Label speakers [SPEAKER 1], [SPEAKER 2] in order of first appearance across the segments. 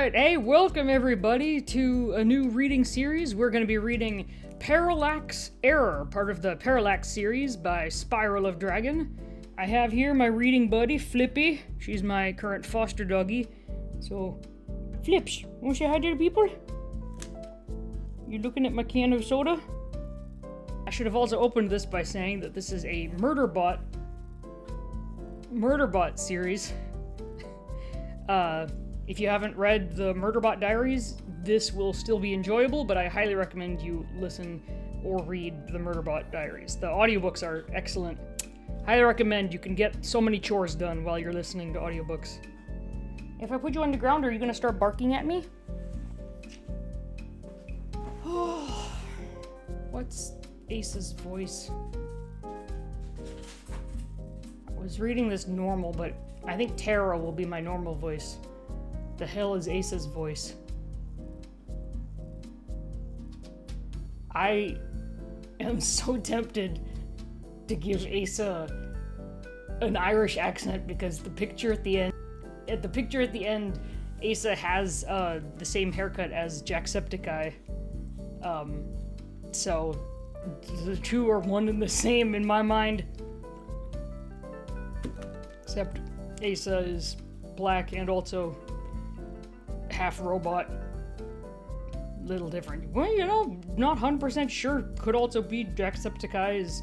[SPEAKER 1] Alright, hey, welcome everybody to a new reading series. We're going to be reading Parallax Error, part of the Parallax series by SpiralofDragon. I have here my reading buddy, Flippy. She's my current foster doggy. So, Flips, want to say hi to the people? You looking at my can of soda? I should have also opened this by saying that this is a MURDERBOT series. If you haven't read the MURDERBOT diaries, this will still be enjoyable, but I highly recommend you listen or read the MURDERBOT diaries. The audiobooks are excellent. Highly recommend. You can get so many chores done while you're listening to audiobooks. If I put you on the ground, are you gonna start barking at me? What's Ace's voice? I was reading this normal, but I think Tara will be my normal voice. The hell is Ace's voice? I am so tempted to give Asa an Irish accent because the picture at the end, Asa has the same haircut as Jacksepticeye. So the two are one and the same in my mind. Except Asa is black and also half robot. Little different. Well, you know, not 100% sure. Could also be Jacksepticeye is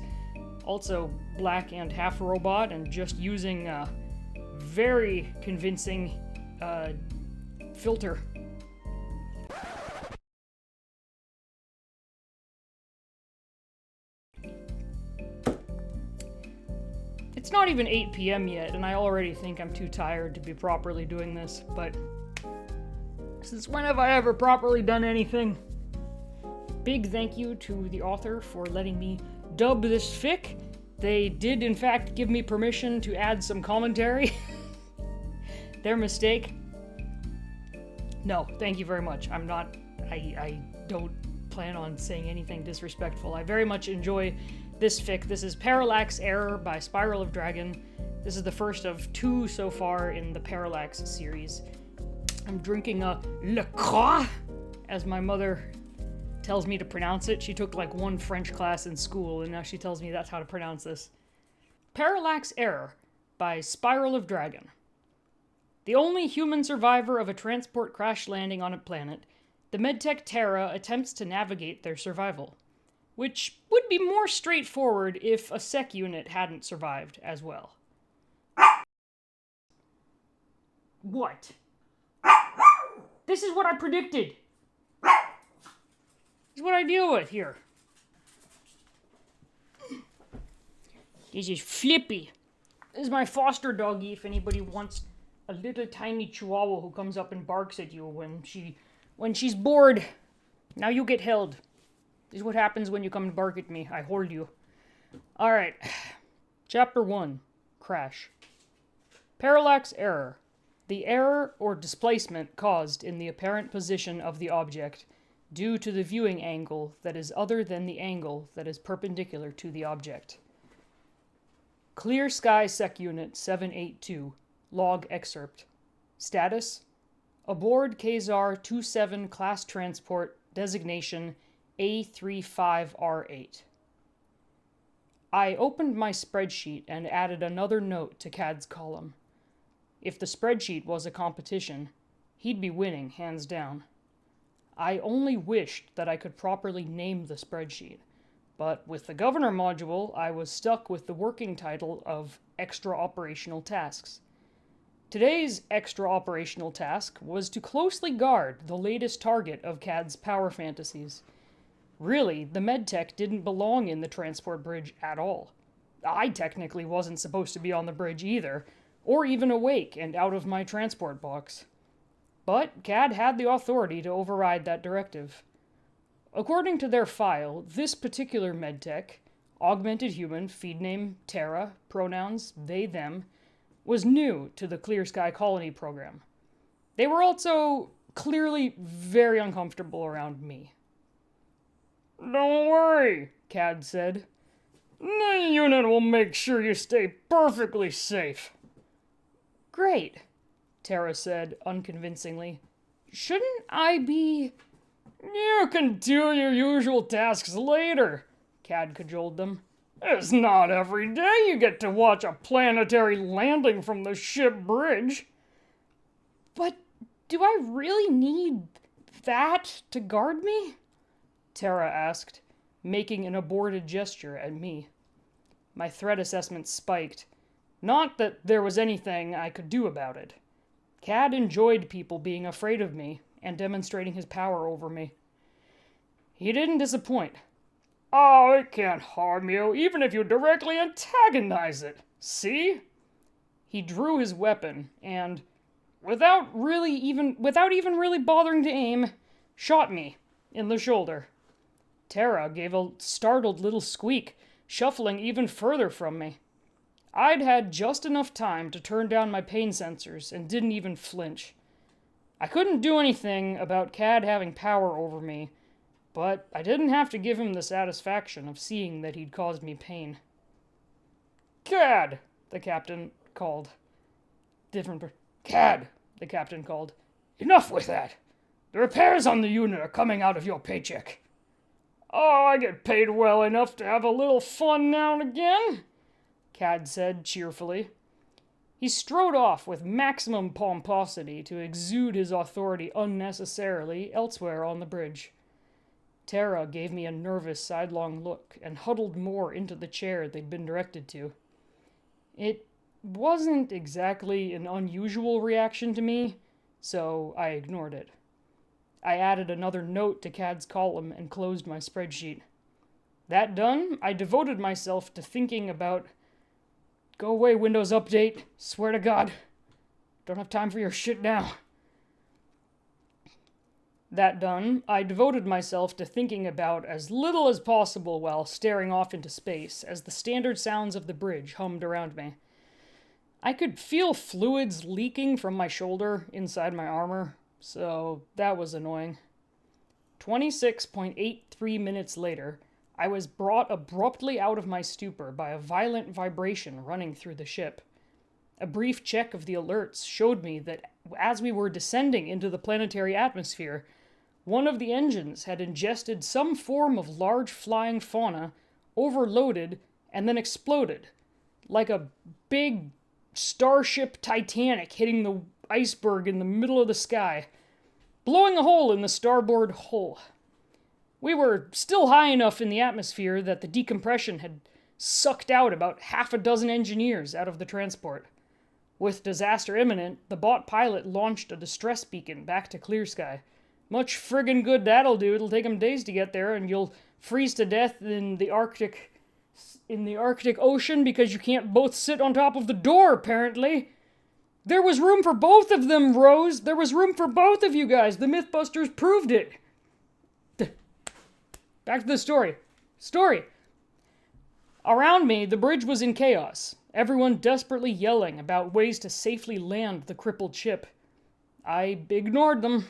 [SPEAKER 1] also black and half robot and just using a very convincing filter. It's not even 8 p.m. yet, and I already think I'm too tired to be properly doing this, but since when have I ever properly done anything? Big thank you to the author for letting me dub this fic. They did, in fact, give me permission to add some commentary. Their mistake. No, thank you very much. I don't plan on saying anything disrespectful. I very much enjoy this fic. This is Parallax Error by SpiralofDragon. This is the first of two so far in the Parallax series. I'm drinking a Le Croix, as my mother tells me to pronounce it. She took like one French class in school, and now she tells me that's how to pronounce this. Parallax Error by SpiralofDragon. The only human survivor of a transport crash landing on a planet, the medtech Terra attempts to navigate their survival, which would be more straightforward if a sec unit hadn't survived as well. What? This is what I predicted. This is what I deal with here. This is Flippy. This is my foster doggy if anybody wants a little tiny chihuahua who comes up and barks at you when she's bored. Now you get held. This is what happens when you come and bark at me. I hold you. Alright. Chapter 1. Crash. Parallax Error. The error or displacement caused in the apparent position of the object due to the viewing angle that is other than the angle that is perpendicular to the object. Clear Sky Sec Unit 782. Log excerpt. Status: aboard Kazar 27 class transport, designation A35R8. I opened my spreadsheet and added another note to CAD's column. If the spreadsheet was a competition, he'd be winning, hands down. I only wished that I could properly name the spreadsheet, but with the Governor module, I was stuck with the working title of Extra Operational Tasks. Today's extra operational task was to closely guard the latest target of CAD's power fantasies. Really, the medtech didn't belong in the transport bridge at all. I technically wasn't supposed to be on the bridge either, or even awake and out of my transport box. But CAD had the authority to override that directive. According to their file, this particular medtech, augmented human, feed name Terra, pronouns they, them, was new to the Clear Sky Colony program. They were also clearly very uncomfortable around me. "Don't worry," CAD said. "The unit will make sure you stay perfectly safe." "Great," Terra said unconvincingly. shouldn't I be... You can do your usual tasks later, Cad cajoled them. It's not every day you get to watch a planetary landing from the ship bridge. But do I really need that to guard me? Tara asked, making an aborted gesture at me. My threat assessment spiked. Not that there was anything I could do about it. Cad enjoyed people being afraid of me and demonstrating his power over me. He didn't disappoint. Oh, it can't harm you, even if you directly antagonize it. See? He drew his weapon and, without even really bothering to aim, shot me in the shoulder. Tara gave a startled little squeak, shuffling even further from me. I'd had just enough time to turn down my pain sensors and didn't even flinch. I couldn't do anything about Cad having power over me, but I didn't have to give him the satisfaction of seeing that he'd caused me pain. Cad, the captain called. Cad, the captain called. Enough with that. The repairs on the unit are coming out of your paycheck. Oh, I get paid well enough to have a little fun now and again, Cad said cheerfully. He strode off with maximum pomposity to exude his authority unnecessarily elsewhere on the bridge. Tara gave me a nervous sidelong look and huddled more into the chair they'd been directed to. It wasn't exactly an unusual reaction to me, so I ignored it. I added another note to Cad's column and closed my spreadsheet. That done, I devoted myself to thinking about... Go away, Windows Update. Swear to God. Don't have time for your shit now. That done, I devoted myself to thinking about as little as possible while staring off into space as the standard sounds of the bridge hummed around me. I could feel fluids leaking from my shoulder inside my armor, so that was annoying. 26.83 minutes later, I was brought abruptly out of my stupor by a violent vibration running through the ship. A brief check of the alerts showed me that as we were descending into the planetary atmosphere, one of the engines had ingested some form of large flying fauna, overloaded, and then exploded, like a big starship Titanic hitting the iceberg in the middle of the sky, blowing a hole in the starboard hull. We were still high enough in the atmosphere that the decompression had sucked out about half a dozen engineers out of the transport. With disaster imminent, the bot pilot launched a distress beacon back to clear sky. Much friggin' good that'll do. It'll take 'em days to get there, and you'll freeze to death in the Arctic Ocean because you can't both sit on top of the door, apparently. There was room for both of them, Rose. There was room for both of you guys. The Mythbusters proved it. Back to the story. Around me, the bridge was in chaos. Everyone desperately yelling about ways to safely land the crippled ship. I ignored them.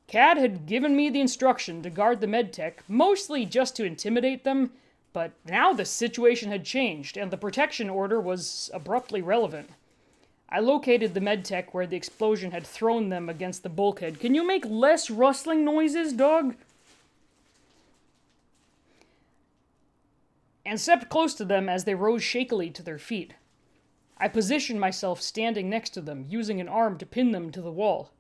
[SPEAKER 1] Cad had given me the instruction to guard the medtech, mostly just to intimidate them, but now the situation had changed, and the protection order was abruptly relevant. I located the medtech where the explosion had thrown them against the bulkhead. Can you make less rustling noises, dog? And stepped close to them as they rose shakily to their feet. I positioned myself standing next to them, using an arm to pin them to the wall.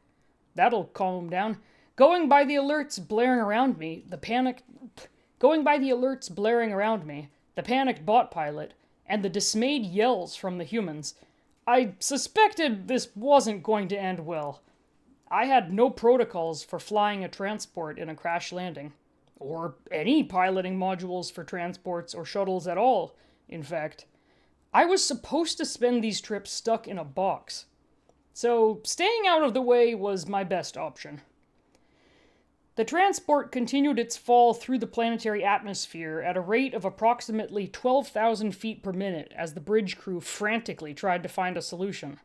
[SPEAKER 1] That'll calm them down. Going by the alerts blaring around me, the panicked bot pilot, and the dismayed yells from the humans, I suspected this wasn't going to end well. I had no protocols for flying a transport in a crash landing. Or any piloting modules for transports or shuttles at all, in fact. I was supposed to spend these trips stuck in a box. So staying out of the way was my best option. The transport continued its fall through the planetary atmosphere at a rate of approximately 12,000 feet per minute as the bridge crew frantically tried to find a solution.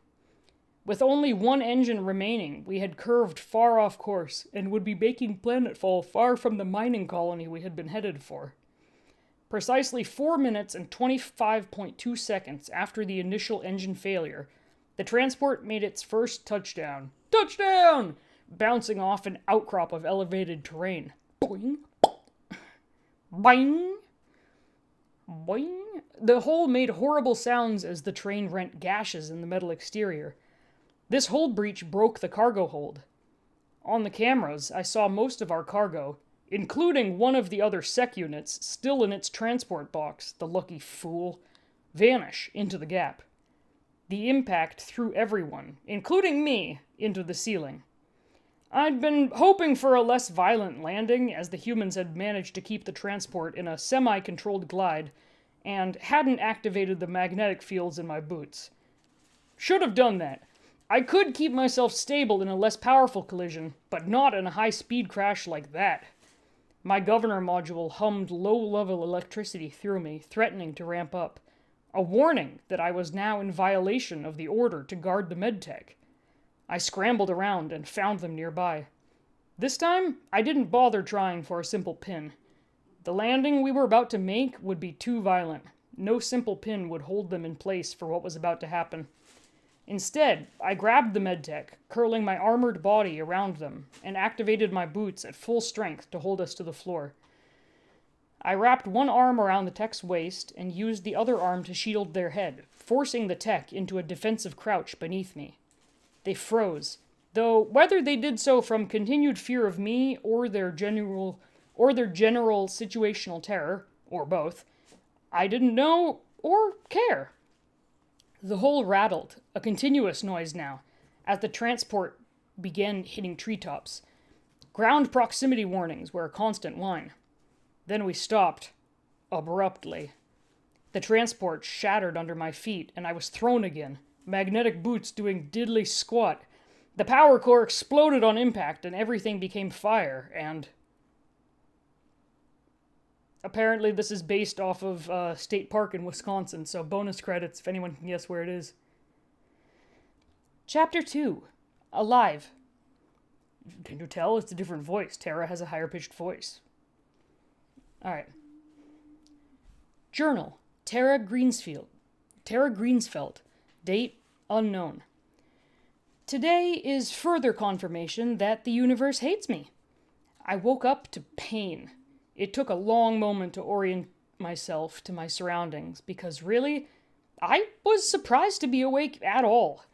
[SPEAKER 1] With only one engine remaining, we had curved far off course and would be making planetfall far from the mining colony we had been headed for. Precisely 4 minutes and 25.2 seconds after the initial engine failure, the transport made its first touchdown. Touchdown! bouncing off an outcrop of elevated terrain. Boing. Boing. Boing. The hole made horrible sounds as the train rent gashes in the metal exterior. This hold breach broke the cargo hold. On the cameras, I saw most of our cargo, including one of the other sec units still in its transport box, the lucky fool, vanish into the gap. The impact threw everyone, including me, into the ceiling. I'd been hoping for a less violent landing, as the humans had managed to keep the transport in a semi-controlled glide, and hadn't activated the magnetic fields in my boots. Should have done that. I could keep myself stable in a less powerful collision, but not in a high-speed crash like that. My governor module hummed low-level electricity through me, threatening to ramp up. A warning that I was now in violation of the order to guard the medtech. I scrambled around and found them nearby. This time, I didn't bother trying for a simple pin. The landing we were about to make would be too violent. No simple pin would hold them in place for what was about to happen. Instead, I grabbed the medtech, curling my armored body around them, and activated my boots at full strength to hold us to the floor. I wrapped one arm around the tech's waist and used the other arm to shield their head, forcing the tech into a defensive crouch beneath me. They froze, though whether they did so from continued fear of me or their general situational terror, or both, I didn't know or care. The hole rattled, a continuous noise now, as the transport began hitting treetops. Ground proximity warnings were a constant whine. Then we stopped, abruptly. The transport shattered under my feet, and I was thrown again, magnetic boots doing diddly squat. The power core exploded on impact, and everything became fire, and... Apparently this is based off of State Park in Wisconsin, so bonus credits if anyone can guess where it is. Chapter 2. Alive. Can you tell? It's a different voice. Tara has a higher-pitched voice. Alright. Journal. Tara Greensfeld. Date unknown. Today is further confirmation that the universe hates me. I woke up to pain. It took a long moment to orient myself to my surroundings, because really, I was surprised to be awake at all.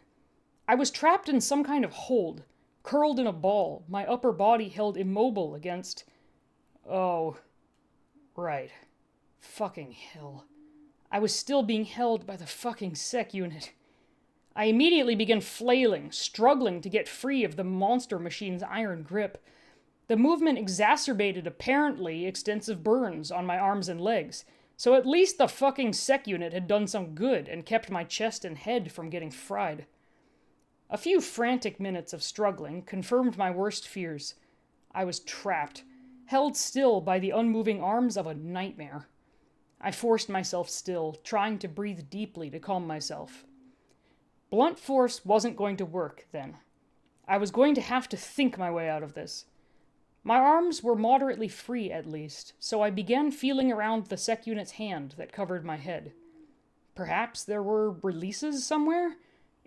[SPEAKER 1] I was trapped in some kind of hold, curled in a ball, my upper body held immobile against... Oh, right. Fucking hell. I was still being held by the fucking sec unit. I immediately began flailing, struggling to get free of the monster machine's iron grip. The movement exacerbated apparently extensive burns on my arms and legs, so at least the fucking sec unit had done some good and kept my chest and head from getting fried. A few frantic minutes of struggling confirmed my worst fears. I was trapped, held still by the unmoving arms of a nightmare. I forced myself still, trying to breathe deeply to calm myself. Blunt force wasn't going to work, then. I was going to have to think my way out of this. My arms were moderately free, at least, so I began feeling around the sec unit's hand that covered my head. Perhaps there were releases somewhere,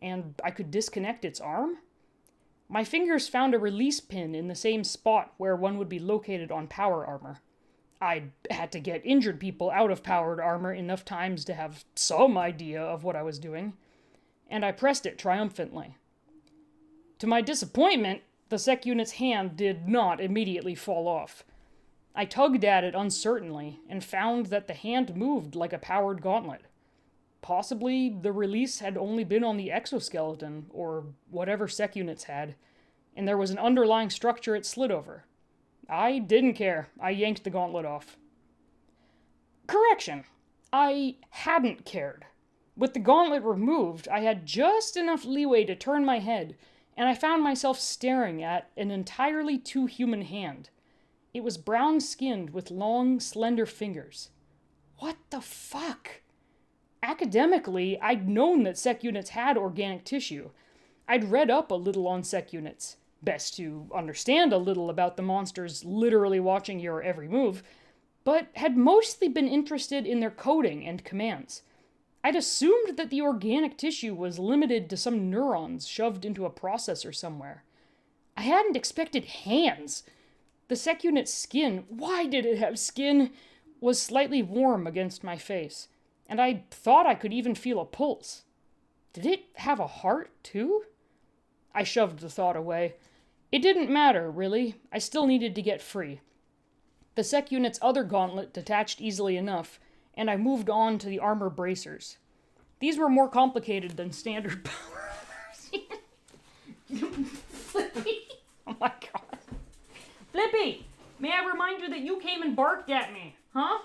[SPEAKER 1] and I could disconnect its arm? My fingers found a release pin in the same spot where one would be located on power armor. I'd had to get injured people out of powered armor enough times to have some idea of what I was doing, and I pressed it triumphantly. To my disappointment, the sec unit's hand did not immediately fall off. I tugged at it uncertainly and found that the hand moved like a powered gauntlet. Possibly the release had only been on the exoskeleton, or whatever sec units had, and there was an underlying structure it slid over. I didn't care. I yanked the gauntlet off. Correction. I hadn't cared. With the gauntlet removed, I had just enough leeway to turn my head, and I found myself staring at an entirely too human hand. It was brown-skinned with long, slender fingers. What the fuck? Academically, I'd known that sec units had organic tissue. I'd read up a little on sec units. Best to understand a little about the monsters literally watching your every move, but had mostly been interested in their coding and commands. I'd assumed that the organic tissue was limited to some neurons shoved into a processor somewhere. I hadn't expected hands. The sec unit's skin, why did it have skin, was slightly warm against my face, and I thought I could even feel a pulse. Did it have a heart, too? I shoved the thought away. It didn't matter, really. I still needed to get free. The sec unit's other gauntlet detached easily enough, and I moved on to the armor bracers. These were more complicated than standard power armors. Flippy! Oh my god. Flippy! May I remind you that you came and barked at me, huh?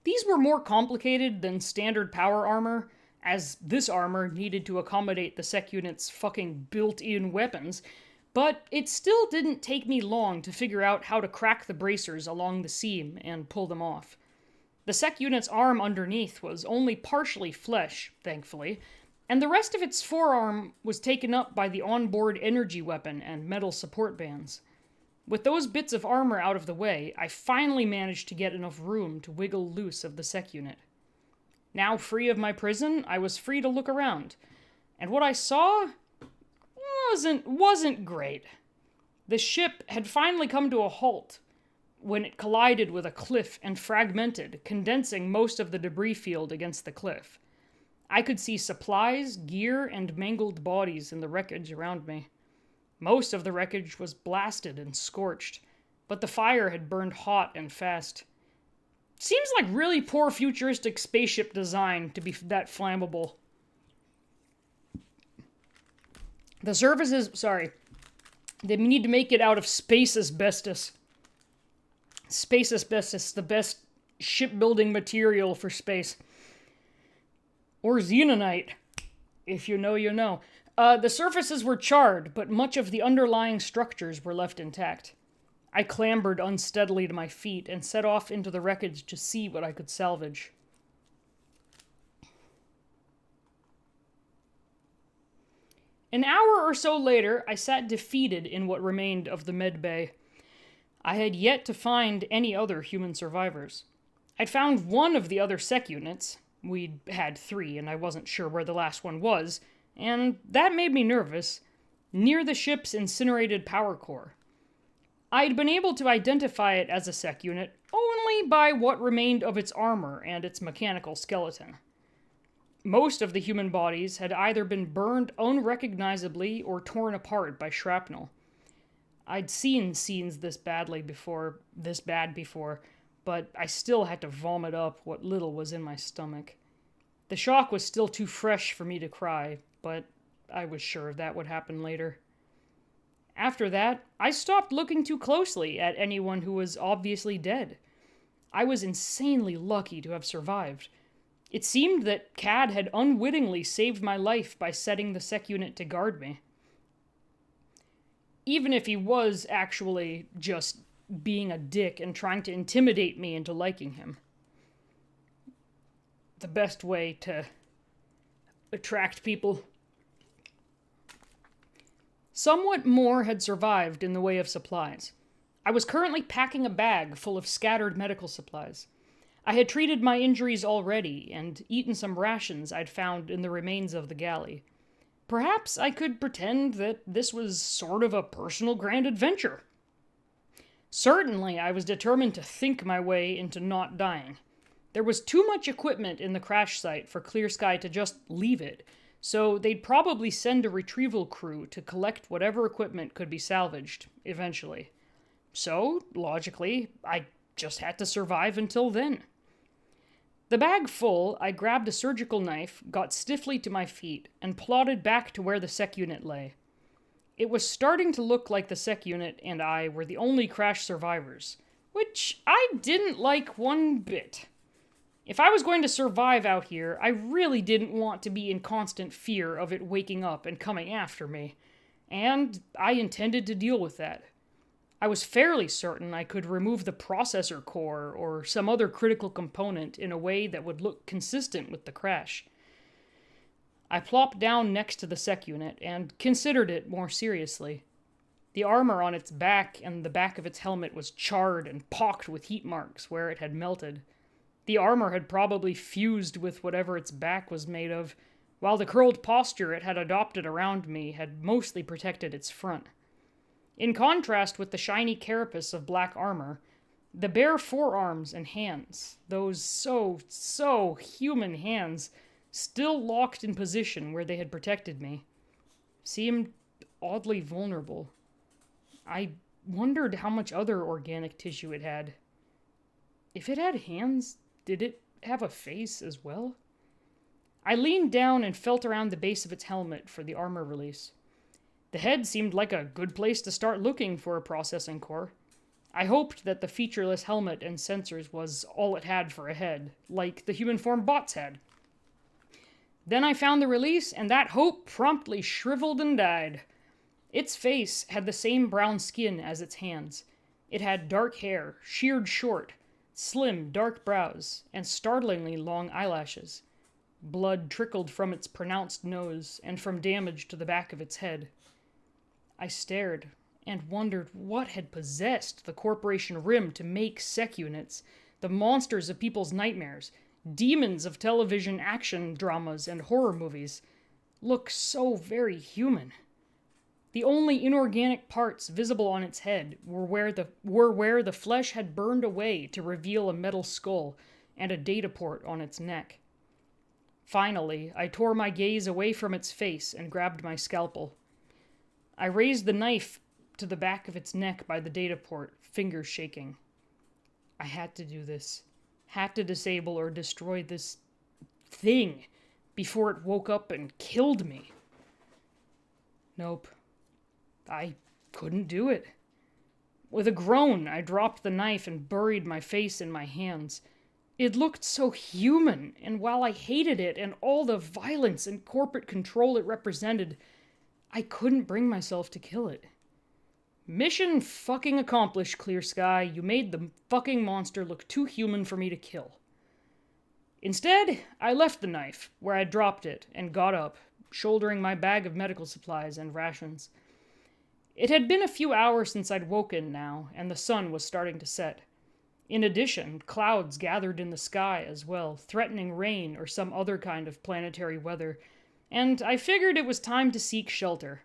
[SPEAKER 1] These were more complicated than standard power armor, as this armor needed to accommodate the sec unit's fucking built-in weapons, but it still didn't take me long to figure out how to crack the bracers along the seam and pull them off. The sec unit's arm underneath was only partially flesh, thankfully, and the rest of its forearm was taken up by the onboard energy weapon and metal support bands. With those bits of armor out of the way, I finally managed to get enough room to wiggle loose of the sec unit. Now free of my prison, I was free to look around, and what I saw wasn't great. The ship had finally come to a halt when it collided with a cliff and fragmented, condensing most of the debris field against the cliff. I could see supplies, gear, and mangled bodies in the wreckage around me. Most of the wreckage was blasted and scorched, but the fire had burned hot and fast. Seems like really poor futuristic spaceship design to be that flammable. The surfaces, they need to make it out of space asbestos. Space asbestos, the best shipbuilding material for space. Or xenonite. If you know, you know. The surfaces were charred, but much of the underlying structures were left intact. I clambered unsteadily to my feet and set off into the wreckage to see what I could salvage. An hour or so later, I sat defeated in what remained of the med bay. I had yet to find any other human survivors. I'd found one of the other sec units. We'd had 3, and I wasn't sure where the last one was, and that made me nervous, near the ship's incinerated power core. I'd been able to identify it as a sec unit only by what remained of its armor and its mechanical skeleton. Most of the human bodies had either been burned unrecognizably or torn apart by shrapnel. I'd seen scenes this bad before, but I still had to vomit up what little was in my stomach. The shock was still too fresh for me to cry, but I was sure that would happen later. After that, I stopped looking too closely at anyone who was obviously dead. I was insanely lucky to have survived. It seemed that Cad had unwittingly saved my life by setting the sec unit to guard me. Even if he was actually just being a dick and trying to intimidate me into liking him. The best way to attract people. Somewhat more had survived in the way of supplies. I was currently packing a bag full of scattered medical supplies. I had treated my injuries already and eaten some rations I'd found in the remains of the galley. Perhaps I could pretend that this was sort of a personal grand adventure. Certainly, I was determined to think my way into not dying. There was too much equipment in the crash site for Clear Sky to just leave it, so they'd probably send a retrieval crew to collect whatever equipment could be salvaged, eventually. So, logically, I just had to survive until then. The bag full, I grabbed a surgical knife, got stiffly to my feet, and plodded back to where the sec unit lay. It was starting to look like the sec unit and I were the only crash survivors, which I didn't like one bit. If I was going to survive out here, I really didn't want to be in constant fear of it waking up and coming after me, and I intended to deal with that. I was fairly certain I could remove the processor core or some other critical component in a way that would look consistent with the crash. I plopped down next to the sec unit and considered it more seriously. The armor on its back and the back of its helmet was charred and pocked with heat marks where it had melted. The armor had probably fused with whatever its back was made of, while the curled posture it had adopted around me had mostly protected its front. In contrast with the shiny carapace of black armor, the bare forearms and hands, those so human hands, still locked in position where they had protected me, seemed oddly vulnerable. I wondered how much other organic tissue it had. If it had hands, did it have a face as well? I leaned down and felt around the base of its helmet for the armor release. The head seemed like a good place to start looking for a processing core. I hoped that the featureless helmet and sensors was all it had for a head, like the human form bots had. Then I found the release, and that hope promptly shriveled and died. Its face had the same brown skin as its hands. It had dark hair, sheared short, slim, dark brows, and startlingly long eyelashes. Blood trickled from its pronounced nose and from damage to the back of its head. I stared and wondered what had possessed the Corporation Rim to make sec units, the monsters of people's nightmares, demons of television action dramas and horror movies, look so very human. The only inorganic parts visible on its head were where the flesh had burned away to reveal a metal skull and a data port on its neck. Finally, I tore my gaze away from its face and grabbed my scalpel. I raised the knife to the back of its neck by the data port, fingers shaking. I had to do this. Had to disable or destroy this thing before it woke up and killed me. Nope. I couldn't do it. With a groan, I dropped the knife and buried my face in my hands. It looked so human, and while I hated it and all the violence and corporate control it represented, I couldn't bring myself to kill it. Mission fucking accomplished, Clear Sky. You made the fucking monster look too human for me to kill. Instead, I left the knife where I dropped it and got up, shouldering my bag of medical supplies and rations. It had been a few hours since I'd woken now, and the sun was starting to set. In addition, clouds gathered in the sky as well, threatening rain or some other kind of planetary weather, and I figured it was time to seek shelter.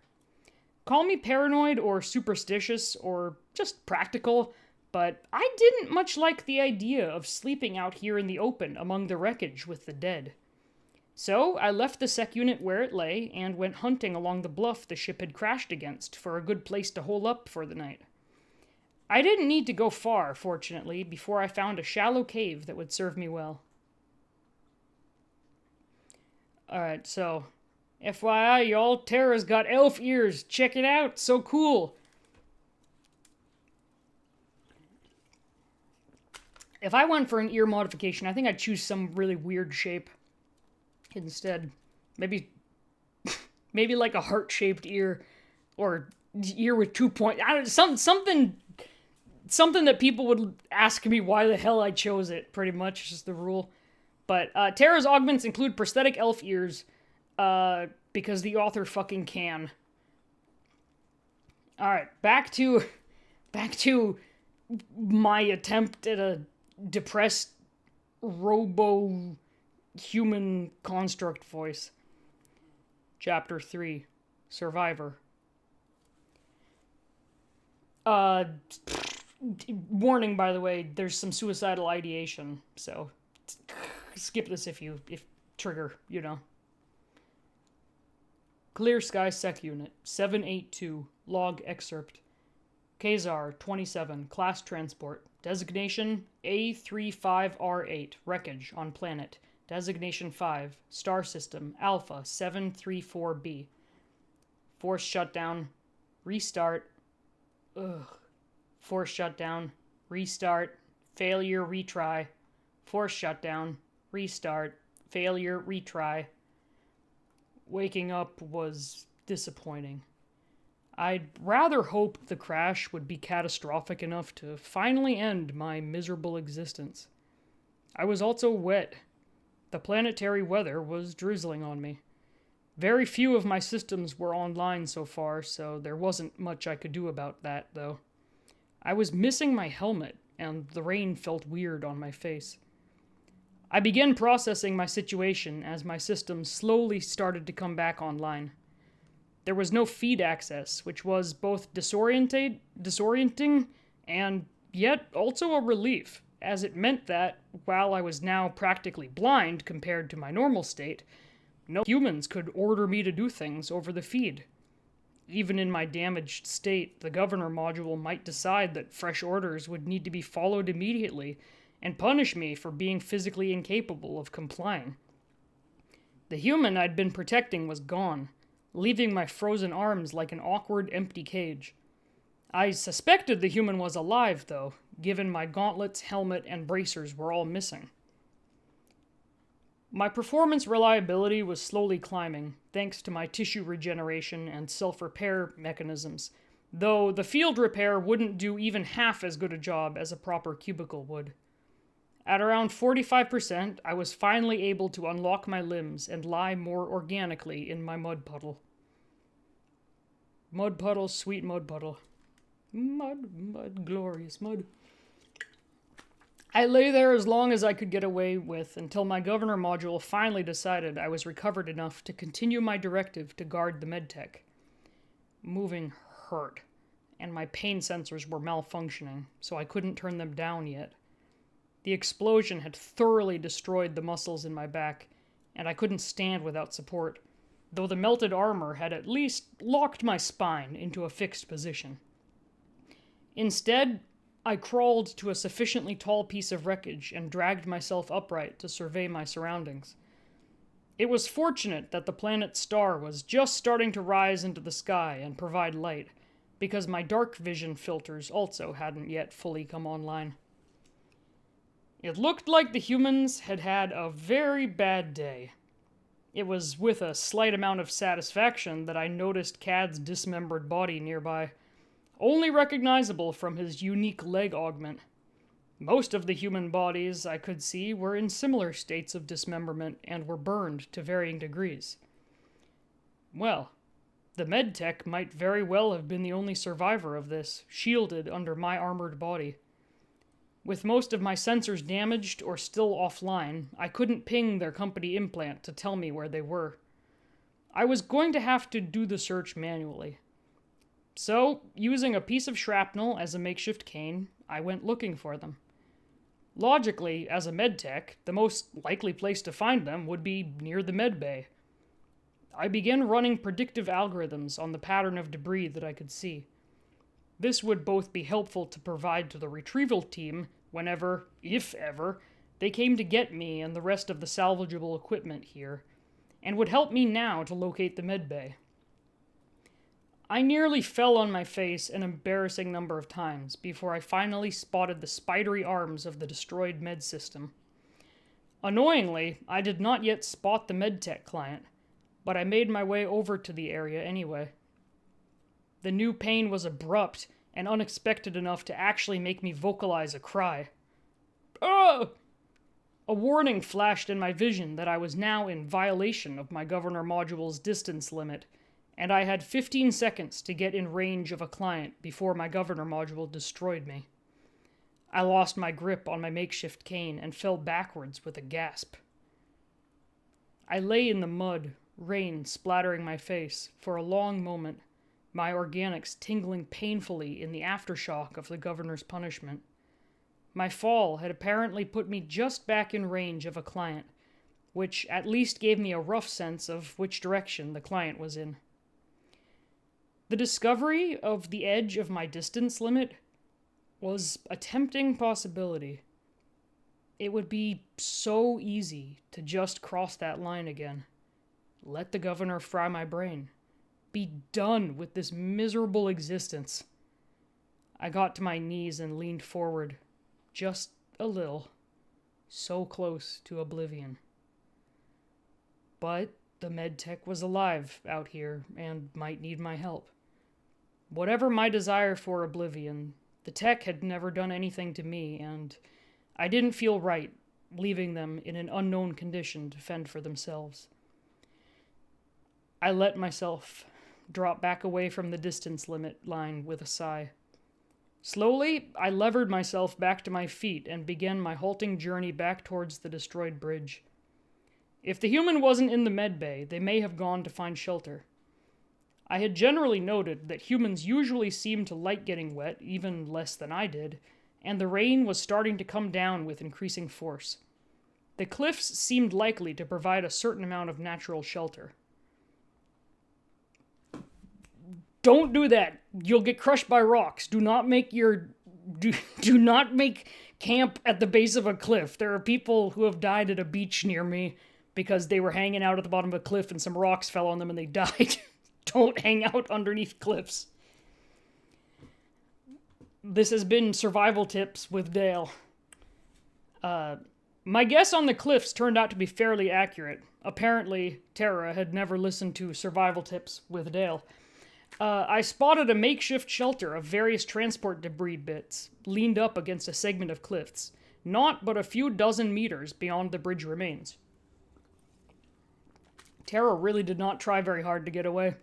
[SPEAKER 1] Call me paranoid or superstitious or just practical, but I didn't much like the idea of sleeping out here in the open among the wreckage with the dead. So I left the sec unit where it lay and went hunting along the bluff the ship had crashed against for a good place to hole up for the night. I didn't need to go far, fortunately, before I found a shallow cave that would serve me well. Alright, so, FYI, y'all, Terra's got elf ears. Check it out, so cool. If I went for an ear modification, I think I'd choose some really weird shape instead. Maybe like a heart-shaped ear, or ear with 2 points. Something that people would ask me why the hell I chose it, pretty much. It's just the rule. But Terra's augments include prosthetic elf ears, because the author fucking can. Alright, back to my attempt at a depressed robo-human construct voice. Chapter 3. Survivor. Warning, by the way, there's some suicidal ideation, so skip this if trigger, you know. Clear Sky Sec Unit, 782, log excerpt. Kazar, 27, class transport. Designation A35R8, wreckage on planet. Designation 5, star system, Alpha 734B. Force shutdown. Restart. Force shutdown. Restart. Failure, retry. Force shutdown. Restart. Failure, retry. Waking up was disappointing. I'd rather hope the crash would be catastrophic enough to finally end my miserable existence. I was also wet. The planetary weather was drizzling on me. Very few of my systems were online so far, so there wasn't much I could do about that, though. I was missing my helmet, and the rain felt weird on my face. I began processing my situation as my systems slowly started to come back online. There was no feed access, which was both disorienting and yet also a relief, as it meant that, while I was now practically blind compared to my normal state, no humans could order me to do things over the feed. Even in my damaged state, the governor module might decide that fresh orders would need to be followed immediately and punish me for being physically incapable of complying. The human I'd been protecting was gone, leaving my frozen arms like an awkward, empty cage. I suspected the human was alive, though, given my gauntlets, helmet, and bracers were all missing. My performance reliability was slowly climbing, thanks to my tissue regeneration and self-repair mechanisms, though the field repair wouldn't do even half as good a job as a proper cubicle would. At around 45%, I was finally able to unlock my limbs and lie more organically in my mud puddle. Mud puddle, sweet mud puddle. Mud, glorious mud. I lay there as long as I could get away with until my governor module finally decided I was recovered enough to continue my directive to guard the medtech. Moving hurt, and my pain sensors were malfunctioning, so I couldn't turn them down yet. The explosion had thoroughly destroyed the muscles in my back, and I couldn't stand without support, though the melted armor had at least locked my spine into a fixed position. Instead, I crawled to a sufficiently tall piece of wreckage and dragged myself upright to survey my surroundings. It was fortunate that the planet's star was just starting to rise into the sky and provide light, because my dark vision filters also hadn't yet fully come online. It looked like the humans had had a very bad day. It was with a slight amount of satisfaction that I noticed Cad's dismembered body nearby, only recognizable from his unique leg augment. Most of the human bodies I could see were in similar states of dismemberment and were burned to varying degrees. Well, the medtech might very well have been the only survivor of this, shielded under my armored body. With most of my sensors damaged or still offline, I couldn't ping their company implant to tell me where they were. I was going to have to do the search manually. So, using a piece of shrapnel as a makeshift cane, I went looking for them. Logically, as a medtech, the most likely place to find them would be near the medbay. I began running predictive algorithms on the pattern of debris that I could see. This would both be helpful to provide to the retrieval team whenever, if ever, they came to get me and the rest of the salvageable equipment here, and would help me now to locate the medbay. I nearly fell on my face an embarrassing number of times before I finally spotted the spidery arms of the destroyed med system. Annoyingly, I did not yet spot the medtech client, but I made my way over to the area anyway. The new pain was abrupt and unexpected enough to actually make me vocalize a cry. Ah! A warning flashed in my vision that I was now in violation of my governor module's distance limit, and I had 15 seconds to get in range of a client before my governor module destroyed me. I lost my grip on my makeshift cane and fell backwards with a gasp. I lay in the mud, rain splattering my face, for a long moment, my organics tingling painfully in the aftershock of the governor's punishment. My fall had apparently put me just back in range of a client, which at least gave me a rough sense of which direction the client was in. The discovery of the edge of my distance limit was a tempting possibility. It would be so easy to just cross that line again. Let the governor fry my brain. Be done with this miserable existence. I got to my knees and leaned forward, just a little, so close to oblivion. But the medtech was alive out here and might need my help. Whatever my desire for oblivion, the tech had never done anything to me, and I didn't feel right leaving them in an unknown condition to fend for themselves. I let myself drop back away from the distance limit line with a sigh. Slowly, I levered myself back to my feet and began my halting journey back towards the destroyed bridge. If the human wasn't in the medbay, they may have gone to find shelter. I had generally noted that humans usually seemed to like getting wet, even less than I did, and the rain was starting to come down with increasing force. The cliffs seemed likely to provide a certain amount of natural shelter. Don't do that. You'll get crushed by rocks. Do not make camp at the base of a cliff. There are people who have died at a beach near me because they were hanging out at the bottom of a cliff and some rocks fell on them and they died. Don't hang out underneath cliffs. This has been Survival Tips with Dale. My guess on the cliffs turned out to be fairly accurate. Apparently, Tara had never listened to Survival Tips with Dale. I spotted a makeshift shelter of various transport debris bits, leaned up against a segment of cliffs, not but a few dozen meters beyond the bridge remains. Tara really did not try very hard to get away.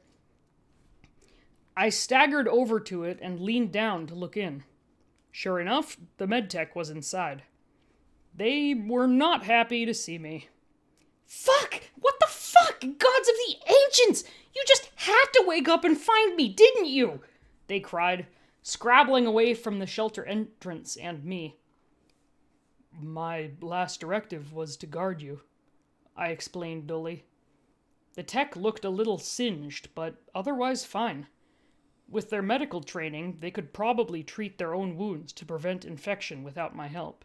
[SPEAKER 1] I staggered over to it and leaned down to look in. Sure enough, the medtech was inside. They were not happy to see me. Fuck! What the fuck? Gods of the ancients! You just had to wake up and find me, didn't you? They cried, scrabbling away from the shelter entrance and me. My last directive was to guard you, I explained dully. The tech looked a little singed, but otherwise fine. With their medical training, they could probably treat their own wounds to prevent infection without my help.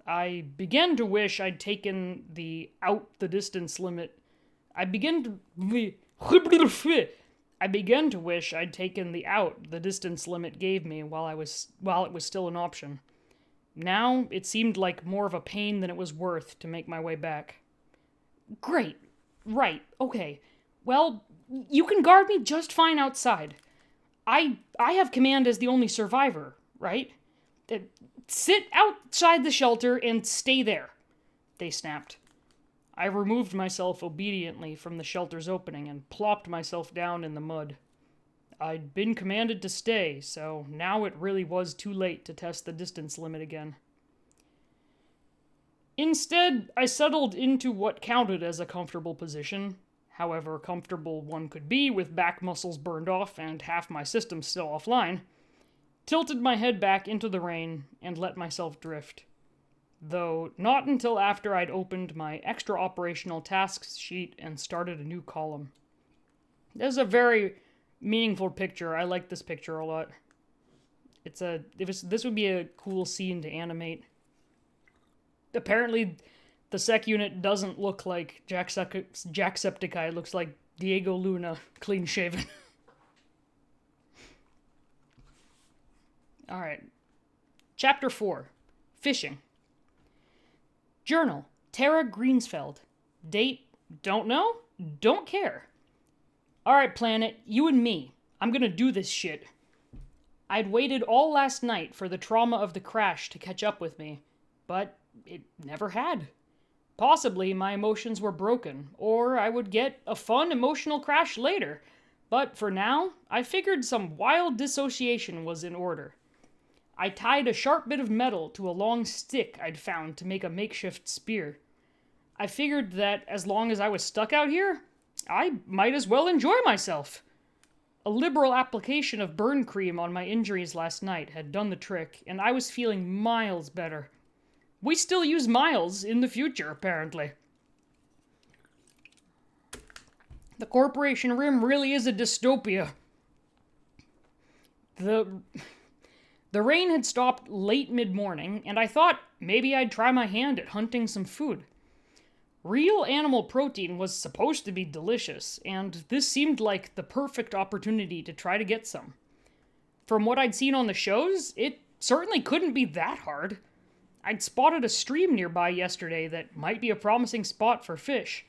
[SPEAKER 1] I began to wish I'd taken the out-the-distance limit. I began to wish I'd taken the distance limit gave me while it was still an option. Now, it seemed like more of a pain than it was worth to make my way back. Great. Right. Okay. Well, you can guard me just fine outside. I have command as the only survivor, right? Sit outside the shelter and stay there, they snapped. I removed myself obediently from the shelter's opening and plopped myself down in the mud. I'd been commanded to stay, so now it really was too late to test the distance limit again. Instead, I settled into what counted as a comfortable position, however comfortable one could be with back muscles burned off and half my system still offline, tilted my head back into the rain, and let myself drift. Though not until after I'd opened my extra operational tasks sheet and started a new column. This is a very meaningful picture. I like this picture a lot. This would be a cool scene to animate. Apparently, the sec unit doesn't look like Jacksepticeye. It looks like Diego Luna, clean-shaven. Alright. Chapter 4. Fishing. Journal. Tara Greensfeld. Date. Don't know. Don't care. Alright, planet. You and me. I'm gonna do this shit. I'd waited all last night for the trauma of the crash to catch up with me, but it never had. Possibly my emotions were broken, or I would get a fun emotional crash later. But for now, I figured some wild dissociation was in order. I tied a sharp bit of metal to a long stick I'd found to make a makeshift spear. I figured that as long as I was stuck out here, I might as well enjoy myself. A liberal application of burn cream on my injuries last night had done the trick, and I was feeling miles better. We still use miles in the future, apparently. The Corporation Rim really is a dystopia. The rain had stopped late mid-morning, and I thought maybe I'd try my hand at hunting some food. Real animal protein was supposed to be delicious, and this seemed like the perfect opportunity to try to get some. From what I'd seen on the shows, it certainly couldn't be that hard. I'd spotted a stream nearby yesterday that might be a promising spot for fish.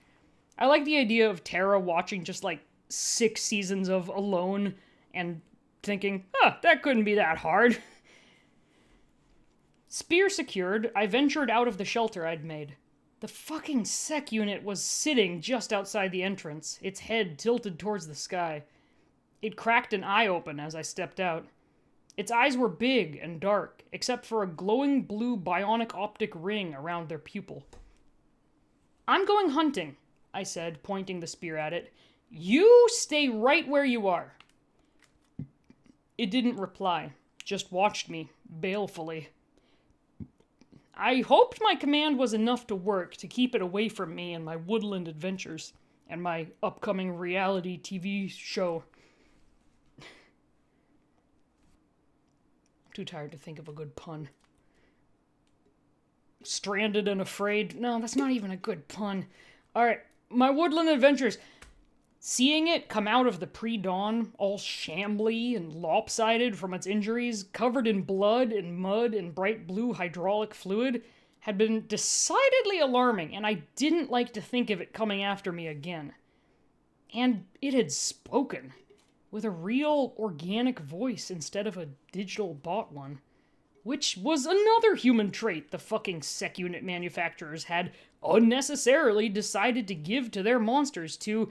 [SPEAKER 1] I like the idea of Tara watching just 6 seasons of Alone and thinking, that couldn't be that hard. Spear secured, I ventured out of the shelter I'd made. The fucking sec unit was sitting just outside the entrance, its head tilted towards the sky. It cracked an eye open as I stepped out. Its eyes were big and dark, except for a glowing blue bionic optic ring around their pupil. I'm going hunting, I said, pointing the spear at it. You stay right where you are. It didn't reply, just watched me, balefully. I hoped my command was enough to work to keep it away from me and my woodland adventures, and my upcoming reality TV show. I'm too tired to think of a good pun. Stranded and afraid. No, that's not even a good pun. Alright, my woodland adventures. Seeing it come out of the pre-dawn, all shambly and lopsided from its injuries, covered in blood and mud and bright blue hydraulic fluid, had been decidedly alarming, and I didn't like to think of it coming after me again. And it had spoken, with a real organic voice instead of a digital bot one. Which was another human trait the fucking sec unit manufacturers had unnecessarily decided to give to their monsters to,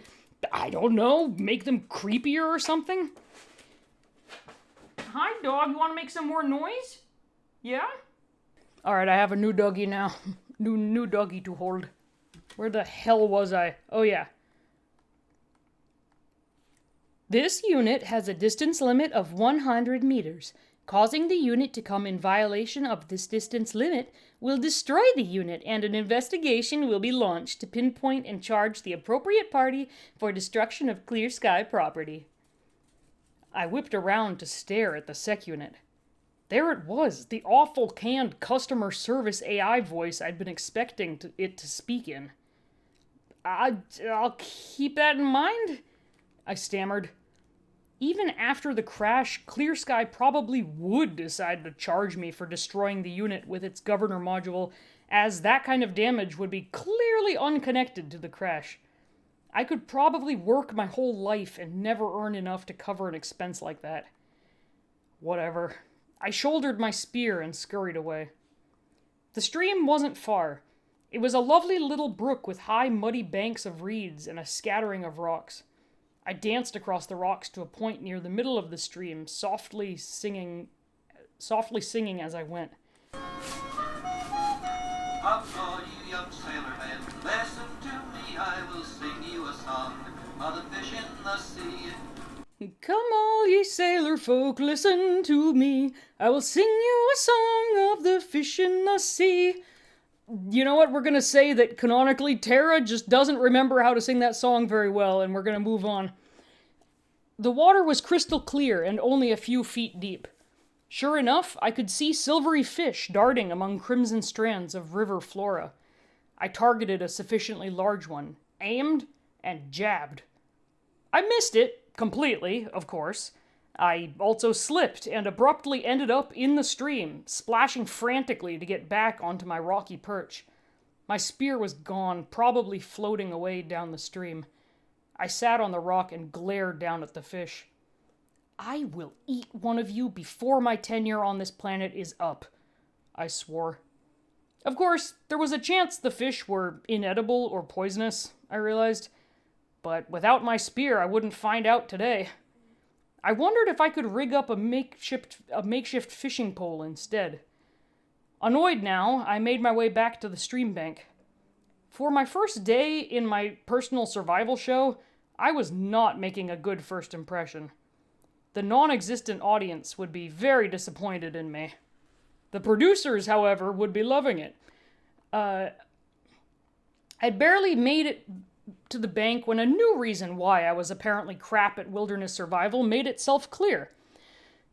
[SPEAKER 1] I don't know, make them creepier or something? Hi, dog. You want to make some more noise? Yeah? Alright, I have a new doggy now. New doggy to hold. Where the hell was I? Oh, yeah. This unit has a distance limit of 100 meters. Causing the unit to come in violation of this distance limit will destroy the unit, and an investigation will be launched to pinpoint and charge the appropriate party for destruction of Clear Sky property. I whipped around to stare at the sec unit. There it was, the awful canned customer service AI voice I'd been expecting it to speak in. I'll keep that in mind, I stammered. Even after the crash, Clear Sky probably would decide to charge me for destroying the unit with its governor module, as that kind of damage would be clearly unconnected to the crash. I could probably work my whole life and never earn enough to cover an expense like that. Whatever. I shouldered my spear and scurried away. The stream wasn't far. It was a lovely little brook with high muddy banks of reeds and a scattering of rocks. I danced across the rocks to a point near the middle of the stream, softly singing as I went.
[SPEAKER 2] Up, all you young sailor men, listen to me, I will sing you a song of the fish in the sea.
[SPEAKER 1] Come all ye sailor folk, listen to me, I will sing you a song of the fish in the sea. You know what, we're gonna say that canonically Tara just doesn't remember how to sing that song very well, and we're gonna move on. The water was crystal clear and only a few feet deep. Sure enough, I could see silvery fish darting among crimson strands of river flora. I targeted a sufficiently large one, aimed, and jabbed. I missed it, completely, of course. I also slipped and abruptly ended up in the stream, splashing frantically to get back onto my rocky perch. My spear was gone, probably floating away down the stream. I sat on the rock and glared down at the fish. I will eat one of you before my tenure on this planet is up, I swore. Of course, there was a chance the fish were inedible or poisonous, I realized. But without my spear, I wouldn't find out today. I wondered if I could rig up a makeshift fishing pole instead. Annoyed now, I made my way back to the stream bank. For my first day in my personal survival show, I was not making a good first impression. The non-existent audience would be very disappointed in me. The producers, however, would be loving it. I barely made it to the bank when a new reason why I was apparently crap at wilderness survival made itself clear.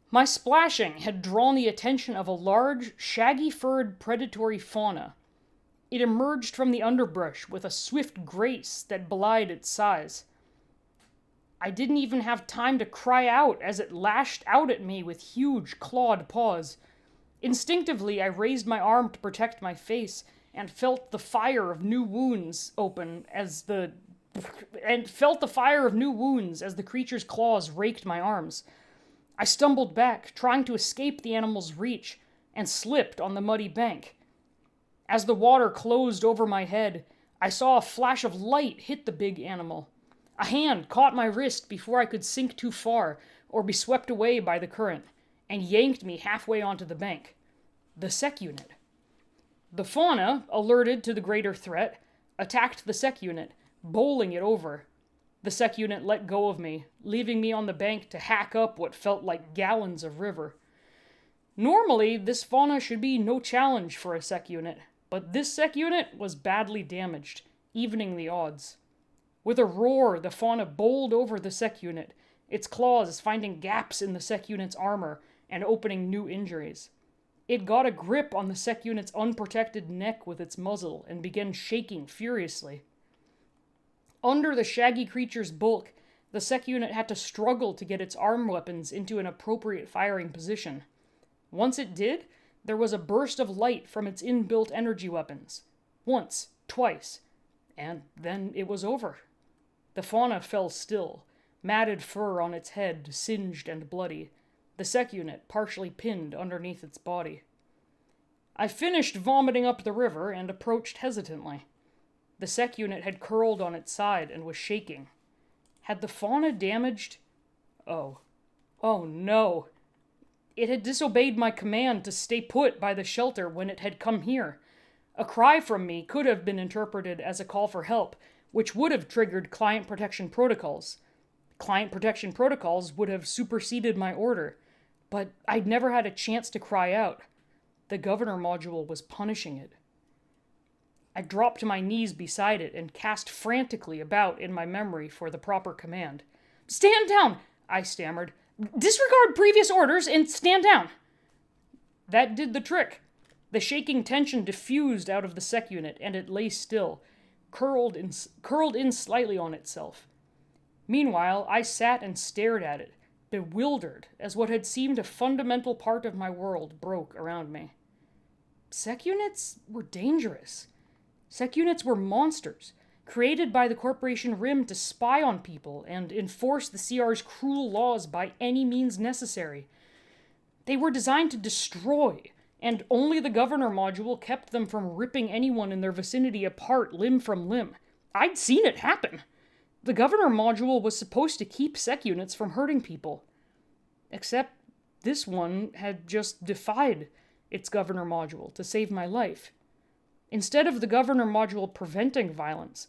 [SPEAKER 1] My splashing had drawn the attention of a large, shaggy-furred predatory fauna. It emerged from the underbrush with a swift grace that belied its size. I didn't even have time to cry out as it lashed out at me with huge clawed paws. Instinctively, I raised my arm to protect my face and felt the fire of new wounds as the creature's claws raked my arms. I stumbled back, trying to escape the animal's reach, and slipped on the muddy bank. As the water closed over my head, I saw a flash of light hit the big animal. A hand caught my wrist before I could sink too far or be swept away by the current, and yanked me halfway onto the bank. The sec unit. The fauna, alerted to the greater threat, attacked the sec unit, bowling it over. The sec unit let go of me, leaving me on the bank to hack up what felt like gallons of river. Normally, this fauna should be no challenge for a sec unit, but this sec unit was badly damaged, evening the odds. With a roar, the fauna bowled over the sec unit, its claws finding gaps in the sec unit's armor and opening new injuries. It got a grip on the sec unit's unprotected neck with its muzzle and began shaking furiously. Under the shaggy creature's bulk, the sec unit had to struggle to get its arm weapons into an appropriate firing position. Once it did, there was a burst of light from its inbuilt energy weapons. Once, twice, and then it was over. The fauna fell still, matted fur on its head, singed and bloody, the sec unit partially pinned underneath its body. I finished vomiting up the river and approached hesitantly. The sec unit had curled on its side and was shaking. Had the fauna damaged? Oh no. It had disobeyed my command to stay put by the shelter when it had come here. A cry from me could have been interpreted as a call for help, which would have triggered client protection protocols. Client protection protocols would have superseded my order, but I'd never had a chance to cry out. The governor module was punishing it. I dropped to my knees beside it and cast frantically about in my memory for the proper command. "Stand down!" I stammered. "Disregard previous orders and stand down!" That did the trick. The shaking tension diffused out of the sec unit, and it lay still, curled in slightly on itself. Meanwhile, I sat and stared at it, bewildered as what had seemed a fundamental part of my world broke around me. Sec units were dangerous. Sec units were monsters, created by the Corporation Rim to spy on people and enforce the CR's cruel laws by any means necessary. They were designed to destroy, and only the Governor module kept them from ripping anyone in their vicinity apart limb from limb. I'd seen it happen. The Governor module was supposed to keep sec units from hurting people. Except this one had just defied its Governor module to save my life. Instead of the Governor module preventing violence,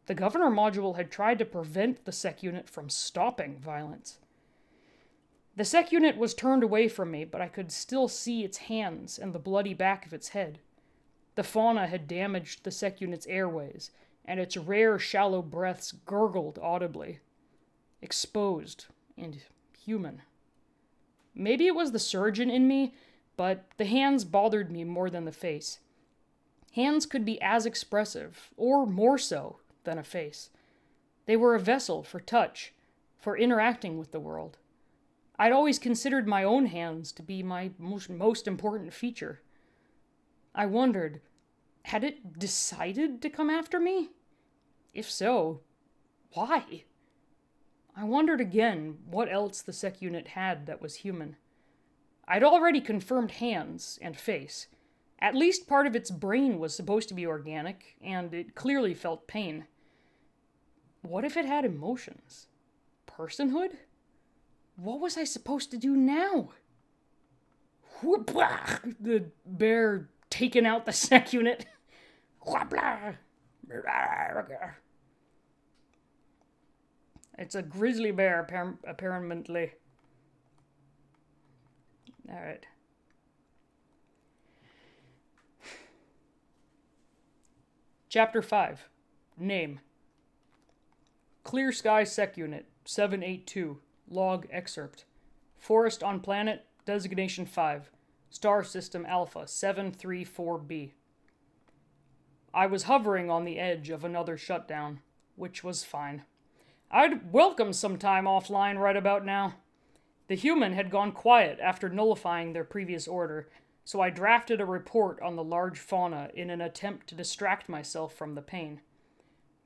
[SPEAKER 1] the Governor module had tried to prevent the sec unit from stopping violence. The sec unit was turned away from me, but I could still see its hands and the bloody back of its head. The fauna had damaged the sec unit's airways, and its rare, shallow breaths gurgled audibly. Exposed and human. Maybe it was the surgeon in me, but the hands bothered me more than the face. Hands could be as expressive, or more so, than a face. They were a vessel for touch, for interacting with the world. I'd always considered my own hands to be my most important feature. I wondered, had it decided to come after me? If so, why? I wondered again what else the sec unit had that was human. I'd already confirmed hands and face. At least part of its brain was supposed to be organic, and it clearly felt pain. What if it had emotions? Personhood? What was I supposed to do now? Whooplah! The bear taking out the sec unit. Whooplah! It's a grizzly bear, apparently. Alright. Chapter 5. Name. Clear Sky Sec Unit, 782. Log excerpt. Forest on planet, designation 5. Star System Alpha, 734b. I was hovering on the edge of another shutdown, which was fine. I'd welcome some time offline right about now. The human had gone quiet after nullifying their previous order, so I drafted a report on the large fauna in an attempt to distract myself from the pain.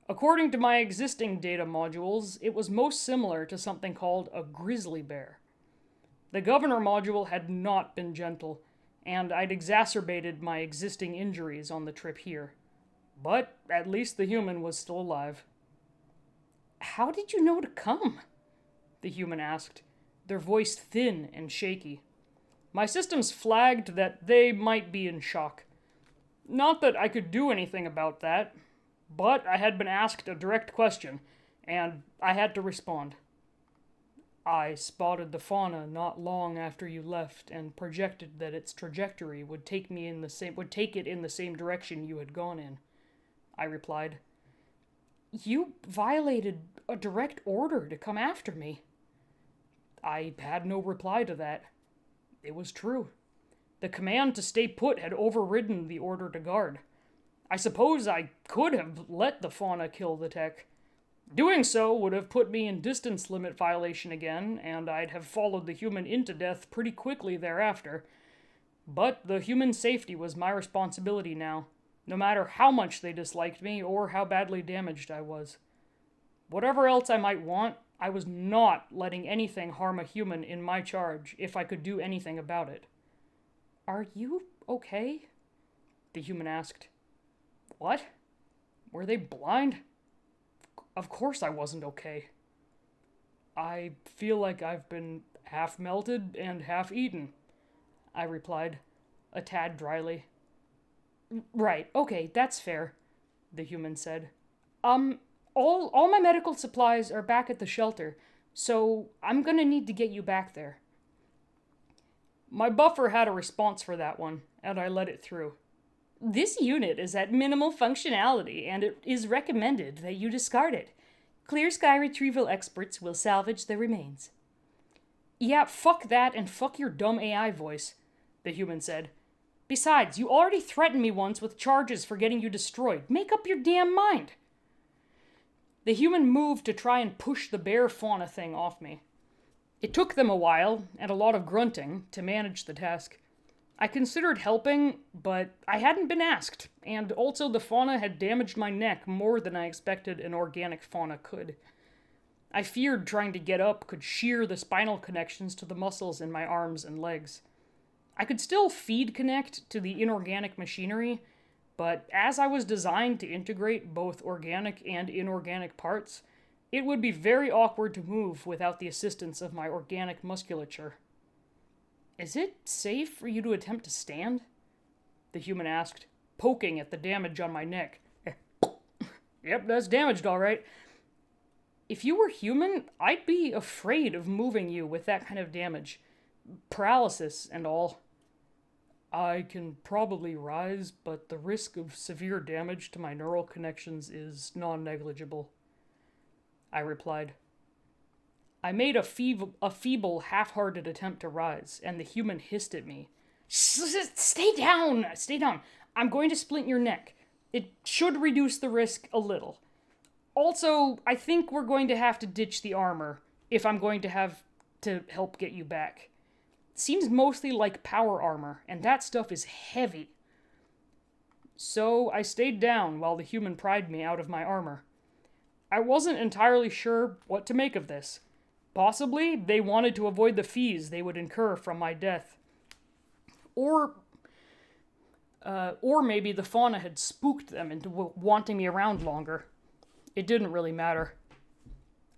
[SPEAKER 1] According to my existing data modules, it was most similar to something called a grizzly bear. The Governor module had not been gentle, and I'd exacerbated my existing injuries on the trip here. But at least the human was still alive. "How did you know to come?" the human asked, their voice thin and shaky. My systems flagged that they might be in shock. Not that I could do anything about that, but I had been asked a direct question, and I had to respond. I spotted the fauna not long after you left and projected that its trajectory would take it in the same direction you had gone in, I replied. You violated a direct order to come after me. I had no reply to that. It was true. The command to stay put had overridden the order to guard. I suppose I could have let the fauna kill the tech. Doing so would have put me in distance limit violation again, and I'd have followed the human into death pretty quickly thereafter. But the human safety was my responsibility now, no matter how much they disliked me or how badly damaged I was. Whatever else I might want, I was not letting anything harm a human in my charge if I could do anything about it. Are you okay? The human asked. What? Were they blind? Of course I wasn't okay. I feel like I've been half melted and half eaten, I replied, a tad dryly. Right, okay, that's fair, the human said. All my medical supplies are back at the shelter, so I'm gonna need to get you back there. My buffer had a response for that one, and I let it through. This unit is at minimal functionality, and it is recommended that you discard it. Clear sky retrieval experts will salvage the remains. Yeah, fuck that and fuck your dumb AI voice, the human said. Besides, you already threatened me once with charges for getting you destroyed. Make up your damn mind. The human moved to try and push the bear fauna thing off me. It took them a while, and a lot of grunting, to manage the task. I considered helping, but I hadn't been asked, and also the fauna had damaged my neck more than I expected an organic fauna could. I feared trying to get up could shear the spinal connections to the muscles in my arms and legs. I could still feed connect to the inorganic machinery, but as I was designed to integrate both organic and inorganic parts, it would be very awkward to move without the assistance of my organic musculature. Is it safe for you to attempt to stand? The human asked, poking at the damage on my neck. Yep, that's damaged all right. If you were human, I'd be afraid of moving you with that kind of damage. Paralysis and all. I can probably rise, but the risk of severe damage to my neural connections is non-negligible, I replied. I made a feeble, half-hearted attempt to rise, and the human hissed at me. Stay down! Stay down! I'm going to splint your neck. It should reduce the risk a little. Also, I think we're going to have to ditch the armor if I'm going to have to help get you back. Seems mostly like power armor, and that stuff is heavy. So I stayed down while the human pried me out of my armor. I wasn't entirely sure what to make of this. Possibly they wanted to avoid the fees they would incur from my death. Or maybe the fauna had spooked them into wanting me around longer. It didn't really matter.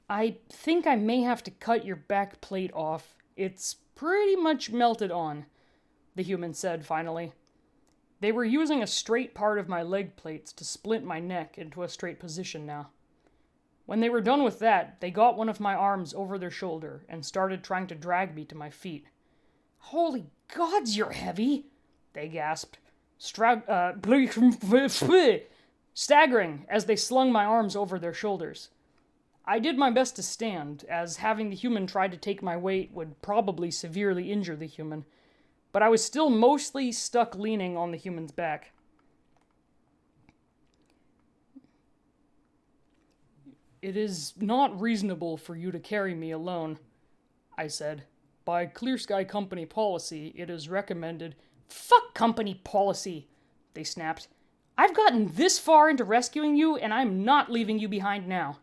[SPEAKER 1] I think I may have to cut your back plate off. It's pretty much melted on, the human said finally. They were using a straight part of my leg plates to splint my neck into a straight position now. When they were done with that, they got one of my arms over their shoulder and started trying to drag me to my feet. Holy gods, you're heavy, they gasped, staggering as they slung my arms over their shoulders. I did my best to stand, as having the human try to take my weight would probably severely injure the human, but I was still mostly stuck leaning on the human's back. It is not reasonable for you to carry me alone, I said. By Clear Sky Company policy, it is recommended... Fuck company policy, they snapped. I've gotten this far into rescuing you, and I'm not leaving you behind now.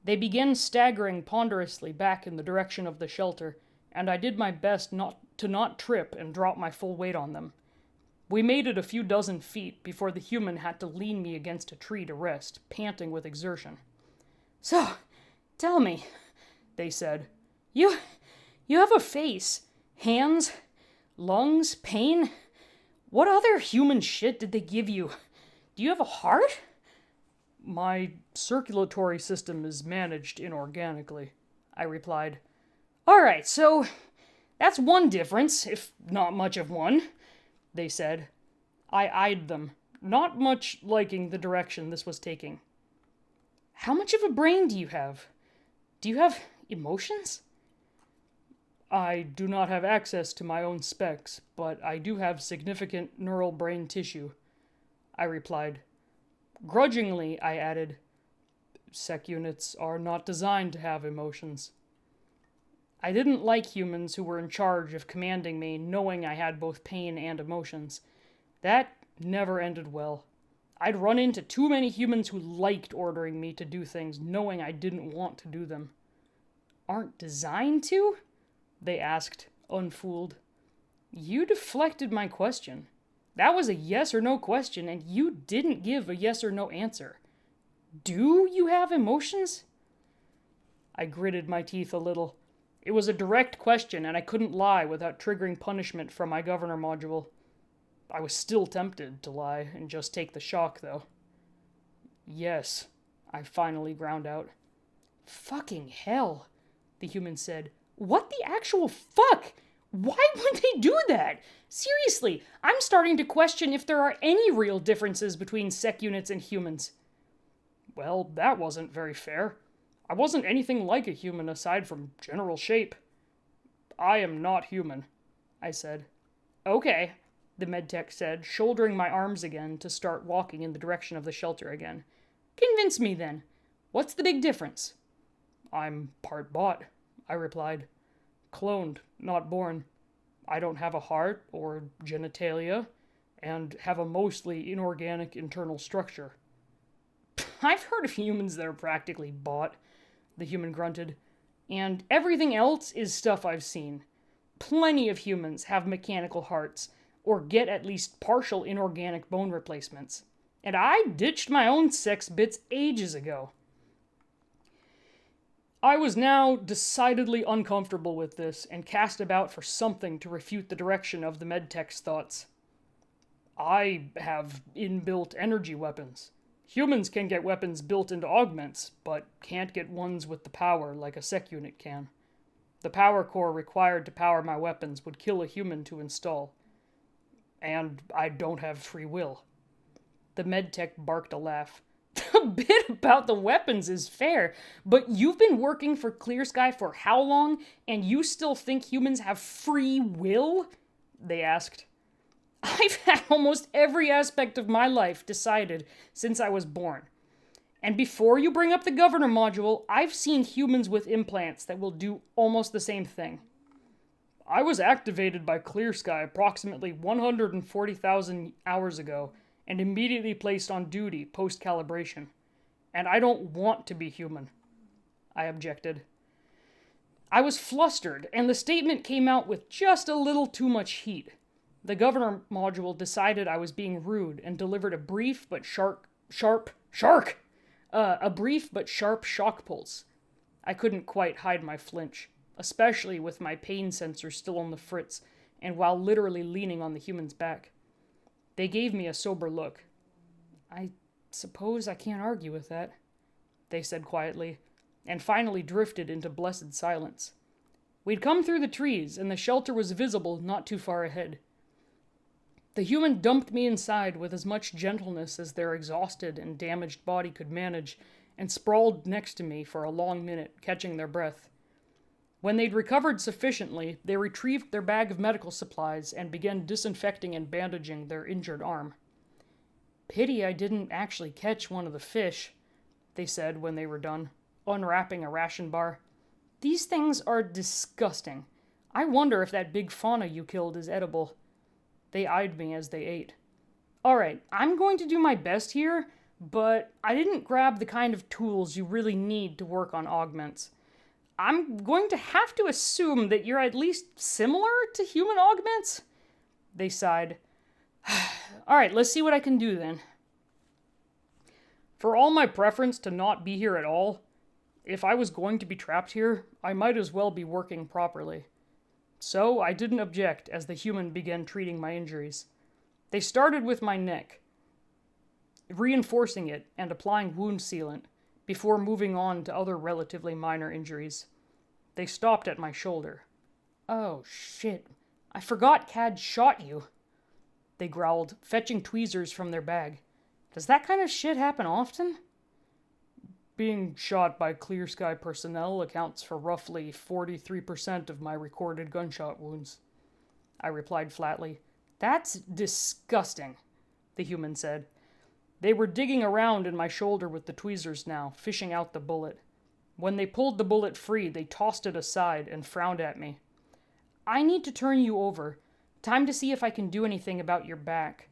[SPEAKER 1] They began staggering ponderously back in the direction of the shelter, and I did my best not to trip and drop my full weight on them. We made it a few dozen feet before the human had to lean me against a tree to rest, panting with exertion. So, tell me, they said, you have a face, hands, lungs, pain? What other human shit did they give you? Do you have a heart? My circulatory system is managed inorganically, I replied. Alright, so that's one difference, if not much of one, they said. I eyed them, not much liking the direction this was taking. How much of a brain do you have? Do you have emotions? I do not have access to my own specs, but I do have significant neural brain tissue, I replied. Grudgingly, I added, Sec units are not designed to have emotions. I didn't like humans who were in charge of commanding me, knowing I had both pain and emotions. That never ended well. I'd run into too many humans who liked ordering me to do things, knowing I didn't want to do them. Aren't designed to? They asked, unfooled. You deflected my question. That was a yes or no question, and you didn't give a yes or no answer. Do you have emotions? I gritted my teeth a little. It was a direct question, and I couldn't lie without triggering punishment from my governor module. I was still tempted to lie and just take the shock, though. Yes, I finally ground out. Fucking hell, the human said. What the actual fuck? Why would they do that? Seriously, I'm starting to question if there are any real differences between sec units and humans. Well, that wasn't very fair. I wasn't anything like a human aside from general shape. I am not human, I said. Okay, the medtech said, shouldering my arms again to start walking in the direction of the shelter again. Convince me then. What's the big difference? I'm part bot, I replied. Cloned, not born. I don't have a heart or genitalia, and have a mostly inorganic internal structure. I've heard of humans that are practically bought, the human grunted, and everything else is stuff I've seen. Plenty of humans have mechanical hearts, or get at least partial inorganic bone replacements. And I ditched my own sex bits ages ago. I was now decidedly uncomfortable with this and cast about for something to refute the direction of the medtech's thoughts. I have inbuilt energy weapons. Humans can get weapons built into augments, but can't get ones with the power like a sec unit can. The power core required to power my weapons would kill a human to install. And I don't have free will. The medtech barked a laugh. The bit about the weapons is fair, but you've been working for Clear Sky for how long, and you still think humans have free will? They asked. I've had almost every aspect of my life decided since I was born. And before you bring up the governor module, I've seen humans with implants that will do almost the same thing. I was activated by Clear Sky approximately 140,000 hours ago, and immediately placed on duty post-calibration. And I don't want to be human, I objected. I was flustered, and the statement came out with just a little too much heat. The governor module decided I was being rude and delivered a brief but sharp shock pulse. I couldn't quite hide my flinch, especially with my pain sensor still on the fritz, and while literally leaning on the human's back. They gave me a sober look. I suppose I can't argue with that, they said quietly, and finally drifted into blessed silence. We'd come through the trees, and the shelter was visible not too far ahead. The human dumped me inside with as much gentleness as their exhausted and damaged body could manage, and sprawled next to me for a long minute, catching their breath. When they'd recovered sufficiently, they retrieved their bag of medical supplies and began disinfecting and bandaging their injured arm. Pity I didn't actually catch one of the fish, they said when they were done, unwrapping a ration bar. These things are disgusting. I wonder if that big fauna you killed is edible. They eyed me as they ate. Alright, I'm going to do my best here, but I didn't grab the kind of tools you really need to work on augments. I'm going to have to assume that you're at least similar to human augments? They sighed. Alright, let's see what I can do then. For all my preference to not be here at all, if I was going to be trapped here, I might as well be working properly. So I didn't object as the human began treating my injuries. They started with my neck. reinforcing it and applying wound sealant before moving on to other relatively minor injuries. They stopped at my shoulder. "Oh, shit. I forgot Cad shot you," they growled, fetching tweezers from their bag. "Does that kind of shit happen often?" "Being shot by Clear Sky personnel accounts for roughly 43% of my recorded gunshot wounds," I replied flatly. "That's disgusting," the human said. They were digging around in my shoulder with the tweezers now, fishing out the bullet. When they pulled the bullet free, they tossed it aside and frowned at me. "I need to turn you over. Time to see if I can do anything about your back.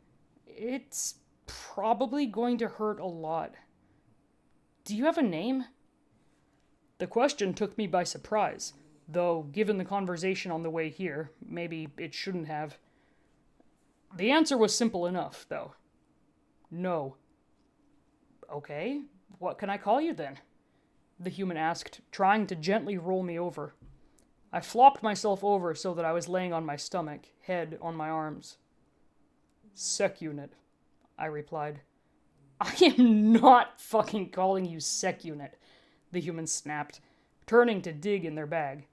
[SPEAKER 1] It's probably going to hurt a lot. Do you have a name?" The question took me by surprise, though given the conversation on the way here, maybe it shouldn't have. The answer was simple enough, though. No. "Okay, what can I call you then?" the human asked, trying to gently roll me over. I flopped myself over so that I was laying on my stomach, head on my arms. "Sec Unit," I replied. "I am not fucking calling you Sec Unit," the human snapped, turning to dig in their bag.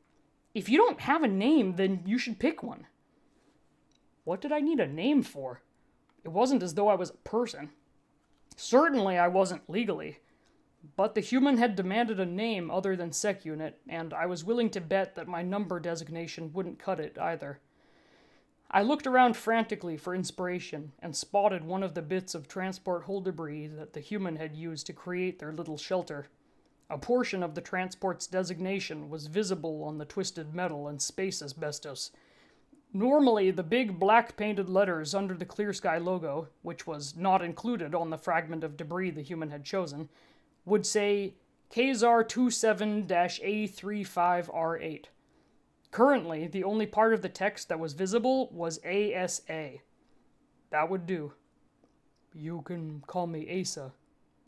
[SPEAKER 1] "If you don't have a name, then you should pick one." What did I need a name for? It wasn't as though I was a person. Certainly I wasn't legally. But the human had demanded a name other than Sec Unit, and I was willing to bet that my number designation wouldn't cut it either. I looked around frantically for inspiration and spotted one of the bits of transport hull debris that the human had used to create their little shelter. A portion of the transport's designation was visible on the twisted metal and space asbestos. Normally, the big black painted letters under the Clear Sky logo, which was not included on the fragment of debris the human had chosen, would say KZAR 27-A35R8. Currently, the only part of the text that was visible was ASA. That would do. "You can call me Asa,"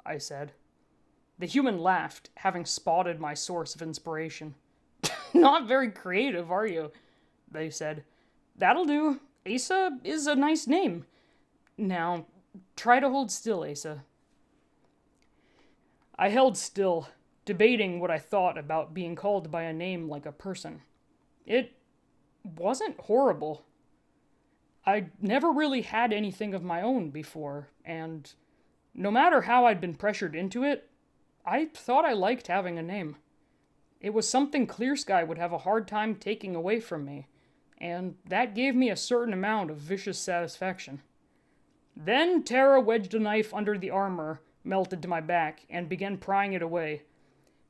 [SPEAKER 1] I said. The human laughed, having spotted my source of inspiration. "Not very creative, are you?" they said. "That'll do. Asa is a nice name. Now, try to hold still, Asa." I held still, debating what I thought about being called by a name like a person. It wasn't horrible. I'd never really had anything of my own before, and no matter how I'd been pressured into it, I thought I liked having a name. It was something Clear Sky would have a hard time taking away from me, and that gave me a certain amount of vicious satisfaction. Then Tara wedged a knife under the armor melted to my back and began prying it away.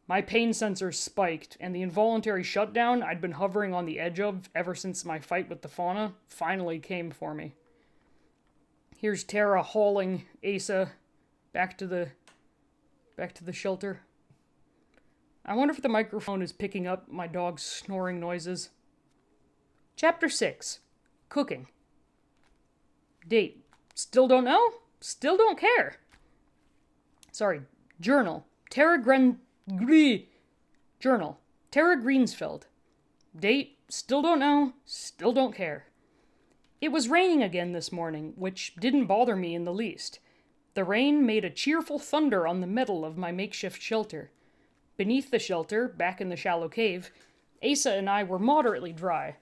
[SPEAKER 1] My pain sensors spiked, and the involuntary shutdown I'd been hovering on the edge of ever since my fight with the fauna finally came for me. Here's Tara hauling Asa back to the shelter. I wonder if the microphone is picking up my dog's snoring noises. Chapter 6. Cooking. Date. Still don't know? Still don't care. Sorry. Journal. Journal. Tara Greensfeld. Date. Still don't know. Still don't care. It was raining again this morning, which didn't bother me in the least. The rain made a cheerful thunder on the metal of my makeshift shelter. Beneath the shelter, back in the shallow cave, Asa and I were moderately dry.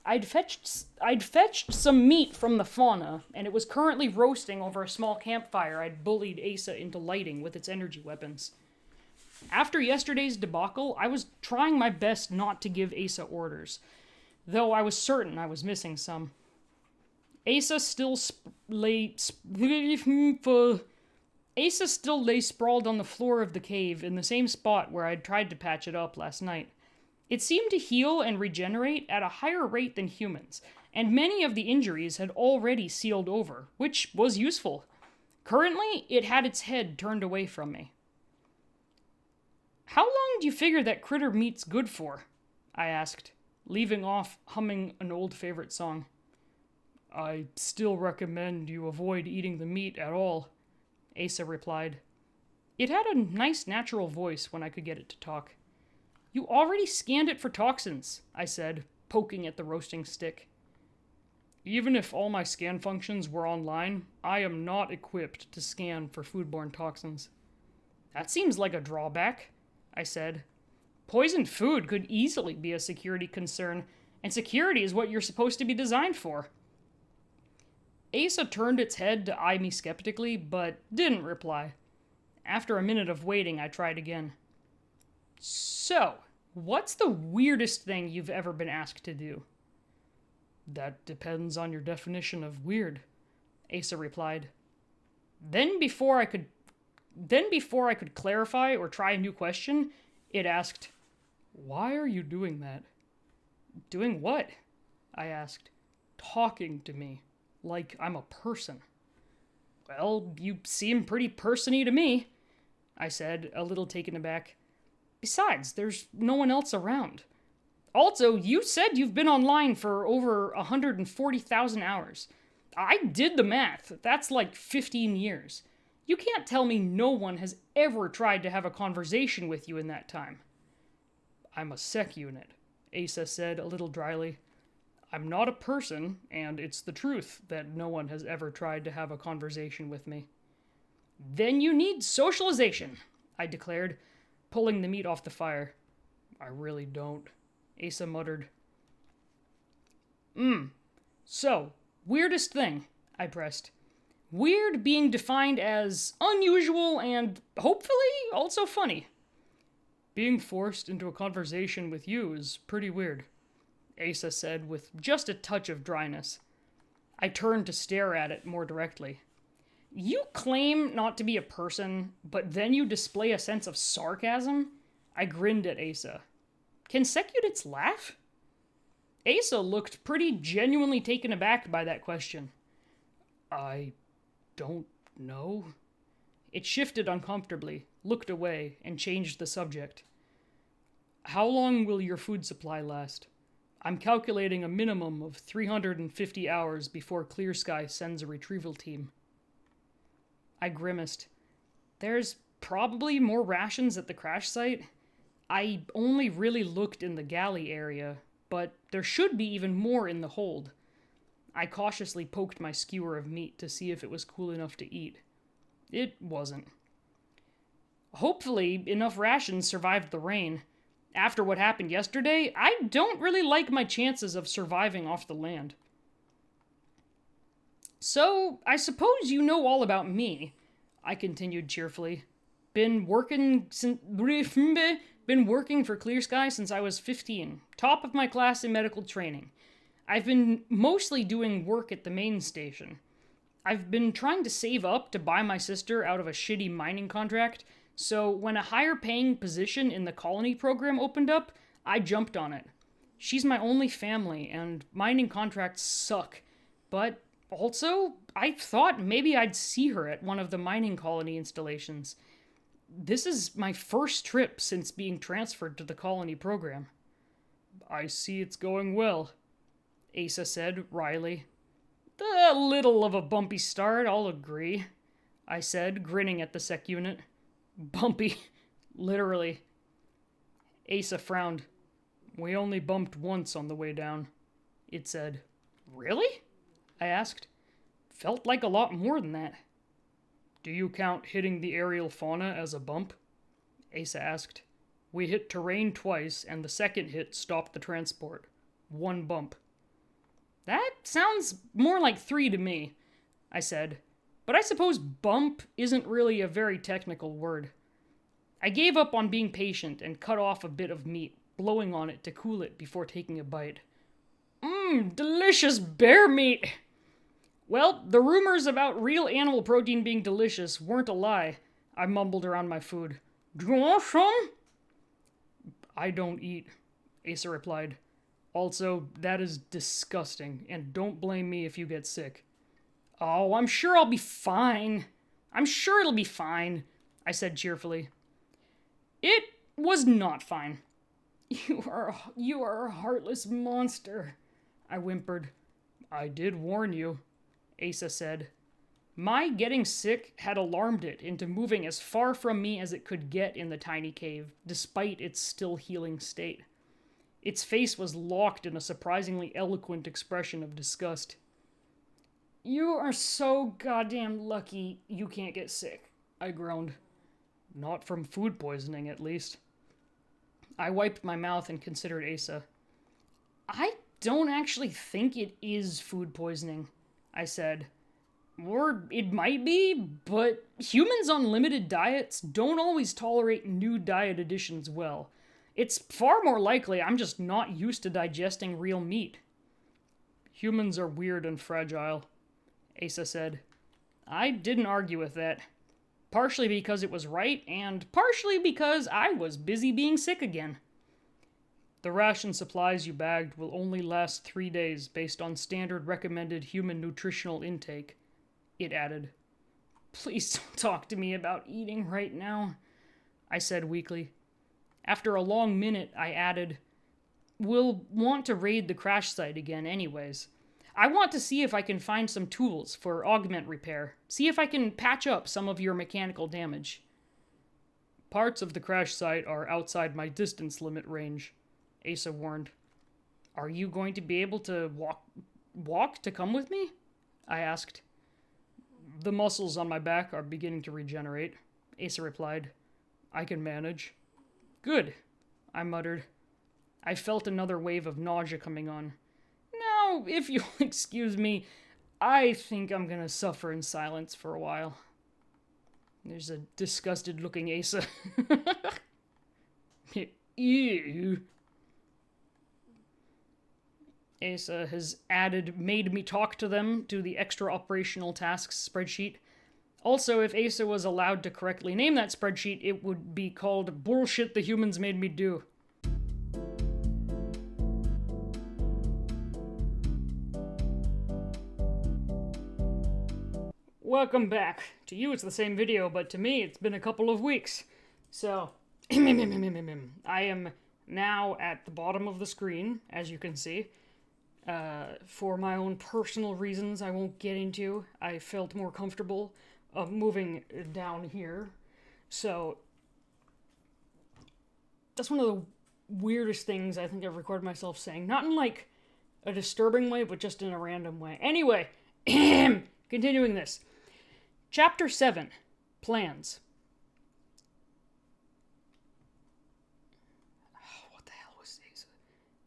[SPEAKER 1] I'd fetched some meat from the fauna, and it was currently roasting over a small campfire I'd bullied Asa into lighting with its energy weapons. After yesterday's debacle, I was trying my best not to give Asa orders, though I was certain I was missing some. Asa still lay sprawled on the floor of the cave in the same spot where I'd tried to patch it up last night. It seemed to heal and regenerate at a higher rate than humans, and many of the injuries had already sealed over, which was useful. Currently, it had its head turned away from me. "How long do you figure that critter meat's good for?" I asked, leaving off humming an old favorite song. "I still recommend you avoid eating the meat at all," Asa replied. It had a nice natural voice when I could get it to talk. "You already scanned it for toxins," I said, poking at the roasting stick. Even if all my scan functions were online, I am not equipped to scan for foodborne toxins. That seems like a drawback, I said. Poisoned food could easily be a security concern, and security is what you're supposed to be designed for. Asa turned its head to eye me skeptically, but didn't reply. After a minute of waiting, I tried again. So, what's the weirdest thing you've ever been asked to do? That depends on your definition of weird, Asa replied. Then before I could clarify or try a new question, it asked, "Why are you doing that?" Doing what? I asked. Talking to me, like I'm a person. Well, you seem pretty person-y to me, I said, a little taken aback. Besides, there's no one else around. Also, you said you've been online for over 140,000 hours. I did the math. That's like 15 years. You can't tell me no one has ever tried to have a conversation with you in that time. I'm a sec unit, Asa said a little dryly. I'm not a person, and it's the truth that no one has ever tried to have a conversation with me. Then you need socialization, I declared, pulling the meat off the fire. I really don't, Asa muttered. So, weirdest thing, I pressed. Weird being defined as unusual and, hopefully, also funny. Being forced into a conversation with you is pretty weird, Asa said with just a touch of dryness. I turned to stare at it more directly. You claim not to be a person, but then you display a sense of sarcasm? I grinned at Asa. Can sec units laugh? Asa looked pretty genuinely taken aback by that question. I don't know. It shifted uncomfortably, looked away, and changed the subject. How long will your food supply last? I'm calculating a minimum of 350 hours before Clear Sky sends a retrieval team. I grimaced. There's probably more rations at the crash site. I only really looked in the galley area, but there should be even more in the hold. I cautiously poked my skewer of meat to see if it was cool enough to eat. It wasn't. Hopefully, enough rations survived the rain. After what happened yesterday, I don't really like my chances of surviving off the land. So, I suppose you know all about me, I continued cheerfully. Been working for Clear Sky since I was 15, top of my class in medical training. I've been mostly doing work at the main station. I've been trying to save up to buy my sister out of a shitty mining contract, so when a higher paying position in the colony program opened up, I jumped on it. She's my only family, and mining contracts suck. But also, I thought maybe I'd see her at one of the mining colony installations. This is my first trip since being transferred to the colony program. I see it's going well, Asa said wryly. A little of a bumpy start, I'll agree, I said, grinning at the sec unit. Bumpy, literally. Asa frowned. We only bumped once on the way down, it said. Really? I asked. Felt like a lot more than that. Do you count hitting the aerial fauna as a bump? Asa asked. We hit terrain twice, and the second hit stopped the transport. 1 bump. That sounds more like 3 to me, I said. But I suppose bump isn't really a very technical word. I gave up on being patient and cut off a bit of meat, blowing on it to cool it before taking a bite. Delicious bear meat! Well, the rumors about real animal protein being delicious weren't a lie, I mumbled around my food. Do you want some? I don't eat, Asa replied. Also, that is disgusting, and don't blame me if you get sick. Oh, I'm sure I'll be fine. I'm sure it'll be fine, I said cheerfully. It was not fine. You are a heartless monster, I whimpered. I did warn you, Asa said. My getting sick had alarmed it into moving as far from me as it could get in the tiny cave, despite its still healing state. Its face was locked in a surprisingly eloquent expression of disgust. You are so goddamn lucky you can't get sick, I groaned. Not from food poisoning, at least. I wiped my mouth and considered Asa. I don't actually think it is food poisoning, I said. Or it might be, but humans on limited diets don't always tolerate new diet additions well. It's far more likely I'm just not used to digesting real meat. Humans are weird and fragile, Asa said. I didn't argue with that. Partially because it was right, and partially because I was busy being sick again. The ration supplies you bagged will only last 3 days based on standard recommended human nutritional intake, it added. Please don't talk to me about eating right now, I said weakly. After a long minute, I added, We'll want to raid the crash site again anyways. I want to see if I can find some tools for augment repair. See if I can patch up some of your mechanical damage. Parts of the crash site are outside my distance limit range, Asa warned. Are you going to be able to walk to come with me? I asked. The muscles on my back are beginning to regenerate, Asa replied. I can manage. Good, I muttered. I felt another wave of nausea coming on. Now, if you'll excuse me, I think I'm gonna suffer in silence for a while. There's a disgusted-looking Asa. Ew. Asa has made me talk to them to the extra operational tasks spreadsheet. Also, if Asa was allowed to correctly name that spreadsheet, it would be called Bullshit the Humans Made Me Do. Welcome back. To you it's the same video, but to me it's been a couple of weeks. So, I am now at the bottom of the screen, as you can see. For my own personal reasons I won't get into, I felt more comfortable moving down here. So, that's one of the weirdest things I think I've recorded myself saying. Not in like a disturbing way, but just in a random way. Anyway, continuing this. Chapter 7, Plans. What the hell was this?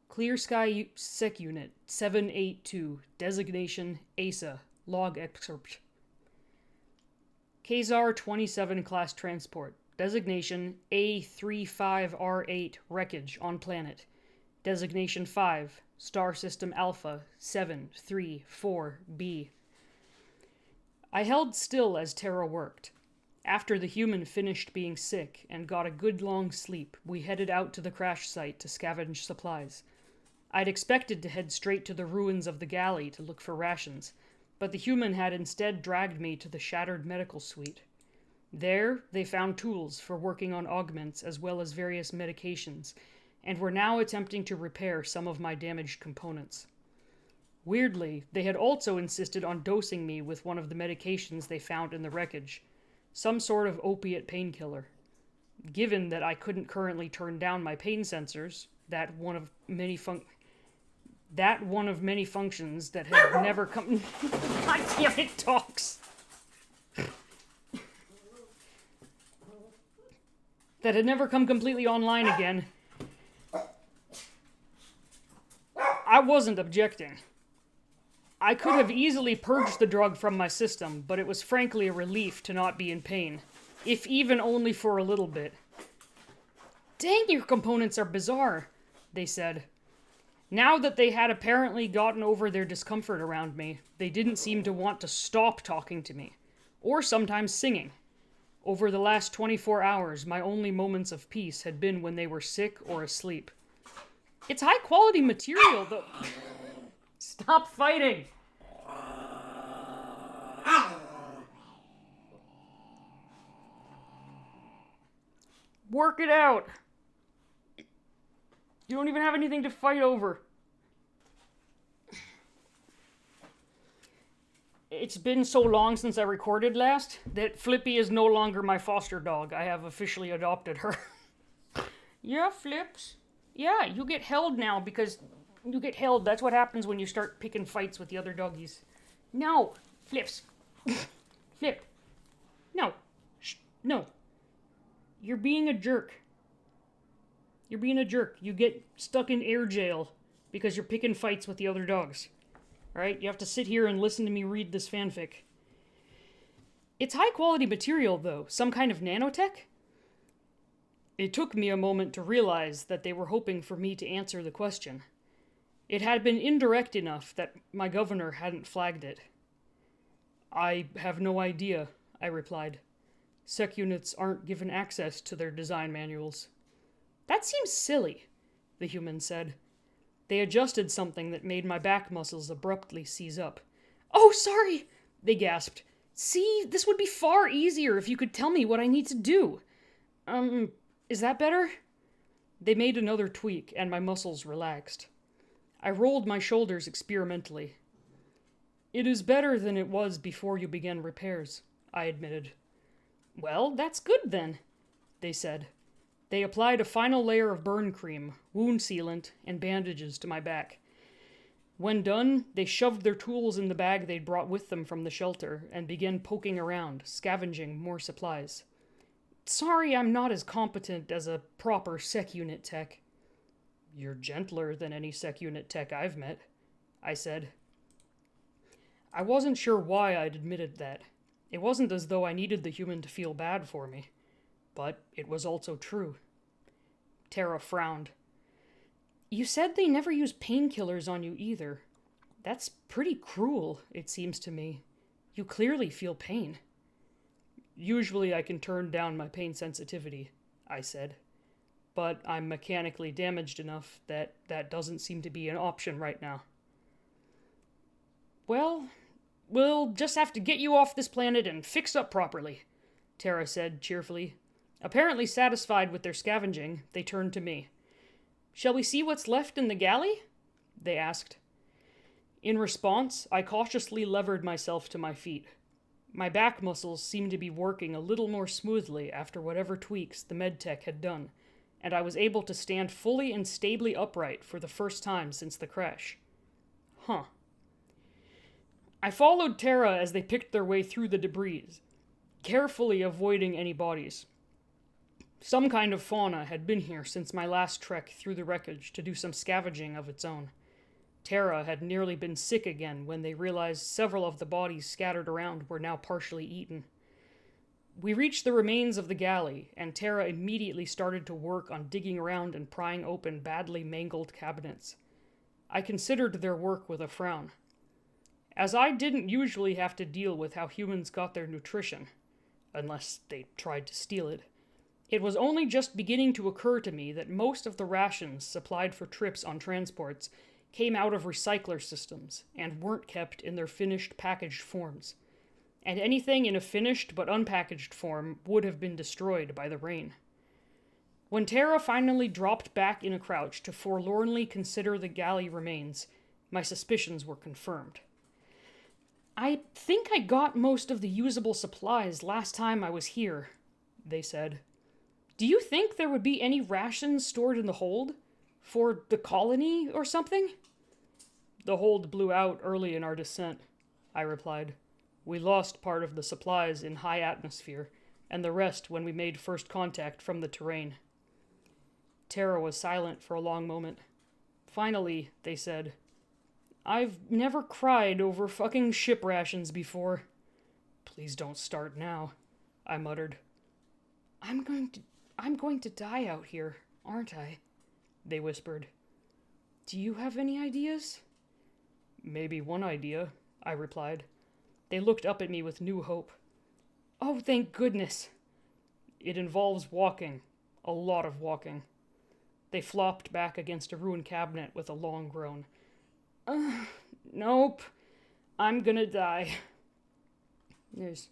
[SPEAKER 1] Clear Sky Sec Unit 782, designation ASA, log excerpt. Kazar 27 class transport, designation A35R8, wreckage on planet. Designation 5, Star System Alpha 734B. I held still as Terra worked. After the human finished being sick and got a good long sleep, we headed out to the crash site to scavenge supplies. I'd expected to head straight to the ruins of the galley to look for rations, but the human had instead dragged me to the shattered medical suite. There, they found tools for working on augments as well as various medications, and were now attempting to repair some of my damaged components. Weirdly, they had also insisted on dosing me with one of the medications they found in the wreckage, some sort of opiate painkiller. Given that I couldn't currently turn down my pain sensors, that one of many functions that had never come... God damn it, dogs! That had never come completely online again. I wasn't objecting. I could have easily purged the drug from my system, but it was frankly a relief to not be in pain, if even only for a little bit. Dang, your components are bizarre, they said. Now that they had apparently gotten over their discomfort around me, they didn't seem to want to stop talking to me, or sometimes singing. Over the last 24 hours, my only moments of peace had been when they were sick or asleep. It's high-quality material, though. Stop fighting! Work it out! You don't even have anything to fight over. It's been so long since I recorded last that Flippy is no longer my foster dog. I have officially adopted her. Yeah, Flips. Yeah, you get held now because you get held. That's what happens when you start picking fights with the other doggies. No! Flips! Flip! No! Shh! No! You're being a jerk. You're being a jerk. You get stuck in air jail because you're picking fights with the other dogs. Alright? You have to sit here and listen to me read this fanfic. It's high quality material, though. Some kind of nanotech? It took me a moment to realize that they were hoping for me to answer the question. It had been indirect enough that my governor hadn't flagged it. I have no idea, I replied. Sec units aren't given access to their design manuals. That seems silly, the human said. They adjusted something that made my back muscles abruptly seize up. Oh, sorry, they gasped. See, this would be far easier if you could tell me what I need to do. Is that better? They made another tweak, and my muscles relaxed. I rolled my shoulders experimentally. It is better than it was before you began repairs, I admitted. Well, that's good then, they said. They applied a final layer of burn cream, wound sealant, and bandages to my back. When done, they shoved their tools in the bag they'd brought with them from the shelter and began poking around, scavenging more supplies. Sorry I'm not as competent as a proper sec unit tech. You're gentler than any sec unit tech I've met, I said. I wasn't sure why I'd admitted that. It wasn't as though I needed the human to feel bad for me. But it was also true. Tara frowned. You said they never use painkillers on you either. That's pretty cruel, it seems to me. You clearly feel pain. Usually I can turn down my pain sensitivity, I said. But I'm mechanically damaged enough that that doesn't seem to be an option right now. Well, we'll just have to get you off this planet and fix up properly, Tara said cheerfully. Apparently satisfied with their scavenging, they turned to me. Shall we see what's left in the galley? They asked. In response, I cautiously levered myself to my feet. My back muscles seemed to be working a little more smoothly after whatever tweaks the medtech had done, and I was able to stand fully and stably upright for the first time since the crash. Huh. I followed Tara as they picked their way through the debris, carefully avoiding any bodies. Some kind of fauna had been here since my last trek through the wreckage to do some scavenging of its own. Tara had nearly been sick again when they realized several of the bodies scattered around were now partially eaten. We reached the remains of the galley, and Tara immediately started to work on digging around and prying open badly mangled cabinets. I considered their work with a frown. As I didn't usually have to deal with how humans got their nutrition, unless they tried to steal it, it was only just beginning to occur to me that most of the rations supplied for trips on transports came out of recycler systems and weren't kept in their finished packaged forms. And anything in a finished but unpackaged form would have been destroyed by the rain. When Tara finally dropped back in a crouch to forlornly consider the galley remains, my suspicions were confirmed. I think I got most of the usable supplies last time I was here, they said. Do you think there would be any rations stored in the hold? For the colony or something? The hold blew out early in our descent, I replied. We lost part of the supplies in high atmosphere, and the rest when we made first contact from the terrain. Tara was silent for a long moment. Finally, they said, I've never cried over fucking ship rations before. Please don't start now, I muttered. I'm going to die out here, aren't I? They whispered. Do you have any ideas? Maybe one idea, I replied. They looked up at me with new hope. Oh, thank goodness. It involves walking. A lot of walking. They flopped back against a ruined cabinet with a long groan. Nope. I'm gonna die. There's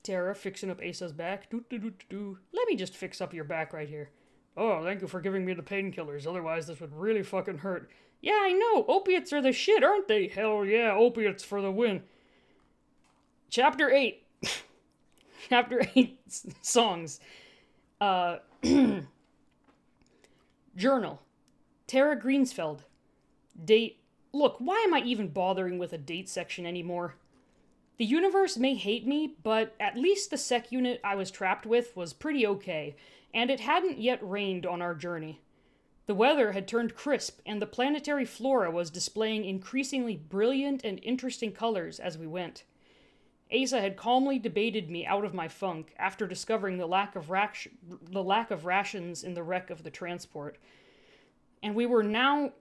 [SPEAKER 1] Tara fixing up Asa's back. Let me just fix up your back right here. Oh, thank you for giving me the painkillers. Otherwise, this would really fucking hurt. Yeah, I know. Opiates are the shit, aren't they? Hell yeah, opiates for the win. Chapter 8. Chapter 8 songs. Journal. Tara Greensfeld. Date. Look, why am I even bothering with a date section anymore? The universe may hate me, but at least the sec unit I was trapped with was pretty okay, and it hadn't yet rained on our journey. The weather had turned crisp, and the planetary flora was displaying increasingly brilliant and interesting colors as we went. Asa had calmly debated me out of my funk after discovering the lack of rations in the wreck of the transport, and we were now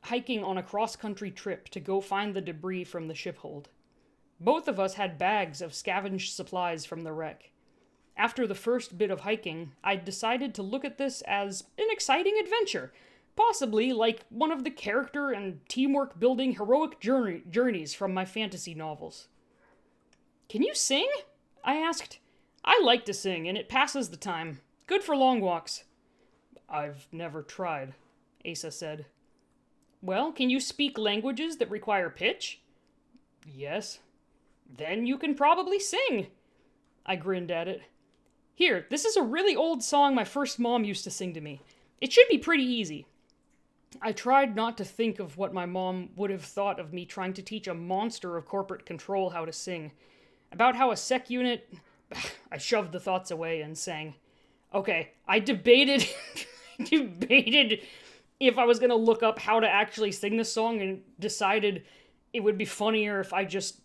[SPEAKER 1] hiking on a cross-country trip to go find the debris from the ship hold. Both of us had bags of scavenged supplies from the wreck. After the first bit of hiking, I decided to look at this as an exciting adventure, possibly like one of the character and teamwork-building heroic journeys from my fantasy novels. "Can you sing?" I asked. "I like to sing, and it passes the time. Good for long walks." "I've never tried," Asa said. "Well, can you speak languages that require pitch?" "Yes." "Then you can probably sing." I grinned at it. "Here, this is a really old song my first mom used to sing to me. It should be pretty easy." I tried not to think of what my mom would have thought of me trying to teach a monster of corporate control how to sing. About how a sec unit... I shoved the thoughts away and sang. Okay, I debated if I was going to look up how to actually sing this song and decided it would be funnier if I just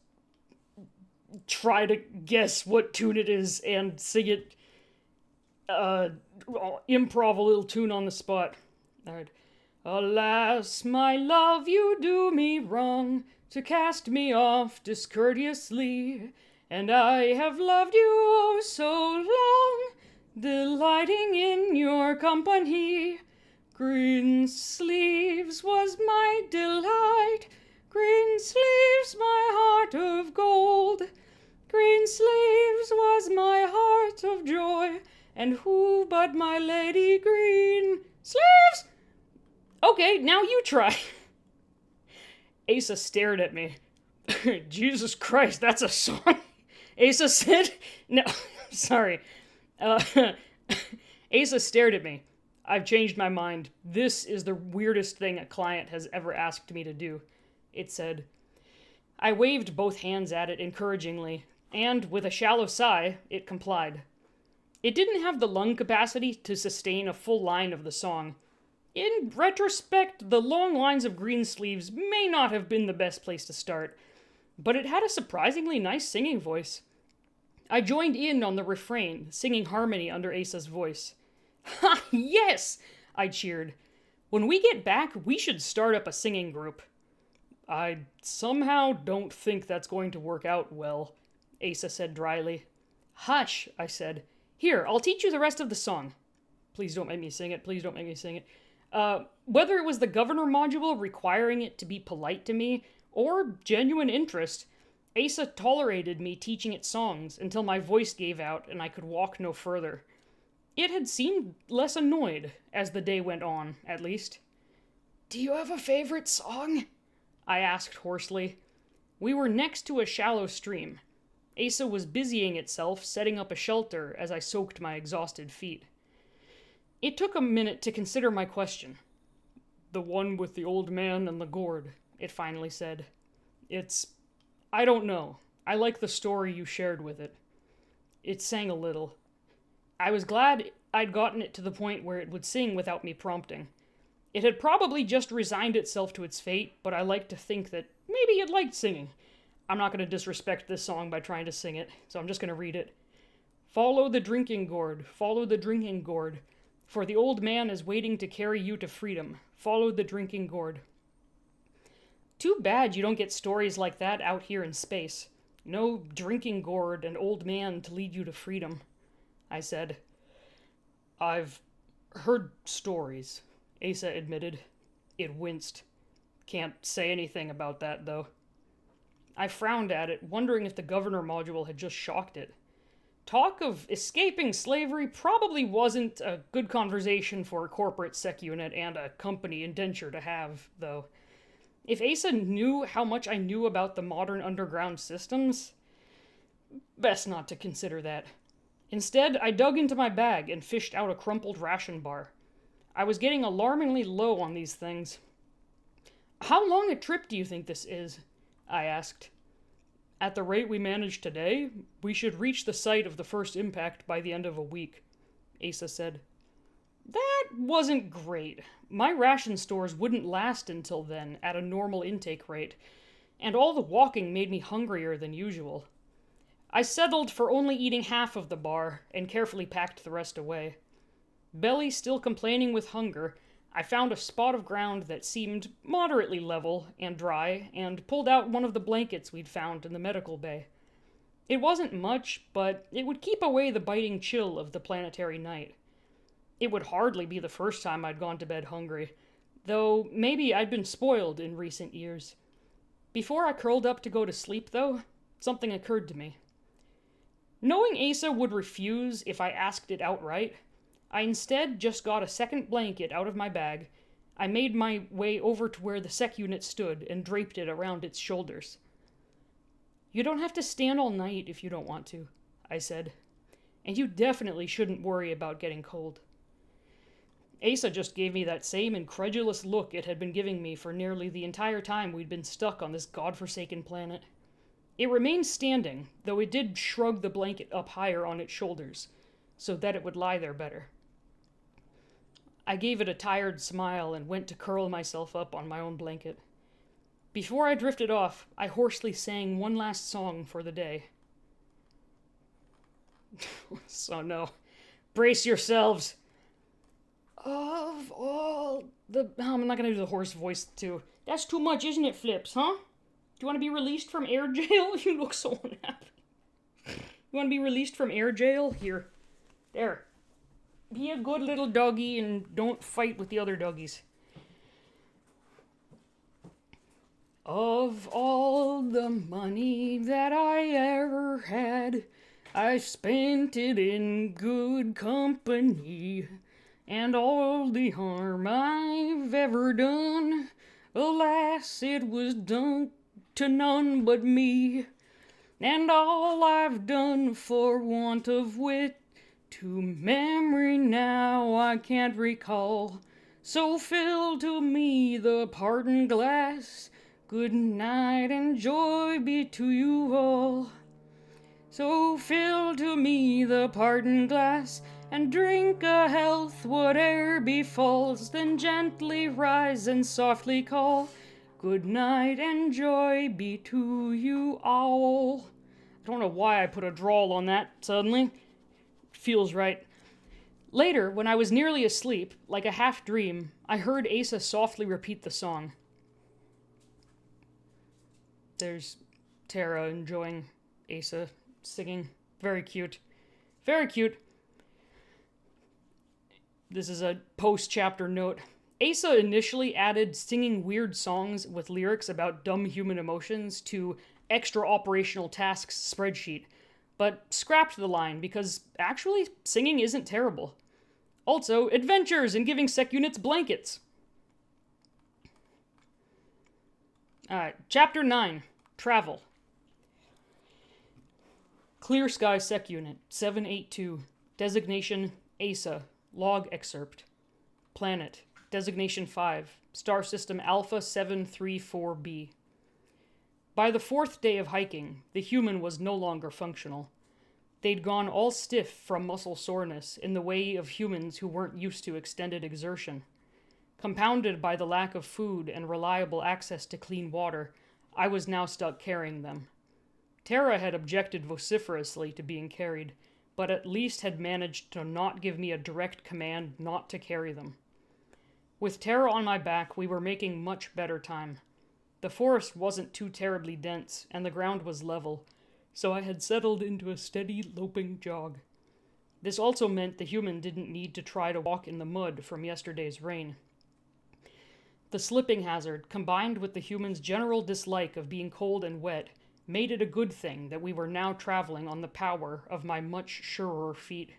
[SPEAKER 1] try to guess what tune it is and sing it, improv a little tune on the spot. All right. "Alas, my love, you do me wrong to cast me off discourteously, and I have loved you oh so long, delighting in your company. Green sleeves was my delight, green sleeves my heart of gold. Green sleeves was my heart of joy, and who but my lady green sleeves?" "Okay, now you try." Asa stared at me. "Jesus Christ, that's a song?" Asa said. No, sorry. Asa stared at me. "I've changed my mind. This is the weirdest thing a client has ever asked me to do," it said. I waved both hands at it encouragingly, and, with a shallow sigh, it complied. It didn't have the lung capacity to sustain a full line of the song. In retrospect, the long lines of green sleeves may not have been the best place to start, but it had a surprisingly nice singing voice. I joined in on the refrain, singing harmony under Asa's voice. "Ha, yes!" I cheered. "When we get back, we should start up a singing group." "I somehow don't think that's going to work out well," Asa said dryly. "Hush," I said. "Here, I'll teach you the rest of the song." Please don't make me sing it. Please don't make me sing it. Whether it was the governor module requiring it to be polite to me, or genuine interest, Asa tolerated me teaching it songs until my voice gave out and I could walk no further. It had seemed less annoyed, as the day went on, at least. "Do you have a favorite song?" I asked hoarsely. We were next to a shallow stream. Asa was busying itself setting up a shelter as I soaked my exhausted feet. It took a minute to consider my question. "The one with the old man and the gourd," it finally said. I don't know. I like the story you shared with it." It sang a little. I was glad I'd gotten it to the point where it would sing without me prompting. It had probably just resigned itself to its fate, but I like to think that maybe it liked singing. I'm not going to disrespect this song by trying to sing it, so I'm just going to read it. "Follow the drinking gourd, follow the drinking gourd, for the old man is waiting to carry you to freedom. Follow the drinking gourd." Too bad you don't get stories like that out here in space. No drinking gourd and old man to lead you to freedom, I said. "I've heard stories," Asa admitted. It winced. "Can't say anything about that, though." I frowned at it, wondering if the governor module had just shocked it. Talk of escaping slavery probably wasn't a good conversation for a corporate sec unit and a company indenture to have, though. If Asa knew how much I knew about the modern underground systems, best not to consider that. Instead, I dug into my bag and fished out a crumpled ration bar. I was getting alarmingly low on these things. "How long a trip do you think this is?" I asked. At the rate we manage today, we should reach the site of the first impact by the end of a week, Asa said. That wasn't great. My ration stores wouldn't last until then at a normal intake rate, and all the walking made me hungrier than usual. I settled for only eating half of the bar and carefully packed the rest away. Belly still complaining with hunger, I found a spot of ground that seemed moderately level and dry and pulled out one of the blankets we'd found in the medical bay. It wasn't much, but it would keep away the biting chill of the planetary night. It would hardly be the first time I'd gone to bed hungry, though maybe I'd been spoiled in recent years. Before I curled up to go to sleep, though, something occurred to me. Knowing Asa would refuse if I asked it outright, I instead just got a second blanket out of my bag. I made my way over to where the sec unit stood and draped it around its shoulders. You don't have to stand all night if you don't want to, I said. And you definitely shouldn't worry about getting cold. Asa just gave me that same incredulous look it had been giving me for nearly the entire time we'd been stuck on this godforsaken planet. It remained standing, though it did shrug the blanket up higher on its shoulders, so that it would lie there better. I gave it a tired smile and went to curl myself up on my own blanket. Before I drifted off, I hoarsely sang one last song for the day. So no, brace yourselves. Of all the... I'm not going to do the hoarse voice, too. That's too much, isn't it, Flips, huh? Do you want to be released from air jail? You look so unhappy. You want to be released from air jail? Here. There. Be a good little doggy and don't fight with the other doggies. Of all the money that I ever had, I spent it in good company. And all the harm I've ever done, alas, it was done to none but me. And all I've done for want of wit, to memory now I can't recall. So fill to me the pardon glass, good night and joy be to you all. So fill to me the pardon glass, and drink a health whate'er befalls, then gently rise and softly call, good night and joy be to you all. I don't know why I put a drawl on that suddenly. Feels right. Later, when I was nearly asleep, like a half-dream, I heard Asa softly repeat the song. There's Tara enjoying Asa singing. Very cute. Very cute. This is a post-chapter note. Asa initially added singing weird songs with lyrics about dumb human emotions to extra operational tasks spreadsheet, but scrapped the line because actually singing isn't terrible. Also, adventures in giving sec units blankets. Chapter 9, Travel. Clear Sky Sec Unit, 782, designation Asa. Log excerpt. Planet. Designation 5. Star System Alpha 734b. By the fourth day of hiking, the human was no longer functional. They'd gone all stiff from muscle soreness in the way of humans who weren't used to extended exertion. Compounded by the lack of food and reliable access to clean water, I was now stuck carrying them. Tara had objected vociferously to being carried, but at least had managed to not give me a direct command not to carry them. With Tara on my back, we were making much better time. The forest wasn't too terribly dense, and the ground was level, so I had settled into a steady, loping jog. This also meant the human didn't need to try to walk in the mud from yesterday's rain. The slipping hazard, combined with the human's general dislike of being cold and wet, made it a good thing that we were now traveling on the power of my much surer feet.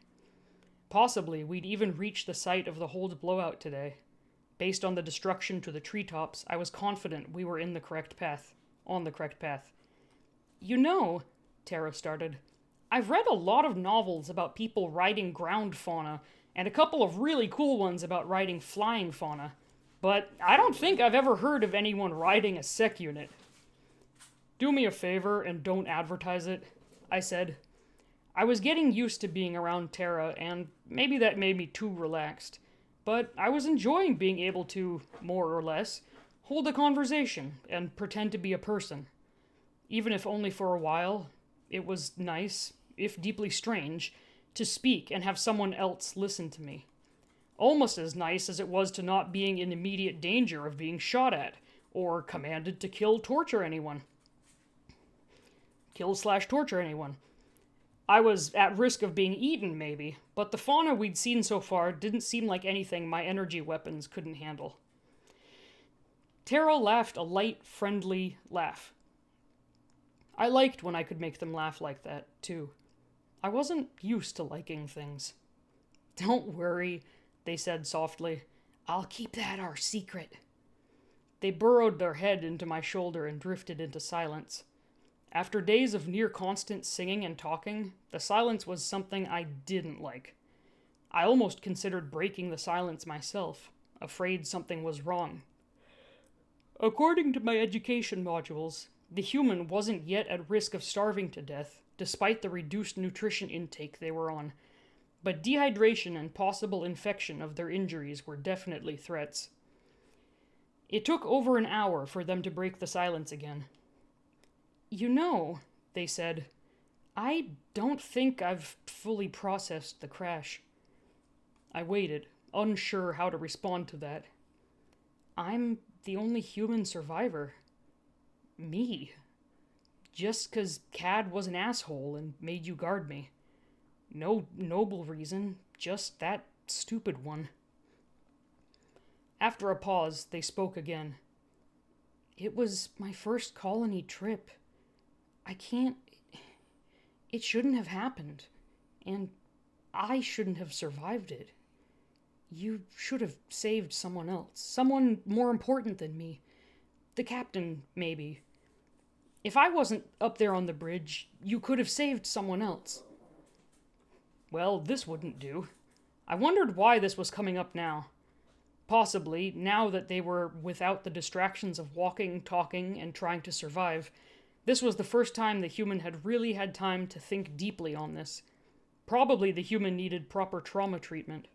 [SPEAKER 1] Possibly we'd even reach the site of the hold blowout today. Based on the destruction to the treetops, I was confident we were on the correct path. You know, Tara started, I've read a lot of novels about people riding ground fauna, and a couple of really cool ones about riding flying fauna, but I don't think I've ever heard of anyone riding a sec unit. Do me a favor and don't advertise it, I said. I was getting used to being around Tara, and maybe that made me too relaxed. But I was enjoying being able to, more or less, hold a conversation and pretend to be a person. Even if only for a while, it was nice, if deeply strange, to speak and have someone else listen to me. Almost as nice as it was to not being in immediate danger of being shot at, or commanded to torture anyone. Kill/torture anyone. I was at risk of being eaten, maybe, but the fauna we'd seen so far didn't seem like anything my energy weapons couldn't handle. Tara laughed a light, friendly laugh. I liked when I could make them laugh like that, too. I wasn't used to liking things. Don't worry, they said softly. I'll keep that our secret. They burrowed their head into my shoulder and drifted into silence. After days of near-constant singing and talking, the silence was something I didn't like. I almost considered breaking the silence myself, afraid something was wrong. According to my education modules, the human wasn't yet at risk of starving to death, despite the reduced nutrition intake they were on, but dehydration and possible infection of their injuries were definitely threats. It took over an hour for them to break the silence again. You know, they said, I don't think I've fully processed the crash. I waited, unsure how to respond to that. I'm the only human survivor. Me. Just 'cause Cad was an asshole and made you guard me. No noble reason, just that stupid one. After a pause, they spoke again. It was my first colony trip. It shouldn't have happened. And I shouldn't have survived it. You should have saved someone else. Someone more important than me. The captain, maybe. If I wasn't up there on the bridge, you could have saved someone else. Well, this wouldn't do. I wondered why this was coming up now. Possibly, now that they were without the distractions of walking, talking, and trying to survive, this was the first time the human had really had time to think deeply on this. Probably the human needed proper trauma treatment.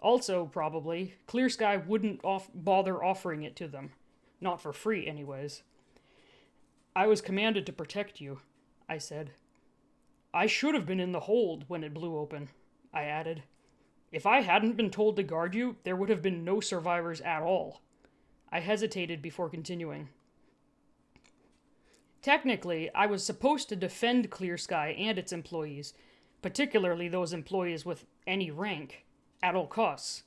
[SPEAKER 1] Also, probably, Clear Sky wouldn't bother offering it to them. Not for free, anyways. I was commanded to protect you, I said. I should have been in the hold when it blew open, I added. If I hadn't been told to guard you, there would have been no survivors at all. I hesitated before continuing. Technically, I was supposed to defend Clear Sky and its employees, particularly those employees with any rank, at all costs.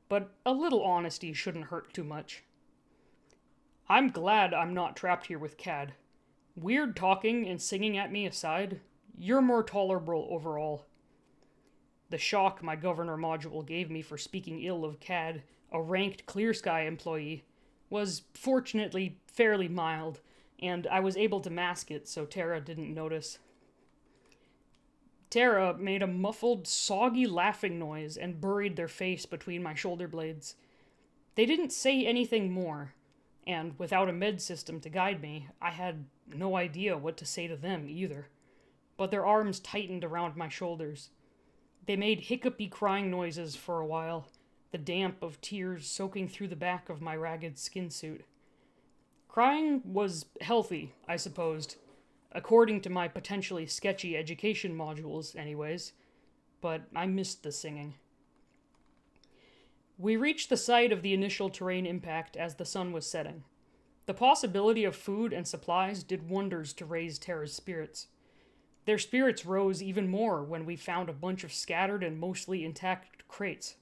[SPEAKER 1] But a little honesty shouldn't hurt too much. I'm glad I'm not trapped here with Cad. Weird talking and singing at me aside, you're more tolerable overall. The shock my governor module gave me for speaking ill of Cad, a ranked Clear Sky employee, was fortunately fairly mild, and I was able to mask it so Tara didn't notice. Tara made a muffled, soggy laughing noise and buried their face between my shoulder blades. They didn't say anything more, and without a med system to guide me, I had no idea what to say to them either. But their arms tightened around my shoulders. They made hiccupy crying noises for a while, the damp of tears soaking through the back of my ragged skin suit. Crying was healthy, I supposed, according to my potentially sketchy education modules anyways, but I missed the singing. We reached the site of the initial terrain impact as the sun was setting. The possibility of food and supplies did wonders to raise Tara's spirits. Their spirits rose even more when we found a bunch of scattered and mostly intact crates.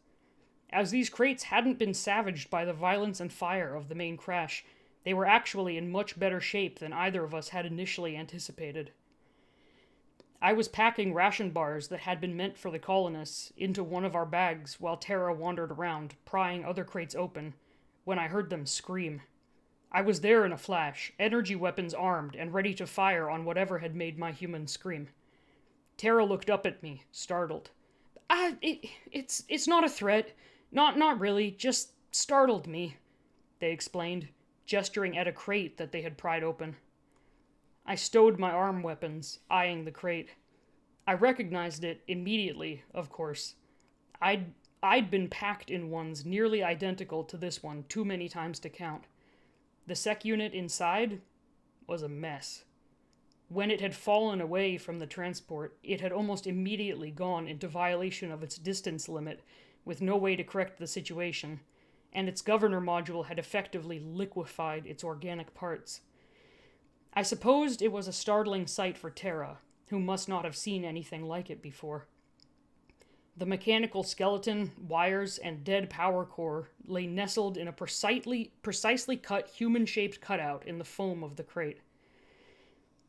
[SPEAKER 1] As these crates hadn't been savaged by the violence and fire of the main crash, they were actually in much better shape than either of us had initially anticipated. I was packing ration bars that had been meant for the colonists into one of our bags while Tara wandered around, prying other crates open, when I heard them scream. I was there in a flash, energy weapons armed and ready to fire on whatever had made my human scream. Tara looked up at me, startled. It's not a threat. Not really, just startled me, they explained, gesturing at a crate that they had pried open. I stowed my arm weapons, eyeing the crate. I recognized it immediately, of course. I'd been packed in ones nearly identical to this one too many times to count. The sec unit inside was a mess. When it had fallen away from the transport, it had almost immediately gone into violation of its distance limit, with no way to correct the situation, and its governor module had effectively liquefied its organic parts. I supposed it was a startling sight for Terra, who must not have seen anything like it before. The mechanical skeleton, wires, and dead power core lay nestled in a precisely cut human-shaped cutout in the foam of the crate.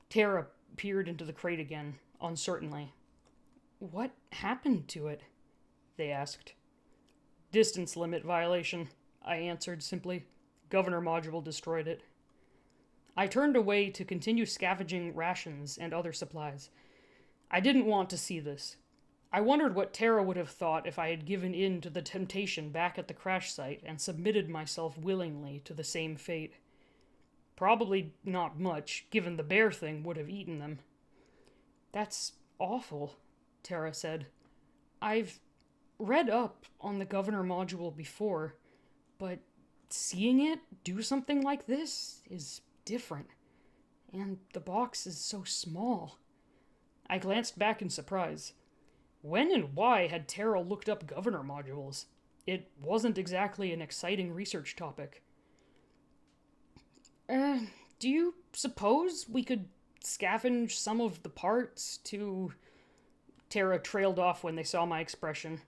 [SPEAKER 1] Terra peered into the crate again, uncertainly. "What happened to it?" they asked. "Distance limit violation," I answered simply. "Governor module destroyed it." I turned away to continue scavenging rations and other supplies. I didn't want to see this. I wondered what Terra would have thought if I had given in to the temptation back at the crash site and submitted myself willingly to the same fate. Probably not much, given the bear thing would have eaten them. "That's awful," Terra said. "I've read up on the governor module before, but seeing it do something like this is different. And the box is so small." I glanced back in surprise. When and why had Terra looked up governor modules? It wasn't exactly an exciting research topic. Do you suppose we could scavenge some of the parts to..." Terra trailed off when they saw my expression.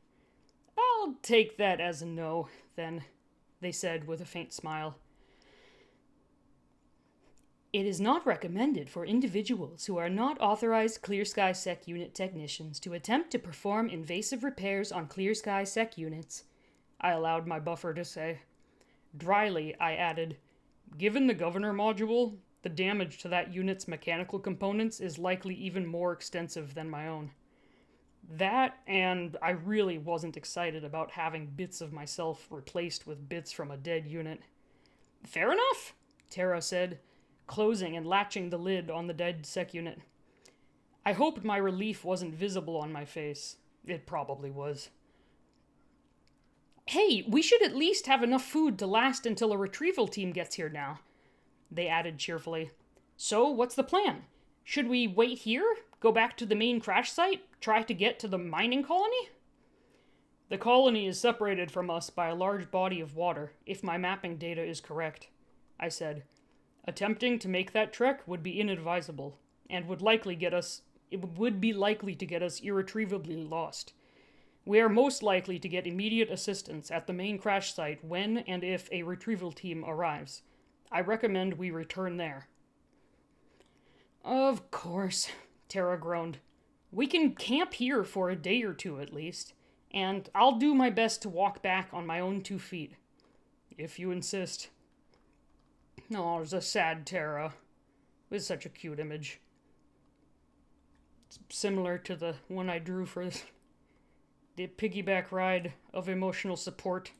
[SPEAKER 1] "I'll take that as a no, then," they said with a faint smile. "It is not recommended for individuals who are not authorized Clear Sky Sec Unit technicians to attempt to perform invasive repairs on Clear Sky Sec units," I allowed my buffer to say. Dryly, I added, "Given the governor module, the damage to that unit's mechanical components is likely even more extensive than my own." That, and I really wasn't excited about having bits of myself replaced with bits from a dead unit. "Fair enough," Terra said, closing and latching the lid on the dead sec unit. I hoped my relief wasn't visible on my face. It probably was. "Hey, we should at least have enough food to last until a retrieval team gets here now," they added cheerfully. "So, what's the plan? Should we wait here, go back to the main crash site, try to get to the mining colony?" "The colony is separated from us by a large body of water, if my mapping data is correct," I said. "Attempting to make that trek would be inadvisable, and would be likely to get us irretrievably lost. We are most likely to get immediate assistance at the main crash site when and if a retrieval team arrives. I recommend we return there." "Of course," Terra groaned. "We can camp here for a day or two at least, and I'll do my best to walk back on my own 2 feet." "If you insist." Oh, there's a sad Terra. With such a cute image. It's similar to the one I drew for the piggyback ride of emotional support.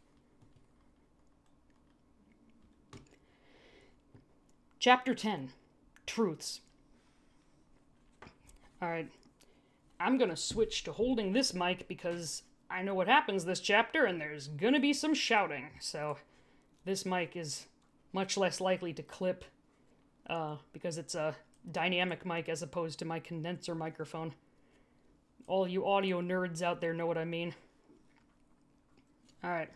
[SPEAKER 1] Chapter 10. Truths. Alright. I'm gonna switch to holding this mic because I know what happens this chapter and there's gonna be some shouting. So this mic is much less likely to clip because it's a dynamic mic as opposed to my condenser microphone. All you audio nerds out there know what I mean. Alright.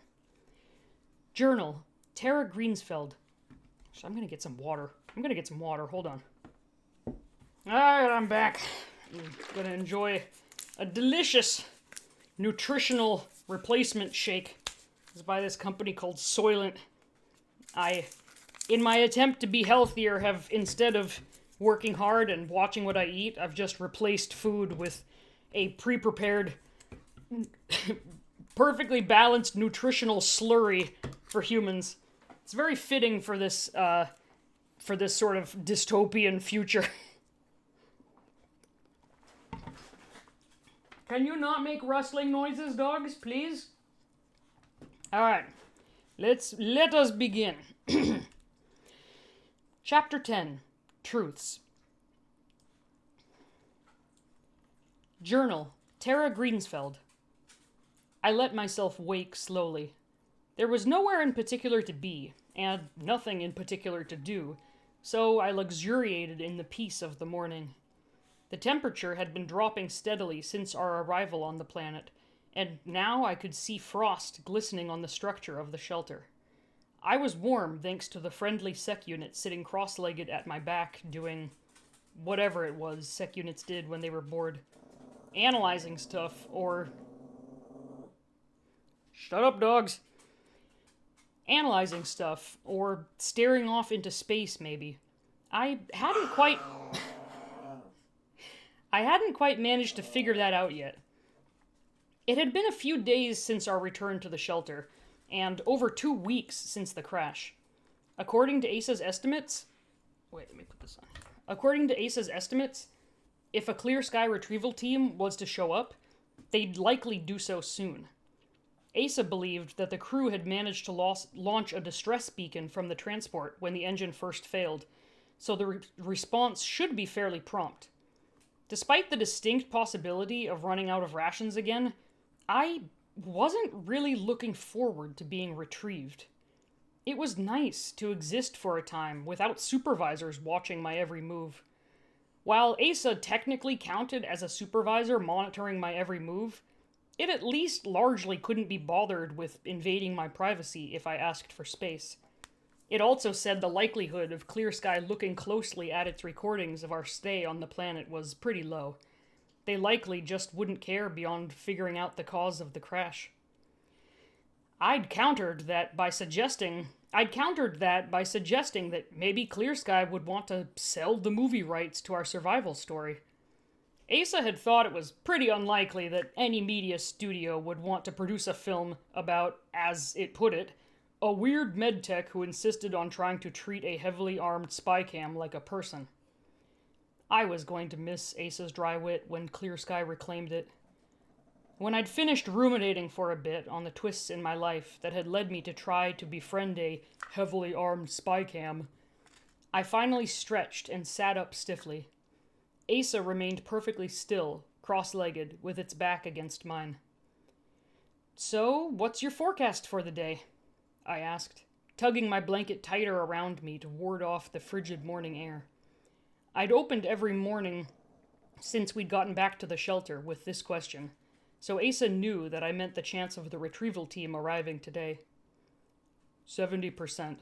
[SPEAKER 1] Journal. Terra Greensfeld. So I'm gonna get some water. Hold on. Alright, I'm back. I'm gonna enjoy a delicious nutritional replacement shake. It's by this company called Soylent. In my attempt to be healthier, have, instead of working hard and watching what I eat, I've just replaced food with a pre-prepared, perfectly balanced nutritional slurry for humans. It's very fitting for this sort of dystopian future. Can you not make rustling noises, dogs, please? Alright, let us begin. Chapter 10. Truths. Journal, Tara Greensfeld. I let myself wake slowly. There was nowhere in particular to be, and nothing in particular to do, so I luxuriated in the peace of the morning. The temperature had been dropping steadily since our arrival on the planet, and now I could see frost glistening on the structure of the shelter. I was warm thanks to the friendly sec unit sitting cross-legged at my back doing whatever it was sec units did when they were bored. Analyzing stuff, or... Shut up, dogs! Analyzing stuff, or staring off into space, maybe. I hadn't quite managed to figure that out yet. It had been a few days since our return to the shelter, and over 2 weeks since the crash. According to ASA's estimates... Wait, let me put this on. According to ASA's estimates, if a Clear Sky retrieval team was to show up, they'd likely do so soon. ASA believed that the crew had managed to launch a distress beacon from the transport when the engine first failed, so the response should be fairly prompt. Despite the distinct possibility of running out of rations again, I wasn't really looking forward to being retrieved. It was nice to exist for a time without supervisors watching my every move. While ASA technically counted as a supervisor monitoring my every move, it at least largely couldn't be bothered with invading my privacy if I asked for space. It also said the likelihood of Clear Sky looking closely at its recordings of our stay on the planet was pretty low. They likely just wouldn't care beyond figuring out the cause of the crash. I'd countered that by suggesting that maybe Clear Sky would want to sell the movie rights to our survival story. ASA had thought it was pretty unlikely that any media studio would want to produce a film about, as it put it, a weird medtech who insisted on trying to treat a heavily armed spy cam like a person. I was going to miss ASA's dry wit when Clear Sky reclaimed it. When I'd finished ruminating for a bit on the twists in my life that had led me to try to befriend a heavily armed spy cam, I finally stretched and sat up stiffly. ASA remained perfectly still, cross-legged, with its back against mine. "So, what's your forecast for the day?" I asked, tugging my blanket tighter around me to ward off the frigid morning air. I'd opened every morning since we'd gotten back to the shelter with this question, so Asa knew that I meant the chance of the retrieval team arriving today. 70%,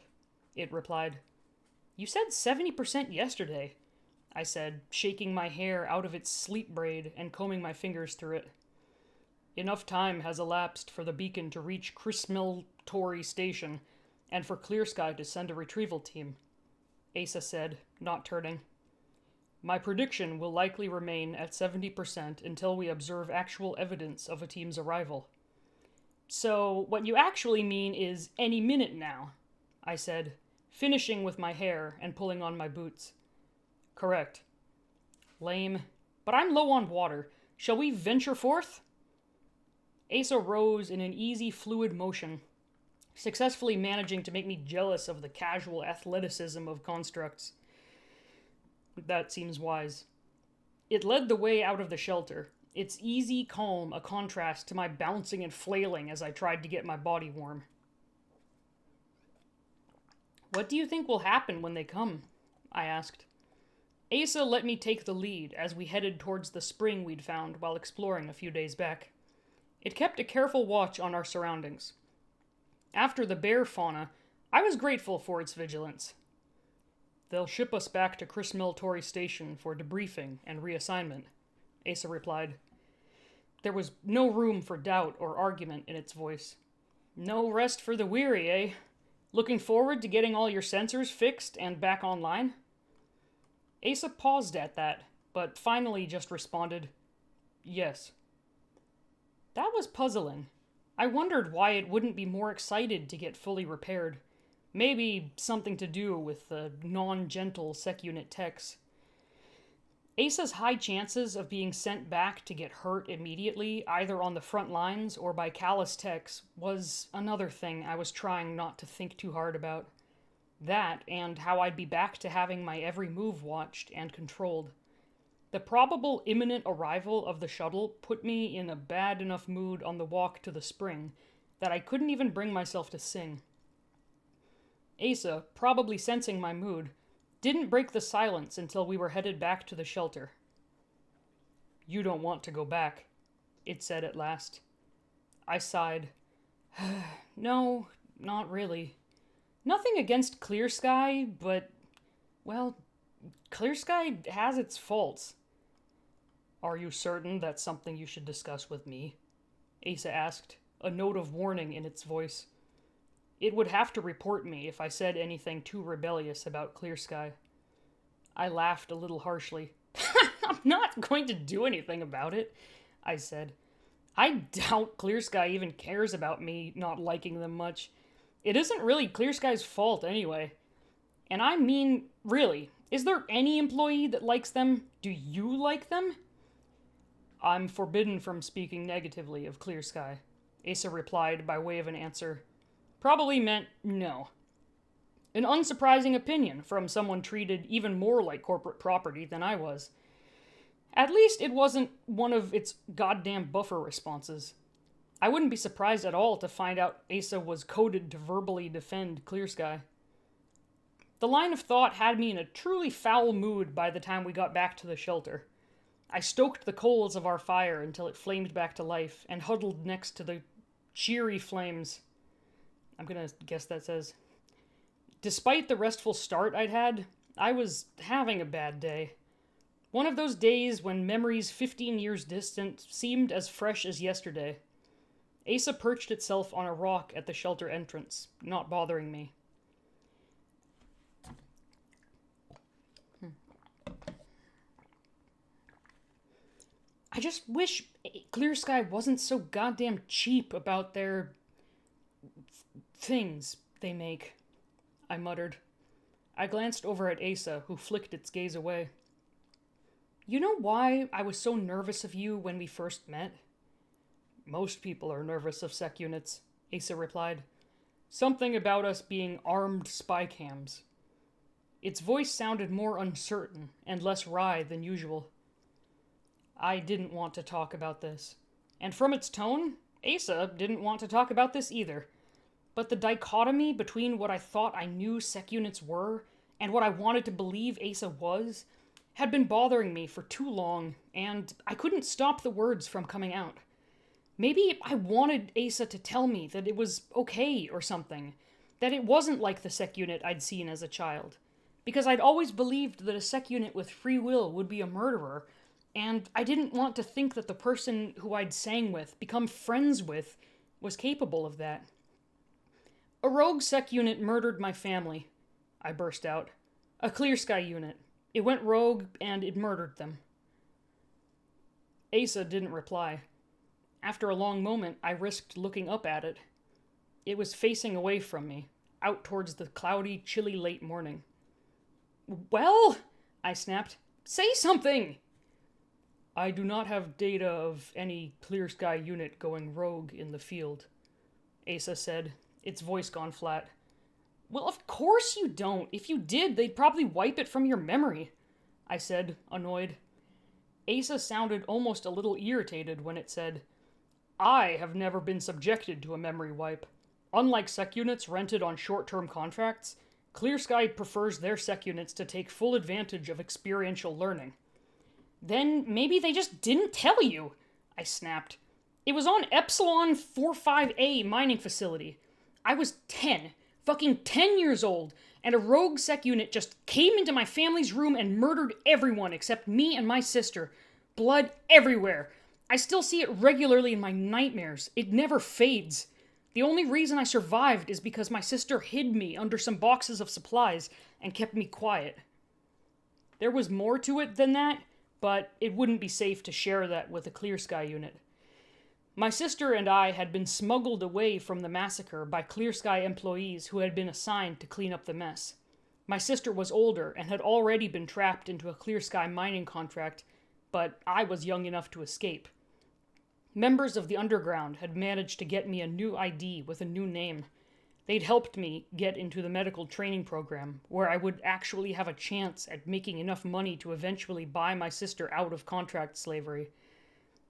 [SPEAKER 1] it replied. "You said 70% yesterday," I said, shaking my hair out of its sleep braid and combing my fingers through it. "Enough time has elapsed for the beacon to reach Crismil Tory Station, and for Clear Sky to send a retrieval team," Asa said, not turning. "My prediction will likely remain at 70% until we observe actual evidence of a team's arrival." "So, what you actually mean is any minute now," I said, finishing with my hair and pulling on my boots. "Correct." "Lame. But I'm low on water. Shall we venture forth?" Asa rose in an easy, fluid motion, successfully managing to make me jealous of the casual athleticism of constructs. That seems wise. It led the way out of the shelter, its easy calm a contrast to my bouncing and flailing as I tried to get my body warm. "What do you think will happen when they come?" I asked. Asa let me take the lead as we headed towards the spring we'd found while exploring a few days back. It kept a careful watch on our surroundings. After the bear fauna, I was grateful for its vigilance. "They'll ship us back to Crismil Tory Station for debriefing and reassignment," Asa replied. There was no room for doubt or argument in its voice. "No rest for the weary, eh? Looking forward to getting all your sensors fixed and back online?" Asa paused at that, but finally just responded, "Yes." That was puzzling. I wondered why it wouldn't be more excited to get fully repaired. Maybe something to do with the non-gentle sec-unit techs. Asa's high chances of being sent back to get hurt immediately, either on the front lines or by callous techs, was another thing I was trying not to think too hard about. That, and how I'd be back to having my every move watched and controlled. The probable imminent arrival of the shuttle put me in a bad enough mood on the walk to the spring that I couldn't even bring myself to sing. Asa, probably sensing my mood, didn't break the silence until we were headed back to the shelter. "You don't want to go back," it said at last. I sighed. "No, not really. Nothing against Clear Sky, but, well, Clear Sky has its faults." "Are you certain that's something you should discuss with me?" Asa asked, a note of warning in its voice. It would have to report me if I said anything too rebellious about Clear Sky. I laughed a little harshly. "I'm not going to do anything about it," I said. "I doubt Clear Sky even cares about me not liking them much. It isn't really Clear Sky's fault anyway. And I mean, really, is there any employee that likes them? Do you like them?" "I'm forbidden from speaking negatively of Clear Sky," Asa replied by way of an answer. Probably meant no. An unsurprising opinion from someone treated even more like corporate property than I was. At least it wasn't one of its goddamn buffer responses. I wouldn't be surprised at all to find out Asa was coded to verbally defend Clear Sky. The line of thought had me in a truly foul mood by the time we got back to the shelter. I stoked the coals of our fire until it flamed back to life and huddled next to the cheery flames. I'm gonna guess that says. Despite the restful start I'd had, I was having a bad day. One of those days when memories 15 years distant seemed as fresh as yesterday. Asa perched itself on a rock at the shelter entrance, not bothering me. I just wish Clear Sky wasn't so goddamn cheap about their things they make, I muttered. I glanced over at Asa, who flicked its gaze away. "You know why I was so nervous of you when we first met?" "Most people are nervous of sec units," Asa replied. "Something about us being armed spy cams." Its voice sounded more uncertain and less wry than usual. I didn't want to talk about this. And from its tone, Asa didn't want to talk about this either. But the dichotomy between what I thought I knew sec units were and what I wanted to believe Asa was had been bothering me for too long, and I couldn't stop the words from coming out. Maybe I wanted Asa to tell me that it was okay or something, that it wasn't like the sec unit I'd seen as a child, because I'd always believed that a sec unit with free will would be a murderer, and I didn't want to think that the person who I'd sang with, become friends with, was capable of that. "A rogue sec unit murdered my family," I burst out. "A Clear Sky unit. It went rogue, and it murdered them." Asa didn't reply. After a long moment, I risked looking up at it. It was facing away from me, out towards the cloudy, chilly late morning. "Well," I snapped, "say something!" "I do not have data of any Clear Sky unit going rogue in the field," Asa said, its voice gone flat. "Well, of course you don't. If you did, they'd probably wipe it from your memory," I said, annoyed. Asa sounded almost a little irritated when it said, "I have never been subjected to a memory wipe. Unlike sec units rented on short-term contracts, Clear Sky prefers their sec units to take full advantage of experiential learning." "Then maybe they just didn't tell you," I snapped. "It was on Epsilon 45A mining facility. I was 10, fucking 10 years old, and a rogue sec unit just came into my family's room and murdered everyone except me and my sister. Blood everywhere. I still see it regularly in my nightmares. It never fades. The only reason I survived is because my sister hid me under some boxes of supplies and kept me quiet." There was more to it than that, but it wouldn't be safe to share that with a Clear Sky unit. My sister and I had been smuggled away from the massacre by Clear Sky employees who had been assigned to clean up the mess. My sister was older and had already been trapped into a Clear Sky mining contract, but I was young enough to escape. Members of the underground had managed to get me a new ID with a new name. They'd helped me get into the medical training program, where I would actually have a chance at making enough money to eventually buy my sister out of contract slavery.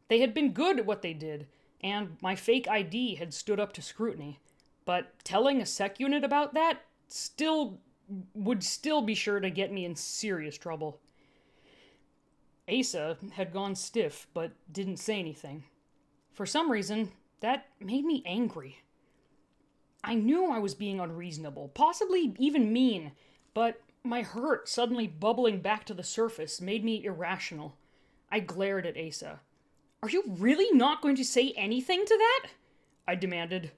[SPEAKER 1] They had been good at what they did, and my fake ID had stood up to scrutiny. But telling a sec unit about that would still be sure to get me in serious trouble. Asa had gone stiff, but didn't say anything. For some reason, that made me angry. I knew I was being unreasonable, possibly even mean, but my hurt suddenly bubbling back to the surface made me irrational. I glared at Asa. "Are you really not going to say anything to that?" I demanded.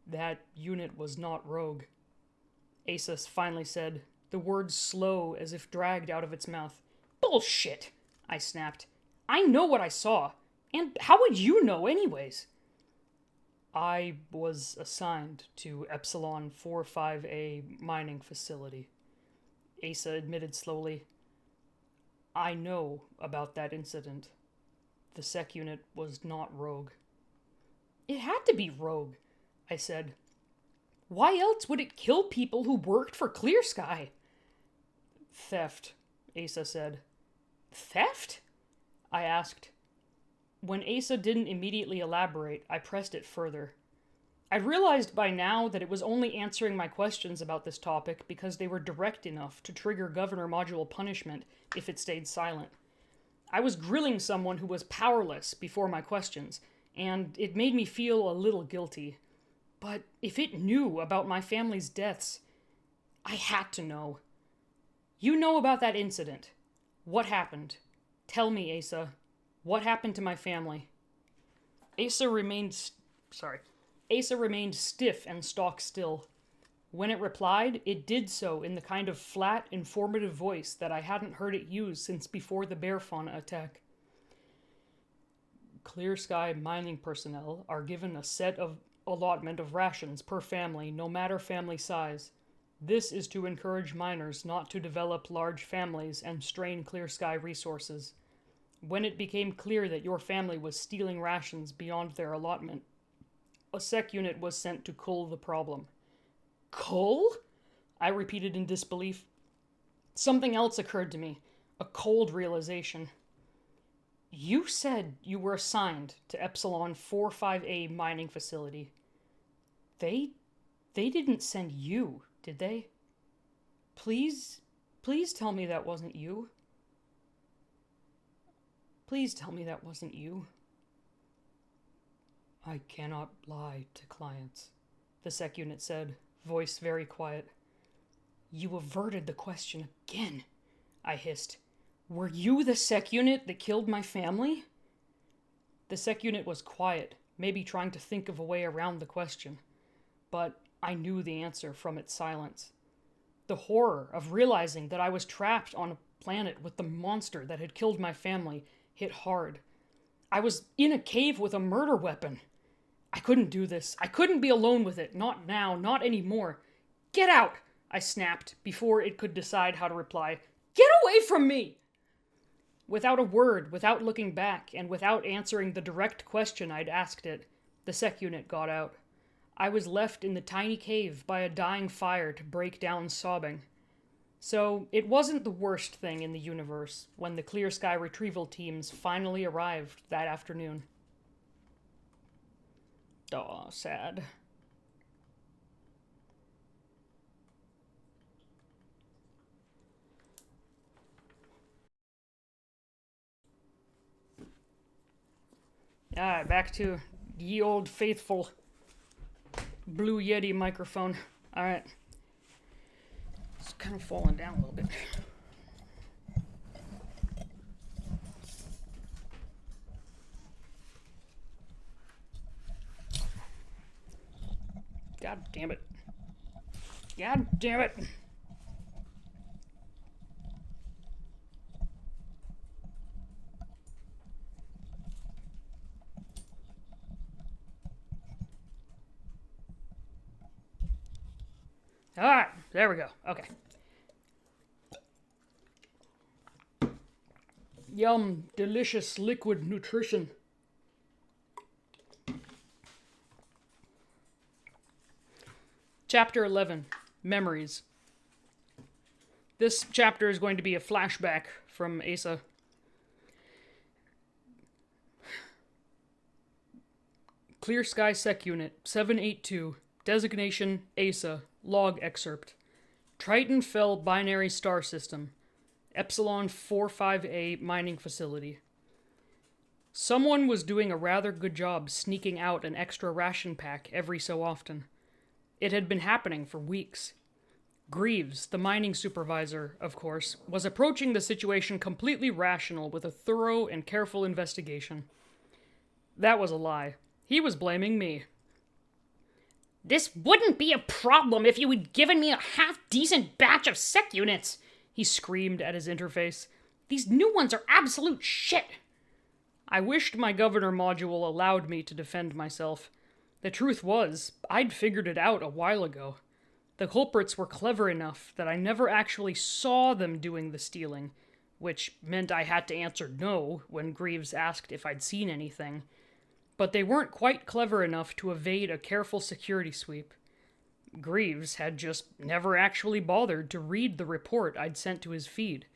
[SPEAKER 1] "That unit was not rogue," Asa finally said, the words slow as if dragged out of its mouth. "Bullshit," I snapped. "I know what I saw. And how would you know anyways?" "I was assigned to Epsilon 45A mining facility," Asa admitted slowly. "I know about that incident. The sec unit was not rogue." "It had to be rogue," I said. "Why else would it kill people who worked for Clear Sky?" "Theft," Asa said. "Theft?" I asked. When Asa didn't immediately elaborate, I pressed it further. I'd realized by now that it was only answering my questions about this topic because they were direct enough to trigger Governor Module punishment if it stayed silent. I was grilling someone who was powerless before my questions, and it made me feel a little guilty. But if it knew about my family's deaths, I had to know. "You know about that incident. What happened? Tell me, Asa. What happened to my family?" Asa remained stiff and stock still. When it replied, it did so in the kind of flat, informative voice that I hadn't heard it use since before the bear fauna attack. "Clear Sky mining personnel are given a set of allotment of rations per family, no matter family size. This is to encourage miners not to develop large families and strain Clear Sky resources. When it became clear that your family was stealing rations beyond their allotment, a sec unit was sent to cull the problem." "Cull?" I repeated in disbelief. Something else occurred to me, a cold realization. "You said you were assigned to Epsilon 45A mining facility. They didn't send you, did they? Please tell me that wasn't you. Please tell me that wasn't you." "I cannot lie to clients," the sec unit said, voice very quiet. "You averted the question again," I hissed. "Were you the sec unit that killed my family?" The sec unit was quiet, maybe trying to think of a way around the question. But I knew the answer from its silence. The horror of realizing that I was trapped on a planet with the monster that had killed my family hit hard. I was in a cave with a murder weapon. I couldn't do this. I couldn't be alone with it. Not now. Not anymore. "Get out!" I snapped before it could decide how to reply. "Get away from me!" Without a word, without looking back, and without answering the direct question I'd asked it, the sec unit got out. I was left in the tiny cave by a dying fire to break down sobbing. So it wasn't the worst thing in the universe when the Clear Sky retrieval teams finally arrived that afternoon. Aw, sad. Alright, back to ye old faithful Blue Yeti microphone. Alright. It's kind of falling down a little bit. God damn it. God damn it. Alright, there we go. Okay. Yum, delicious liquid nutrition. Chapter 11, Memories. This chapter is going to be a flashback from Asa. Clear Sky Sec Unit 782, designation Asa, log excerpt. Triton Fell Binary Star System, Epsilon 45A mining facility. Someone was doing a rather good job sneaking out an extra ration pack every so often. It had been happening for weeks. Greaves, the mining supervisor, of course, was approaching the situation completely rational with a thorough and careful investigation. That was a lie. He was blaming me.
[SPEAKER 3] This wouldn't be a problem if you had given me a half-decent batch of sec units,
[SPEAKER 1] he screamed at his interface.
[SPEAKER 3] These new ones are absolute shit.
[SPEAKER 1] I wished my governor module allowed me to defend myself. The truth was, I'd figured it out a while ago. The culprits were clever enough that I never actually saw them doing the stealing, which meant I had to answer no when Greaves asked if I'd seen anything. But they weren't quite clever enough to evade a careful security sweep. Greaves had just never actually bothered to read the report I'd sent to his feed.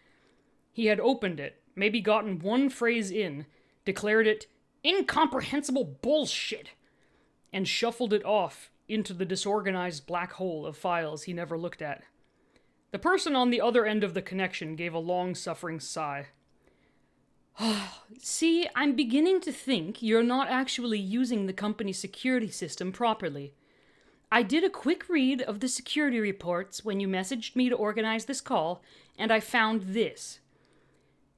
[SPEAKER 1] He had opened it, maybe gotten one phrase in, declared it incomprehensible bullshit, and shuffled it off into the disorganized black hole of files he never looked at. The person on the other end of the connection gave a long-suffering sigh.
[SPEAKER 3] See, I'm beginning to think you're not actually using the company's security system properly. I did a quick read of the security reports when you messaged me to organize this call, and I found this.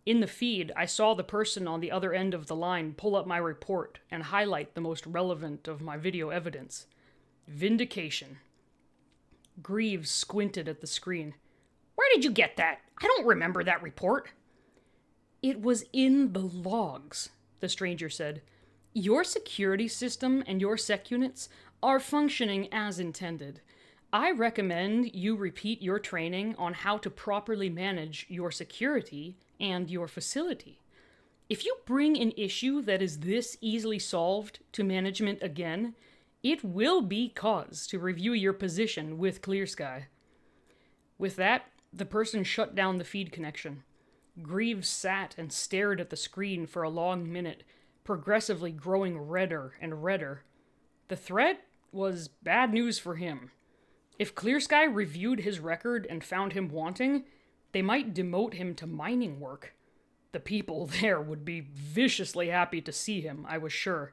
[SPEAKER 1] In the feed, I saw the person on the other end of the line pull up my report and highlight the most relevant of my video evidence. Vindication. Greaves squinted at the screen.
[SPEAKER 3] Where did you get that? I don't remember that report.
[SPEAKER 1] It was in the logs, the stranger said. Your security system and your sec units are functioning as intended. I recommend you repeat your training on how to properly manage your security and your facility. If you bring an issue that is this easily solved to management again, it will be cause to review your position with Clear Sky. With that, the person shut down the feed connection. Greaves sat and stared at the screen for a long minute, progressively growing redder and redder. The threat was bad news for him. If Clear Sky reviewed his record and found him wanting, they might demote him to mining work. The people there would be viciously happy to see him, I was sure.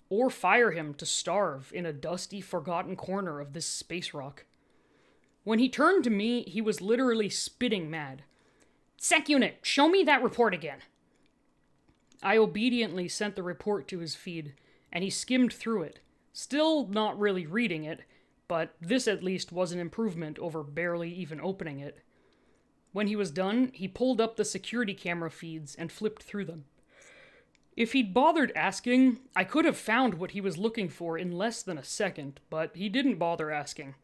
[SPEAKER 1] Or fire him to starve in a dusty, forgotten corner of this space rock. When he turned to me, he was literally spitting mad.
[SPEAKER 3] Sec unit, show me that report again.
[SPEAKER 1] I obediently sent the report to his feed, and he skimmed through it, still not really reading it, but this at least was an improvement over barely even opening it. When he was done, he pulled up the security camera feeds and flipped through them. If he'd bothered asking, I could have found what he was looking for in less than a second, but he didn't bother asking.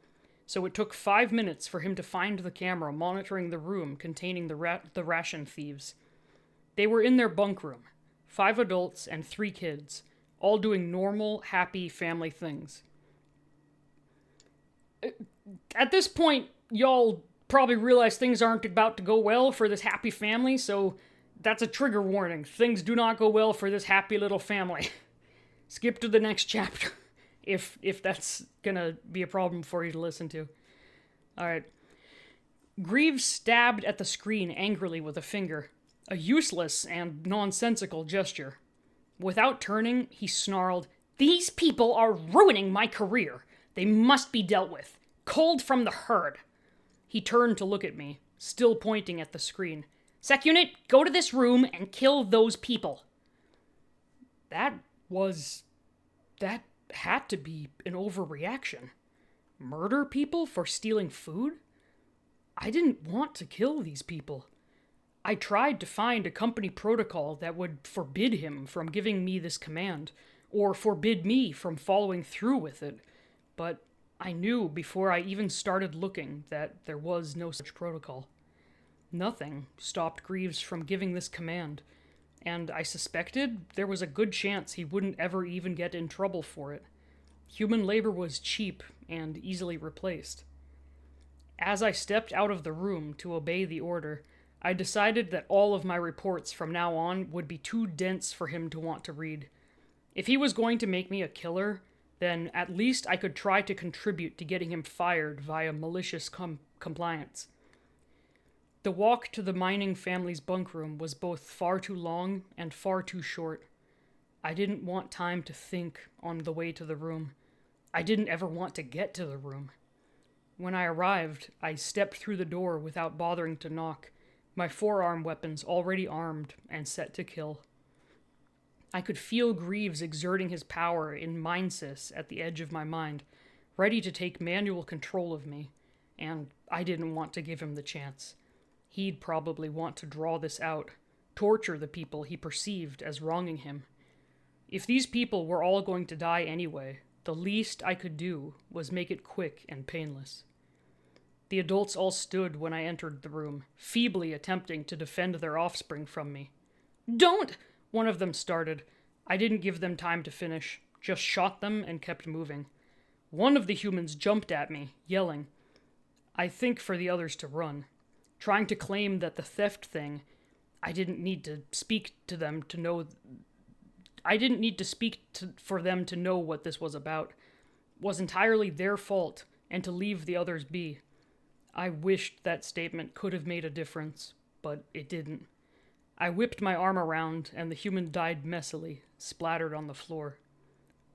[SPEAKER 1] So it took 5 minutes for him to find the camera monitoring the room containing the ration thieves. They were in their bunk room, 5 adults and 3 kids, all doing normal, happy family things. At this point, y'all probably realize things aren't about to go well for this happy family, so that's a trigger warning. Things do not go well for this happy little family. Skip to the next chapter. If that's gonna be a problem for you to listen to. Alright. Greaves stabbed at the screen angrily with a finger. A useless and nonsensical gesture. Without turning, he snarled,
[SPEAKER 3] These people are ruining my career. They must be dealt with. Culled from the herd.
[SPEAKER 1] He turned to look at me, still pointing at the screen.
[SPEAKER 3] Sec unit, go to this room and kill those people.
[SPEAKER 1] That had to be an overreaction. Murder people for stealing food? I didn't want to kill these people. I tried to find a company protocol that would forbid him from giving me this command, or forbid me from following through with it, but I knew before I even started looking that there was no such protocol. Nothing stopped Greaves from giving this command, and I suspected there was a good chance he wouldn't ever even get in trouble for it. Human labor was cheap and easily replaced. As I stepped out of the room to obey the order, I decided that all of my reports from now on would be too dense for him to want to read. If he was going to make me a killer, then at least I could try to contribute to getting him fired via malicious compliance. The walk to the mining family's bunk room was both far too long and far too short. I didn't want time to think on the way to the room. I didn't ever want to get to the room. When I arrived, I stepped through the door without bothering to knock, my forearm weapons already armed and set to kill. I could feel Greaves exerting his power in Mindsys at the edge of my mind, ready to take manual control of me, and I didn't want to give him the chance. He'd probably want to draw this out, torture the people he perceived as wronging him. If these people were all going to die anyway, the least I could do was make it quick and painless. The adults all stood when I entered the room, feebly attempting to defend their offspring from me. "Don't!" one of them started. I didn't give them time to finish, just shot them and kept moving. One of the humans jumped at me, yelling. I think for the others to run, trying to claim that the theft thing, I didn't need to speak to them to know... for them to know what this was about, was entirely their fault, and to leave the others be. I wished that statement could have made a difference, but it didn't. I whipped my arm around, and the human died messily, splattered on the floor.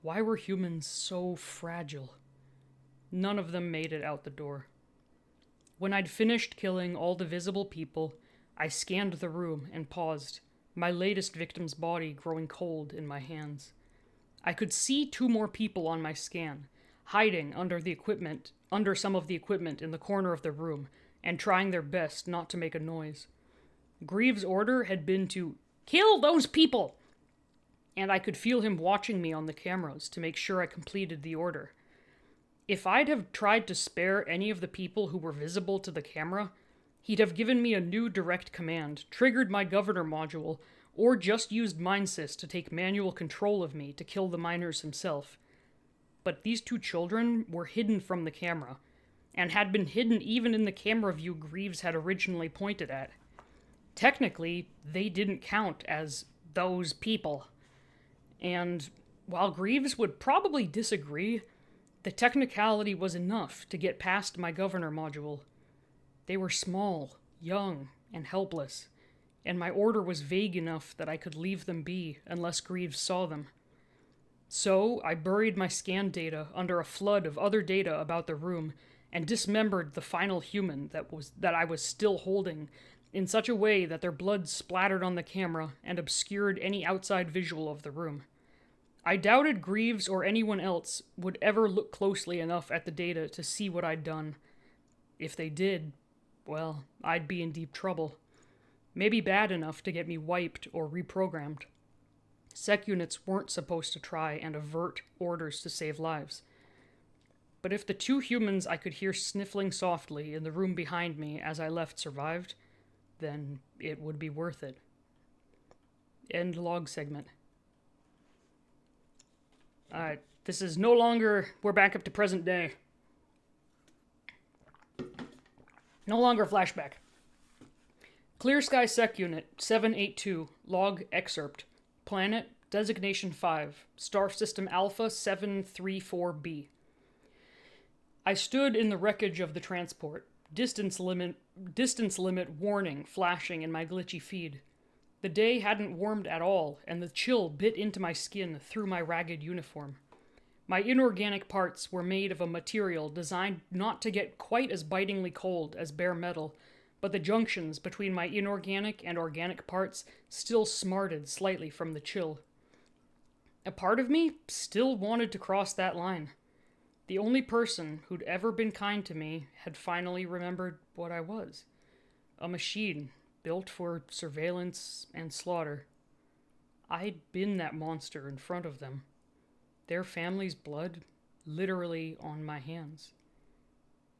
[SPEAKER 1] Why were humans so fragile? None of them made it out the door. When I'd finished killing all the visible people, I scanned the room and paused, my latest victim's body growing cold in my hands. I could see 2 more people on my scan, hiding under some of the equipment in the corner of the room, and trying their best not to make a noise. Greaves' order had been to kill those people, and I could feel him watching me on the cameras to make sure I completed the order. If I'd have tried to spare any of the people who were visible to the camera, he'd have given me a new direct command, triggered my governor module, or just used Mindsys to take manual control of me to kill the miners himself. But these 2 children were hidden from the camera, and had been hidden even in the camera view Greaves had originally pointed at. Technically, they didn't count as those people. And while Greaves would probably disagree, the technicality was enough to get past my governor module. They were small, young, and helpless, and my order was vague enough that I could leave them be unless Greaves saw them. So I buried my scan data under a flood of other data about the room and dismembered the final human that I was still holding in such a way that their blood splattered on the camera and obscured any outside visual of the room. I doubted Greaves or anyone else would ever look closely enough at the data to see what I'd done. If they did, well, I'd be in deep trouble. Maybe bad enough to get me wiped or reprogrammed. Sec units weren't supposed to try and avert orders to save lives. But if the 2 humans I could hear sniffling softly in the room behind me as I left survived, then it would be worth it. End log segment. Alright, this is no longer, we're back up to present day. No longer flashback. Clear Sky Sec Unit 782, log excerpt. Planet, designation 5, Star System Alpha 734b. I stood in the wreckage of the transport, distance limit warning flashing in my glitchy feed. The day hadn't warmed at all, and the chill bit into my skin through my ragged uniform. My inorganic parts were made of a material designed not to get quite as bitingly cold as bare metal, but the junctions between my inorganic and organic parts still smarted slightly from the chill. A part of me still wanted to cross that line. The only person who'd ever been kind to me had finally remembered what I was. A machine built for surveillance and slaughter. I'd been that monster in front of them. Their family's blood literally on my hands.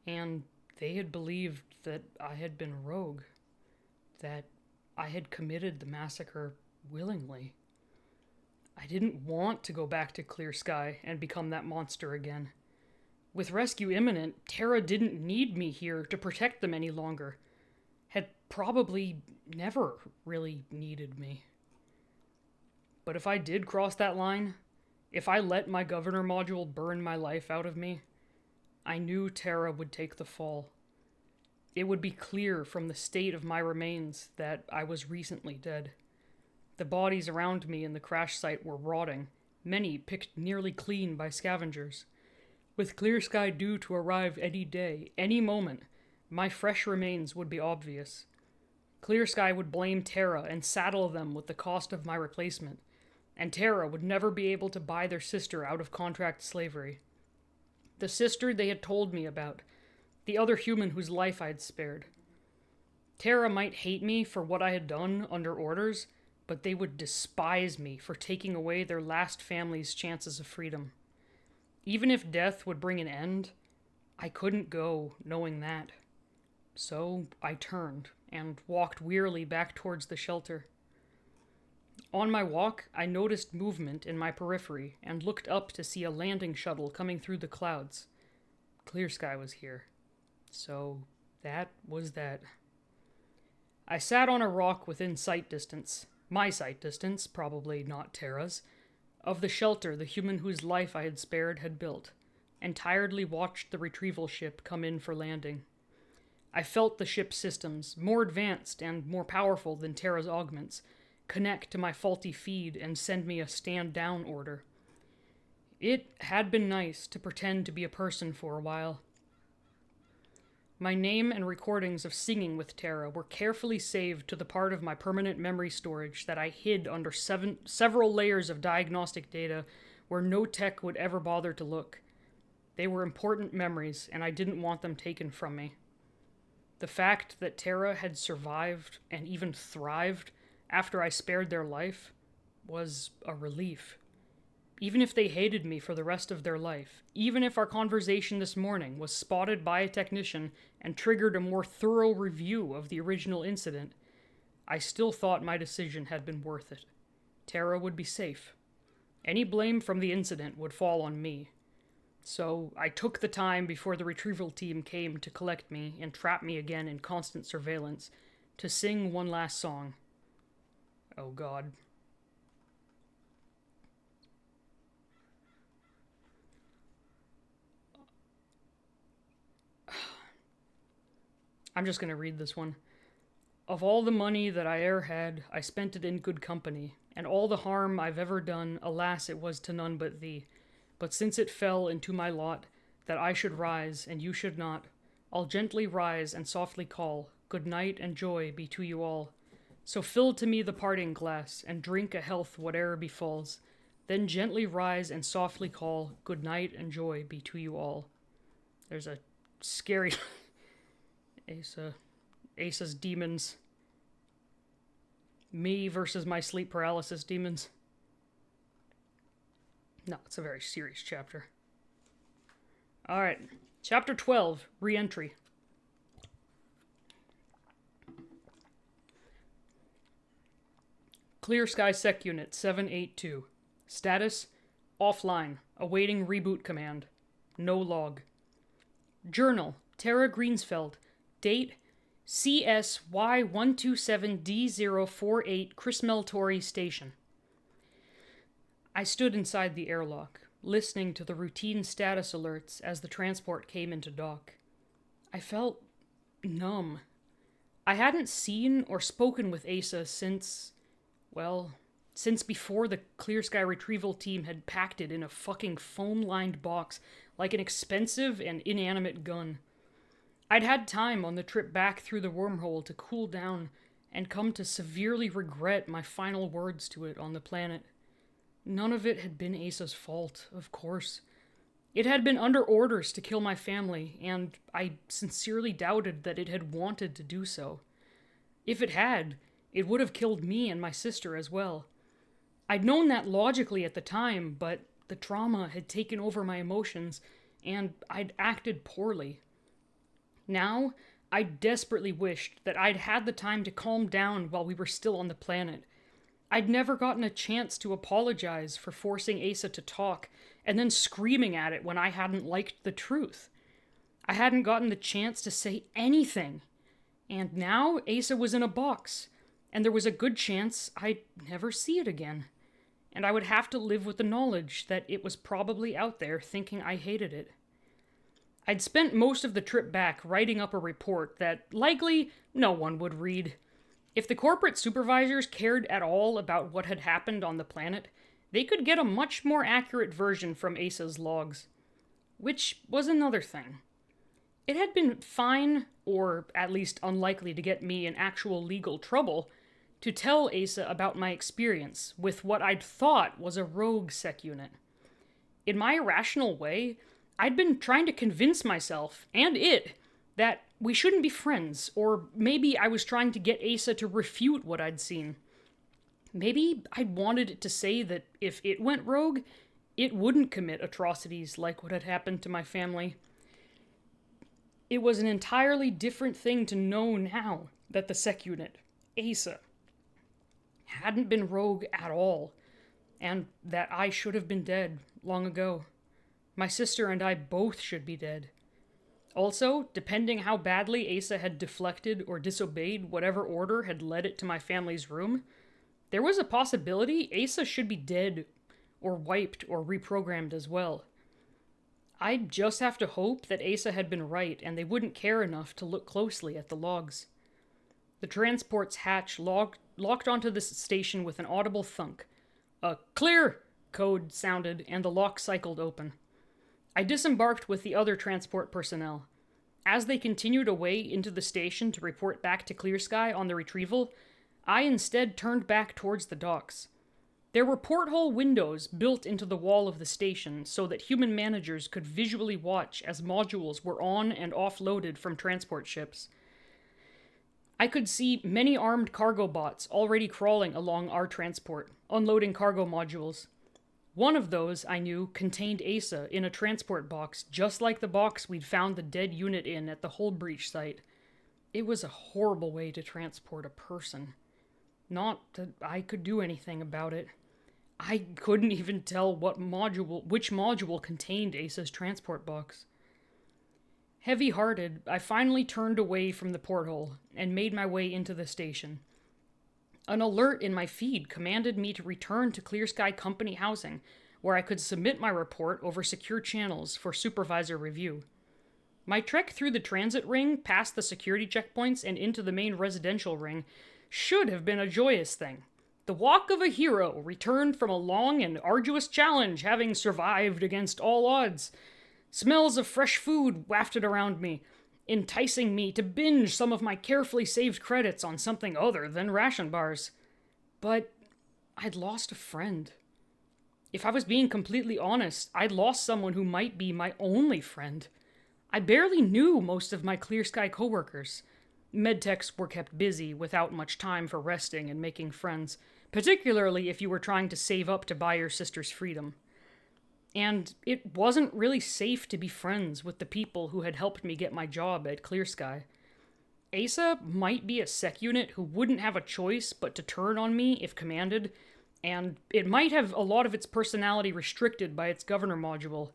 [SPEAKER 1] And they had believed that I had been a rogue, that I had committed the massacre willingly. I didn't want to go back to Clear Sky and become that monster again. With rescue imminent, Terra didn't need me here to protect them any longer. Had probably never really needed me. But if I did cross that line, if I let my governor module burn my life out of me, I knew Terra would take the fall. It would be clear from the state of my remains that I was recently dead. The bodies around me in the crash site were rotting, many picked nearly clean by scavengers. With Clear Sky due to arrive any day, any moment, my fresh remains would be obvious. Clear Sky would blame Terra and saddle them with the cost of my replacement, and Terra would never be able to buy their sister out of contract slavery. The sister they had told me about, the other human whose life I had spared. Terra might hate me for what I had done under orders, but they would despise me for taking away their last family's chances of freedom. Even if death would bring an end, I couldn't go knowing that. So I turned and walked wearily back towards the shelter. On my walk, I noticed movement in my periphery and looked up to see a landing shuttle coming through the clouds. Clear Sky was here. So that was that. I sat on a rock within sight distance, my sight distance, probably not Terra's, of the shelter the human whose life I had spared had built, and tiredly watched the retrieval ship come in for landing. I felt the ship's systems, more advanced and more powerful than Terra's augments, connect to my faulty feed and send me a stand-down order. It had been nice to pretend to be a person for a while. My name and recordings of singing with Terra were carefully saved to the part of my permanent memory storage that I hid under several layers of diagnostic data where no tech would ever bother to look. They were important memories, and I didn't want them taken from me. The fact that Terra had survived and even thrived after I spared their life was a relief. Even if they hated me for the rest of their life, even if our conversation this morning was spotted by a technician and triggered a more thorough review of the original incident, I still thought my decision had been worth it. Terra would be safe. Any blame from the incident would fall on me. So I took the time before the retrieval team came to collect me and trap me again in constant surveillance to sing one last song. Oh God. I'm just going to read this one. Of all the money that I e'er had, I spent it in good company, and all the harm I've ever done, alas, it was to none but thee. But since it fell into my lot that I should rise and you should not, I'll gently rise and softly call, good night and joy be to you all. So fill to me the parting glass, and drink a health whate'er befalls. Then gently rise and softly call, good night and joy be to you all. There's a scary... Asa's demons. Me versus my sleep paralysis demons. No, it's a very serious chapter. Alright. Chapter 12, Re-entry. Clear Sky Sec Unit 782. Status, offline, awaiting reboot command. No log. Journal, Terra Greensfeld. Date, CSY127D048 Crismeltori Station. I stood inside the airlock, listening to the routine status alerts as the transport came into dock. I felt numb. I hadn't seen or spoken with Asa since before the Clear Sky retrieval team had packed it in a fucking foam-lined box like an expensive and inanimate gun. I'd had time on the trip back through the wormhole to cool down and come to severely regret my final words to it on the planet. None of it had been Asa's fault, of course. It had been under orders to kill my family, and I sincerely doubted that it had wanted to do so. If it had, it would have killed me and my sister as well. I'd known that logically at the time, but the trauma had taken over my emotions, and I'd acted poorly. Now, I desperately wished that I'd had the time to calm down while we were still on the planet. I'd never gotten a chance to apologize for forcing Asa to talk and then screaming at it when I hadn't liked the truth. I hadn't gotten the chance to say anything. And now Asa was in a box, and there was a good chance I'd never see it again. And I would have to live with the knowledge that it was probably out there thinking I hated it. I'd spent most of the trip back writing up a report that likely no one would read. If the corporate supervisors cared at all about what had happened on the planet, they could get a much more accurate version from Asa's logs. Which was another thing. It had been fine, or at least unlikely to get me in actual legal trouble, to tell Asa about my experience with what I'd thought was a rogue sec unit. In my irrational way, I'd been trying to convince myself, and it, that we shouldn't be friends, or maybe I was trying to get Asa to refute what I'd seen. Maybe I'd wanted it to say that if it went rogue, it wouldn't commit atrocities like what had happened to my family. It was an entirely different thing to know now that the sec unit, Asa, hadn't been rogue at all, and that I should have been dead long ago. My sister and I both should be dead. Also, depending how badly Asa had deflected or disobeyed whatever order had led it to my family's room, there was a possibility Asa should be dead, or wiped, or reprogrammed as well. I'd just have to hope that Asa had been right and they wouldn't care enough to look closely at the logs. The transport's hatch locked onto the station with an audible thunk. A "clear" code sounded and the lock cycled open. I disembarked with the other transport personnel. As they continued away into the station to report back to Clear Sky on the retrieval, I instead turned back towards the docks. There were porthole windows built into the wall of the station so that human managers could visually watch as modules were on and offloaded from transport ships. I could see many armed cargo bots already crawling along our transport, unloading cargo modules. One of those, I knew, contained Asa in a transport box just like the box we'd found the dead unit in at the hull breach site. It was a horrible way to transport a person. Not that I could do anything about it. I couldn't even tell which module contained Asa's transport box. Heavy-hearted, I finally turned away from the porthole and made my way into the station. An alert in my feed commanded me to return to Clear Sky Company housing, where I could submit my report over secure channels for supervisor review. My trek through the transit ring, past the security checkpoints, and into the main residential ring should have been a joyous thing. The walk of a hero, returned from a long and arduous challenge, having survived against all odds. Smells of fresh food wafted around me, enticing me to binge some of my carefully saved credits on something other than ration bars. But I'd lost a friend. If I was being completely honest, I'd lost someone who might be my only friend. I barely knew most of my Clear Sky coworkers. Medtechs were kept busy without much time for resting and making friends, particularly if you were trying to save up to buy your sister's freedom. And it wasn't really safe to be friends with the people who had helped me get my job at Clear Sky. Asa might be a sec unit who wouldn't have a choice but to turn on me if commanded, and it might have a lot of its personality restricted by its governor module,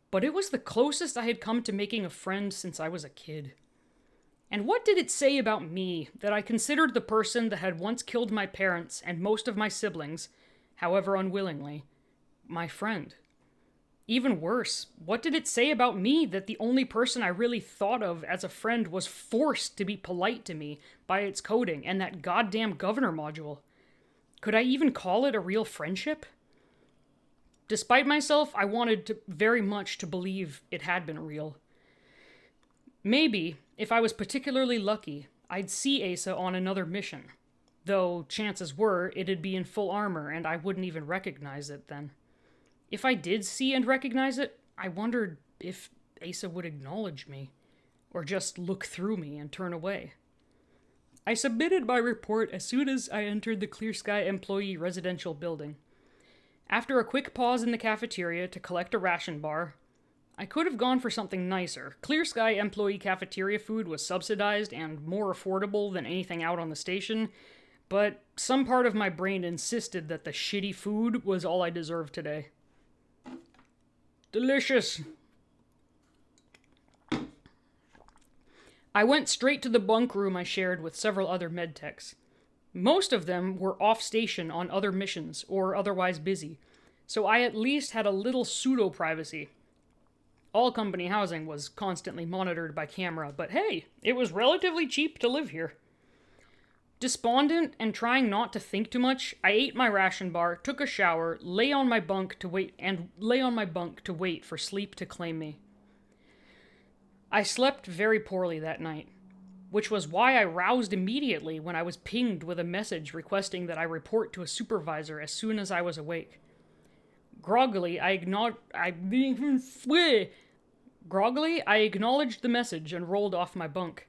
[SPEAKER 1] but it was the closest I had come to making a friend since I was a kid. And what did it say about me that I considered the person that had once killed my parents and most of my siblings, however unwillingly, my friend? Even worse, what did it say about me that the only person I really thought of as a friend was forced to be polite to me by its coding and that goddamn governor module? Could I even call it a real friendship? Despite myself, I wanted very much to believe it had been real. Maybe, if I was particularly lucky, I'd see Asa on another mission, though chances were it'd be in full armor and I wouldn't even recognize it then. If I did see and recognize it, I wondered if Asa would acknowledge me, or just look through me and turn away. I submitted my report as soon as I entered the Clear Sky employee residential building. After a quick pause in the cafeteria to collect a ration bar, I could have gone for something nicer. Clear Sky employee cafeteria food was subsidized and more affordable than anything out on the station, but some part of my brain insisted that the shitty food was all I deserved today. Delicious. I went straight to the bunk room I shared with several other medtechs. Most of them were off station on other missions or otherwise busy, so I at least had a little pseudo-privacy. All company housing was constantly monitored by camera, but hey, it was relatively cheap to live here. Despondent and trying not to think too much, I ate my ration bar, took a shower, lay on my bunk to wait for sleep to claim me. I slept very poorly that night, which was why I roused immediately when I was pinged with a message requesting that I report to a supervisor as soon as I was awake. Groggily, I acknowledged the message and rolled off my bunk.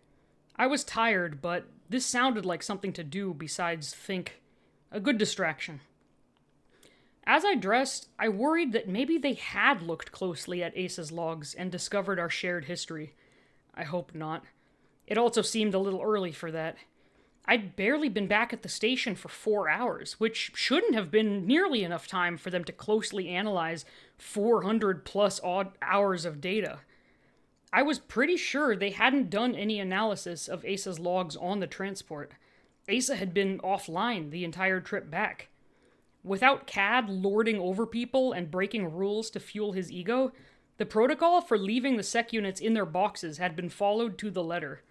[SPEAKER 1] I was tired, but this sounded like something to do besides think. A good distraction. As I dressed, I worried that maybe they had looked closely at Asa's logs and discovered our shared history. I hope not. It also seemed a little early for that. I'd barely been back at the station for 4 hours, which shouldn't have been nearly enough time for them to closely analyze 400 plus odd hours of data. I was pretty sure they hadn't done any analysis of Asa's logs on the transport. Asa had been offline the entire trip back. Without Cad lording over people and breaking rules to fuel his ego, the protocol for leaving the sec units in their boxes had been followed to the letter.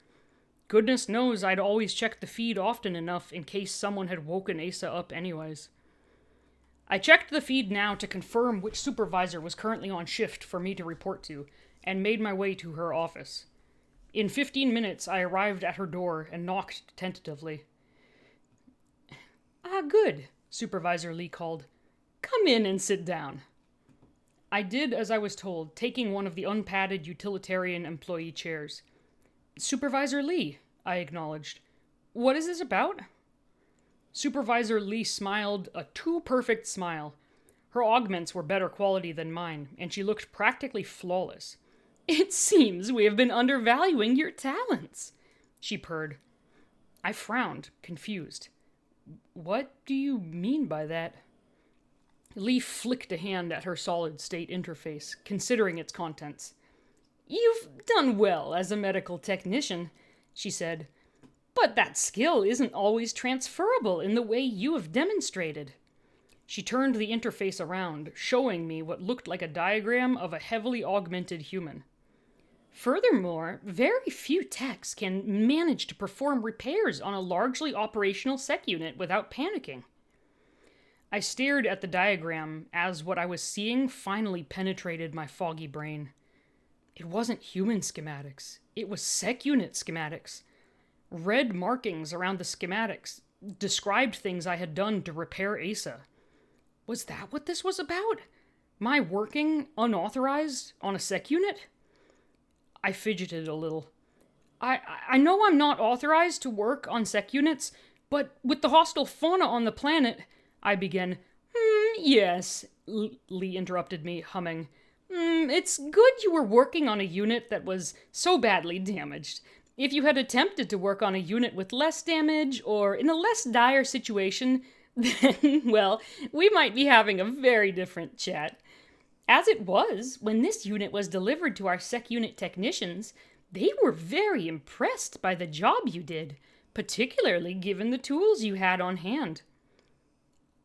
[SPEAKER 1] Goodness knows I'd always checked the feed often enough in case someone had woken Asa up anyways. I checked the feed now to confirm which supervisor was currently on shift for me to report to, and made my way to her office. In 15 minutes, I arrived at her door and knocked tentatively. "Ah, good," Supervisor Lee called. "Come in and sit down." I did as I was told, taking one of the unpadded utilitarian employee chairs. "Supervisor Lee," I acknowledged. "What is this about?" Supervisor Lee smiled a too-perfect smile. Her augments were better quality than mine, and she looked practically flawless. "It seems we have been undervaluing your talents," she purred. I frowned, confused. "What do you mean by that?" Lee flicked a hand at her solid-state interface, considering its contents. "You've done well as a medical technician," she said, "but that skill isn't always transferable in the way you have demonstrated." She turned the interface around, showing me what looked like a diagram of a heavily augmented human. "Furthermore, very few techs can manage to perform repairs on a largely operational sec unit without panicking." I stared at the diagram as what I was seeing finally penetrated my foggy brain. It wasn't human schematics. It was sec unit schematics. Red markings around the schematics described things I had done to repair Asa. Was that what this was about? My working, unauthorized, on a sec unit? I fidgeted a little. I know I'm not authorized to work on sec units, but with the hostile fauna on the planet, I began. Yes, Lee interrupted me, humming. It's good you were working on a unit that was so badly damaged. If you had attempted to work on a unit with less damage, or in a less dire situation, then, well, we might be having a very different chat. As it was, when this unit was delivered to our sec unit technicians, they were very impressed by the job you did, particularly given the tools you had on hand."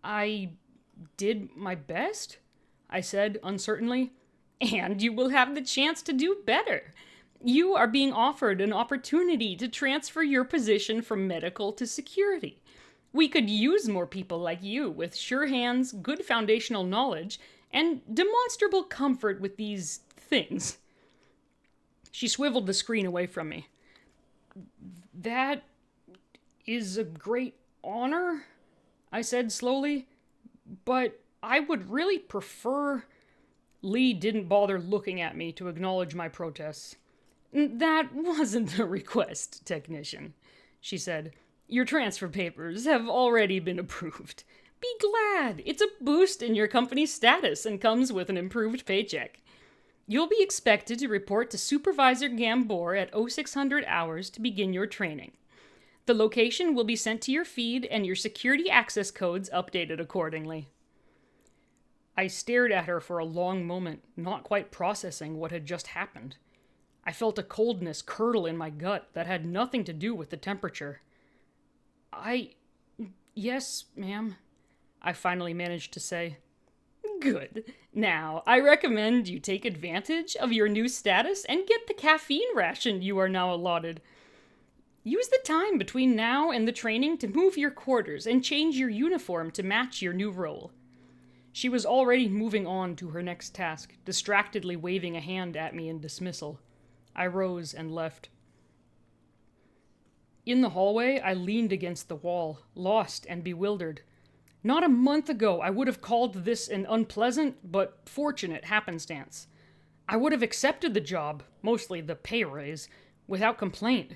[SPEAKER 1] "I did my best," I said uncertainly. "And you will have the chance to do better. You are being offered an opportunity to transfer your position from medical to security. We could use more people like you with sure hands, good foundational knowledge, and demonstrable comfort with these things." She swiveled the screen away from me. "That is a great honor," I said slowly, "but I would really prefer..." Lee didn't bother looking at me to acknowledge my protests. "That wasn't a request, technician," she said. "Your transfer papers have already been approved. Be glad. It's a boost in your company's status and comes with an improved paycheck. You'll be expected to report to Supervisor Gambor at 0600 hours to begin your training.
[SPEAKER 3] The location will be sent to your feed and your security access codes updated accordingly. I stared at her for a long moment, not quite processing what had just happened. I felt a coldness curdle in my gut that had nothing to do with the temperature. Yes, ma'am, I finally managed to say. Good. Now, I recommend you take advantage of your new status and get the caffeine ration you are now allotted. Use the time between now and the training to move your quarters and change your uniform to match your new role. She was already moving on to her next task, distractedly waving a hand at me in dismissal. I rose and left. In the hallway, I leaned against the wall, lost and bewildered. Not a month ago, I would have called this an unpleasant but fortunate happenstance. I would have accepted the job, mostly the pay raise, without complaint.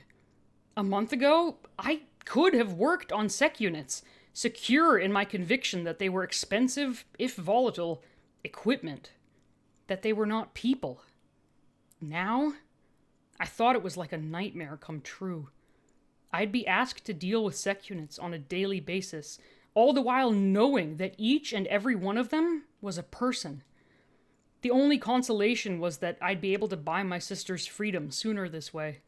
[SPEAKER 3] A month ago, I could have worked on sec units, secure in my conviction that they were expensive, if volatile, equipment. That they were not people. Now, I thought it was like a nightmare come true. I'd be asked to deal with sec units on a daily basis, all the while knowing that each and every one of them was a person. The only consolation was that I'd be able to buy my sister's freedom sooner this way.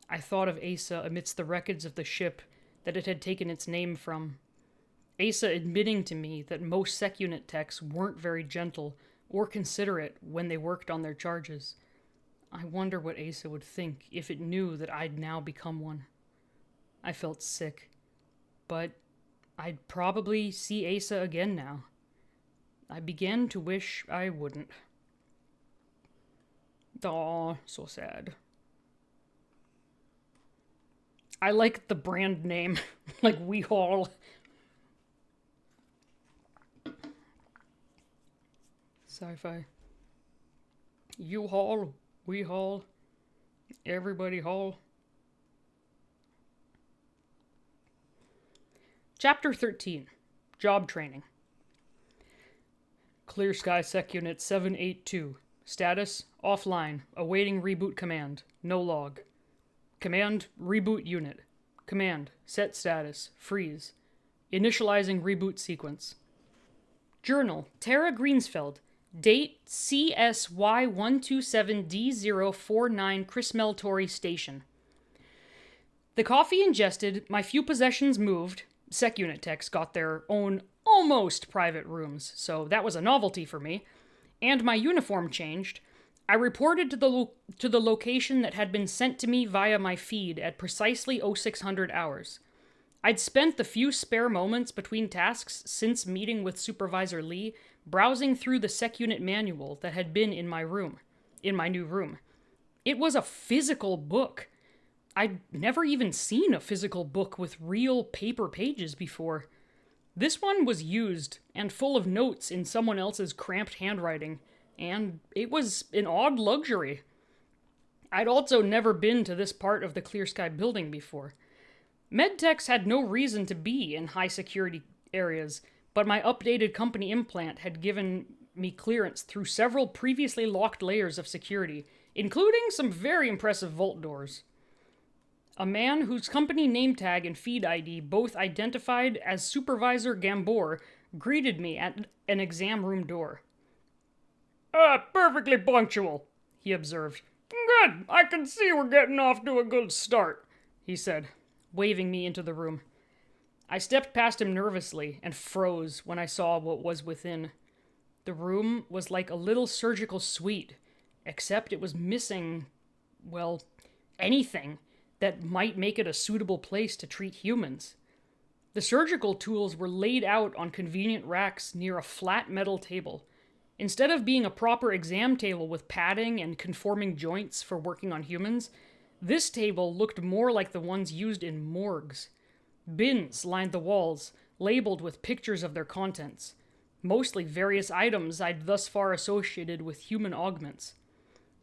[SPEAKER 3] I thought of Asa amidst the wreckage of the ship that it had taken its name from. Asa admitting to me that most sec unit techs weren't very gentle or considerate when they worked on their charges. I wonder what Asa would think if it knew that I'd now become one. I felt sick, but I'd probably see Asa again now. I began to wish I wouldn't. Aw, so sad. I like the brand name, like WeHaul. Sci-fi. You haul, we haul, everybody haul. Chapter 13. Job Training. Clear Sky Sec Unit 782. Status, offline, awaiting reboot command, no log. Command, reboot unit. Command, set status, freeze. Initializing reboot sequence. Journal, Tara Greensfeld. Date, CSY127D049 Crismeltory Station. The coffee ingested, my few possessions moved. Sec unit techs got their own almost private rooms, so that was a novelty for me. And my uniform changed. I reported to the location that had been sent to me via my feed at precisely 0600 hours. I'd spent the few spare moments between tasks since meeting with Supervisor Lee browsing through the sec unit manual that had been in my new room. It was a physical book. I'd never even seen a physical book with real paper pages before. This one was used and full of notes in someone else's cramped handwriting, and it was an odd luxury. I'd also never been to this part of the Clear Sky building before. Medtechs had no reason to be in high security areas, but my updated company implant had given me clearance through several previously locked layers of security, including some very impressive vault doors. A man whose company name tag and feed ID both identified as Supervisor Gambor greeted me at an exam room door. Perfectly punctual, he observed. Good, I can see we're getting off to a good start, he said, waving me into the room. I stepped past him nervously and froze when I saw what was within. The room was like a little surgical suite, except it was missing, well, anything that might make it a suitable place to treat humans. The surgical tools were laid out on convenient racks near a flat metal table. Instead of being a proper exam table with padding and conforming joints for working on humans, this table looked more like the ones used in morgues. Bins lined the walls, labeled with pictures of their contents, mostly various items I'd thus far associated with human augments.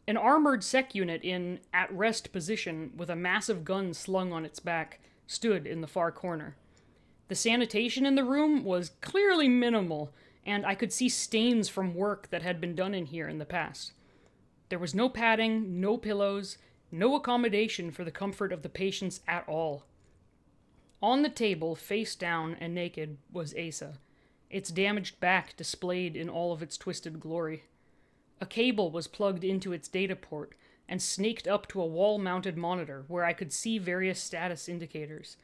[SPEAKER 3] An armored sec unit in at-rest position with a massive gun slung on its back stood in the far corner. The sanitation in the room was clearly minimal, and I could see stains from work that had been done in here in the past. There was no padding, no pillows, no accommodation for the comfort of the patients at all.
[SPEAKER 1] On the table, face down and naked, was Asa, its damaged back displayed in all of its twisted glory. A cable was plugged into its data port and snaked up to a wall-mounted monitor where I could see various status indicators.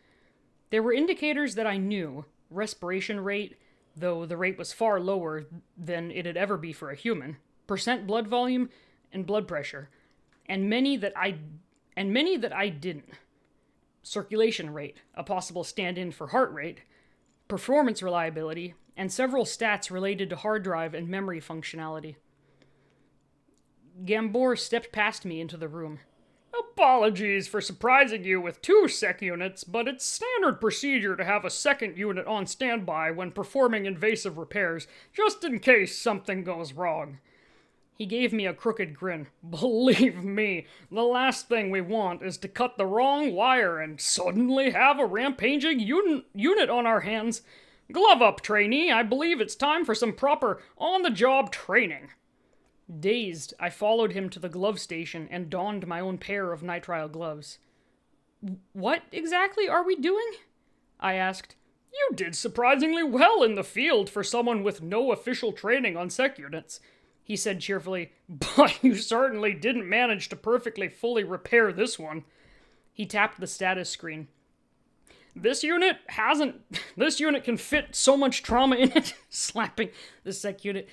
[SPEAKER 1] There were indicators that I knew: respiration rate, though the rate was far lower than it'd ever be for a human, percent blood volume, and blood pressure, and many that I didn't. Circulation rate, a possible stand-in for heart rate, performance reliability, and several stats related to hard drive and memory functionality. Gambor stepped past me into the room.
[SPEAKER 4] Apologies for surprising you with 2 sec units, but it's standard procedure to have a second unit on standby when performing invasive repairs, just in case something goes wrong.
[SPEAKER 1] He gave me a crooked grin. Believe me, the last thing we want is to cut the wrong wire and suddenly have a rampaging unit on our hands. Glove up, trainee. I believe it's time for some proper on-the-job training. Dazed, I followed him to the glove station and donned my own pair of nitrile gloves. What exactly are we doing? I asked.
[SPEAKER 4] You did surprisingly well in the field for someone with no official training on sec units, he said cheerfully, but you certainly didn't manage to perfectly fully repair this one.
[SPEAKER 1] He tapped the status screen.
[SPEAKER 4] This unit can fit so much trauma in it,
[SPEAKER 1] slapping the sec unit.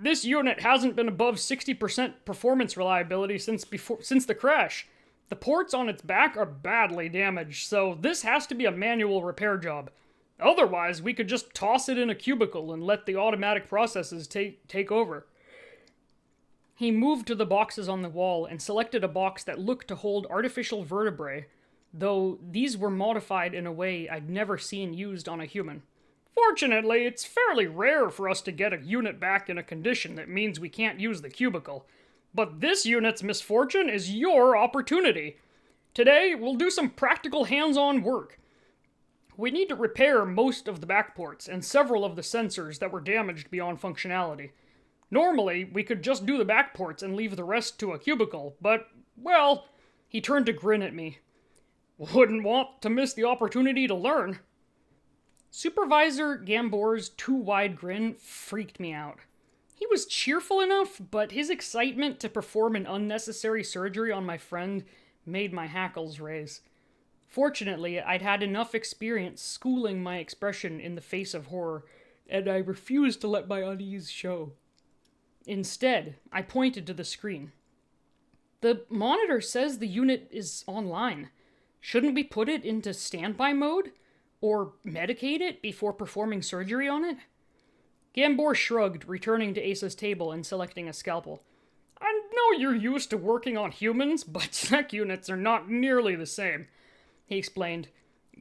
[SPEAKER 4] This unit hasn't been above 60% performance reliability since the crash. The ports on its back are badly damaged, so this has to be a manual repair job. Otherwise, we could just toss it in a cubicle and let the automatic processes take over.
[SPEAKER 1] He moved to the boxes on the wall and selected a box that looked to hold artificial vertebrae, though these were modified in a way I'd never seen used on a human.
[SPEAKER 4] Fortunately, it's fairly rare for us to get a unit back in a condition that means we can't use the cubicle. But this unit's misfortune is your opportunity. Today, we'll do some practical hands-on work. We need to repair most of the backports and several of the sensors that were damaged beyond functionality. Normally, we could just do the backports and leave the rest to a cubicle, but, well, he turned to grin at me. Wouldn't want to miss the opportunity to learn.
[SPEAKER 1] Supervisor Gambor's too wide grin freaked me out. He was cheerful enough, but his excitement to perform an unnecessary surgery on my friend made my hackles raise. Fortunately, I'd had enough experience schooling my expression in the face of horror, and I refused to let my unease show. Instead, I pointed to the screen. The monitor says the unit is online. Shouldn't we put it into standby mode? Or medicate it before performing surgery on it? Gambor shrugged, returning to Asa's table and selecting a scalpel.
[SPEAKER 4] I know you're used to working on humans, but sec units are not nearly the same, he explained.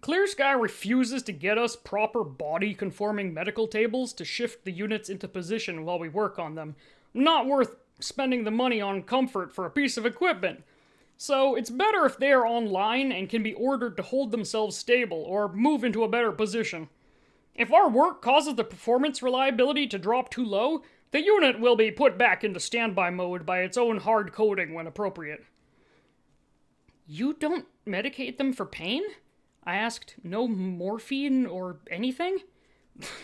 [SPEAKER 4] Clear Sky refuses to get us proper body-conforming medical tables to shift the units into position while we work on them. Not worth spending the money on comfort for a piece of equipment. So it's better if they are online and can be ordered to hold themselves stable or move into a better position. If our work causes the performance reliability to drop too low, the unit will be put back into standby mode by its own hard coding when appropriate.
[SPEAKER 1] You don't medicate them for pain? I asked. No morphine or anything?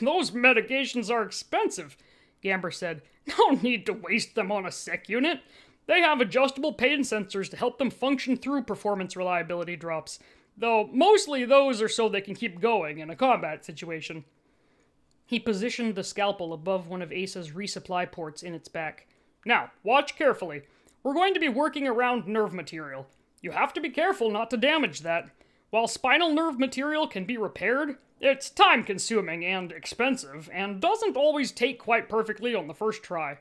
[SPEAKER 4] Those medications are expensive, Gambor said. No need to waste them on a sec unit. They have adjustable pain sensors to help them function through performance reliability drops, though mostly those are so they can keep going in a combat situation.
[SPEAKER 1] He positioned the scalpel above one of Asa's resupply ports in its back.
[SPEAKER 4] Now, watch carefully. We're going to be working around nerve material. You have to be careful not to damage that. While spinal nerve material can be repaired, it's time-consuming and expensive, and doesn't always take quite perfectly on the first try.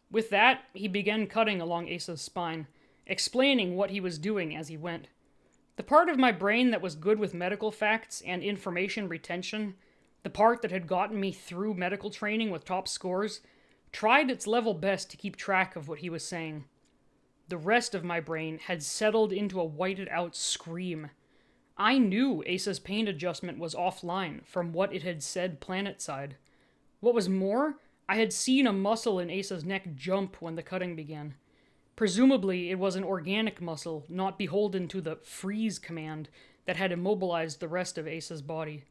[SPEAKER 1] With that, he began cutting along Asa's spine, explaining what he was doing as he went. The part of my brain that was good with medical facts and information retention, the part that had gotten me through medical training with top scores, tried its level best to keep track of what he was saying. The rest of my brain had settled into a whited-out scream. I knew Asa's pain adjustment was offline from what it had said planet-side. What was more, I had seen a muscle in Asa's neck jump when the cutting began. Presumably, it was an organic muscle, not beholden to the freeze command that had immobilized the rest of Asa's body.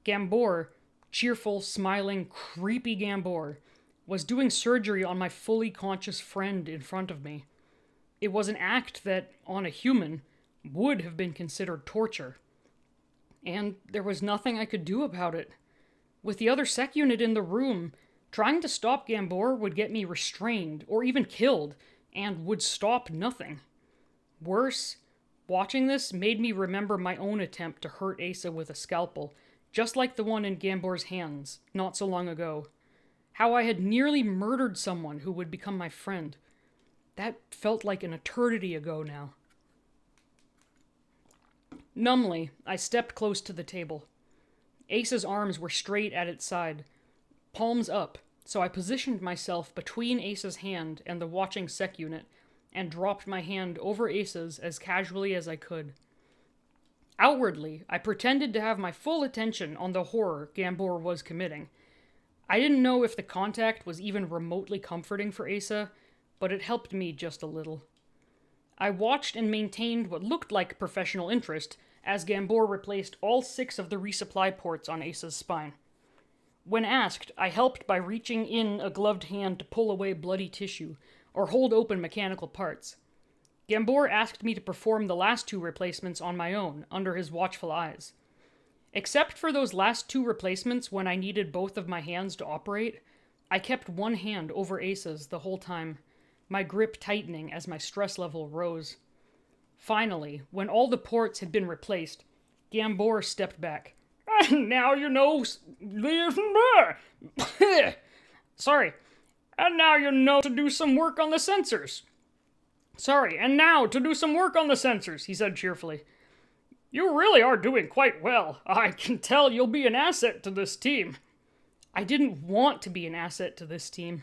[SPEAKER 1] Gambor, cheerful, smiling, creepy Gambor, was doing surgery on my fully conscious friend in front of me. It was an act that, on a human, would have been considered torture. And there was nothing I could do about it. With the other sec unit in the room, trying to stop Gambor would get me restrained or even killed, and would stop nothing. Worse, watching this made me remember my own attempt to hurt Asa with a scalpel, just like the one in Gambor's hands, not so long ago. How I had nearly murdered someone who would become my friend. That felt like an eternity ago now. Numbly, I stepped close to the table. Asa's arms were straight at its side, palms up, so I positioned myself between Asa's hand and the watching sec unit, and dropped my hand over Asa's as casually as I could. Outwardly, I pretended to have my full attention on the horror Gambor was committing. I didn't know if the contact was even remotely comforting for Asa, but it helped me just a little. I watched and maintained what looked like professional interest as Gambor replaced all 6 of the resupply ports on Asa's spine. When asked, I helped by reaching in a gloved hand to pull away bloody tissue or hold open mechanical parts. Gambor asked me to perform the last 2 replacements on my own, under his watchful eyes. Except for those last 2 replacements when I needed both of my hands to operate, I kept one hand over Asa's the whole time, my grip tightening as my stress level rose. Finally, when all the ports had been replaced, Gambor stepped back. "And now you know... Sorry. And now you know to do some work on the sensors." "Sorry, and now to do some work on the sensors," he said cheerfully. "You really are doing quite well. I can tell you'll be an asset to this team." I didn't want to be an asset to this team.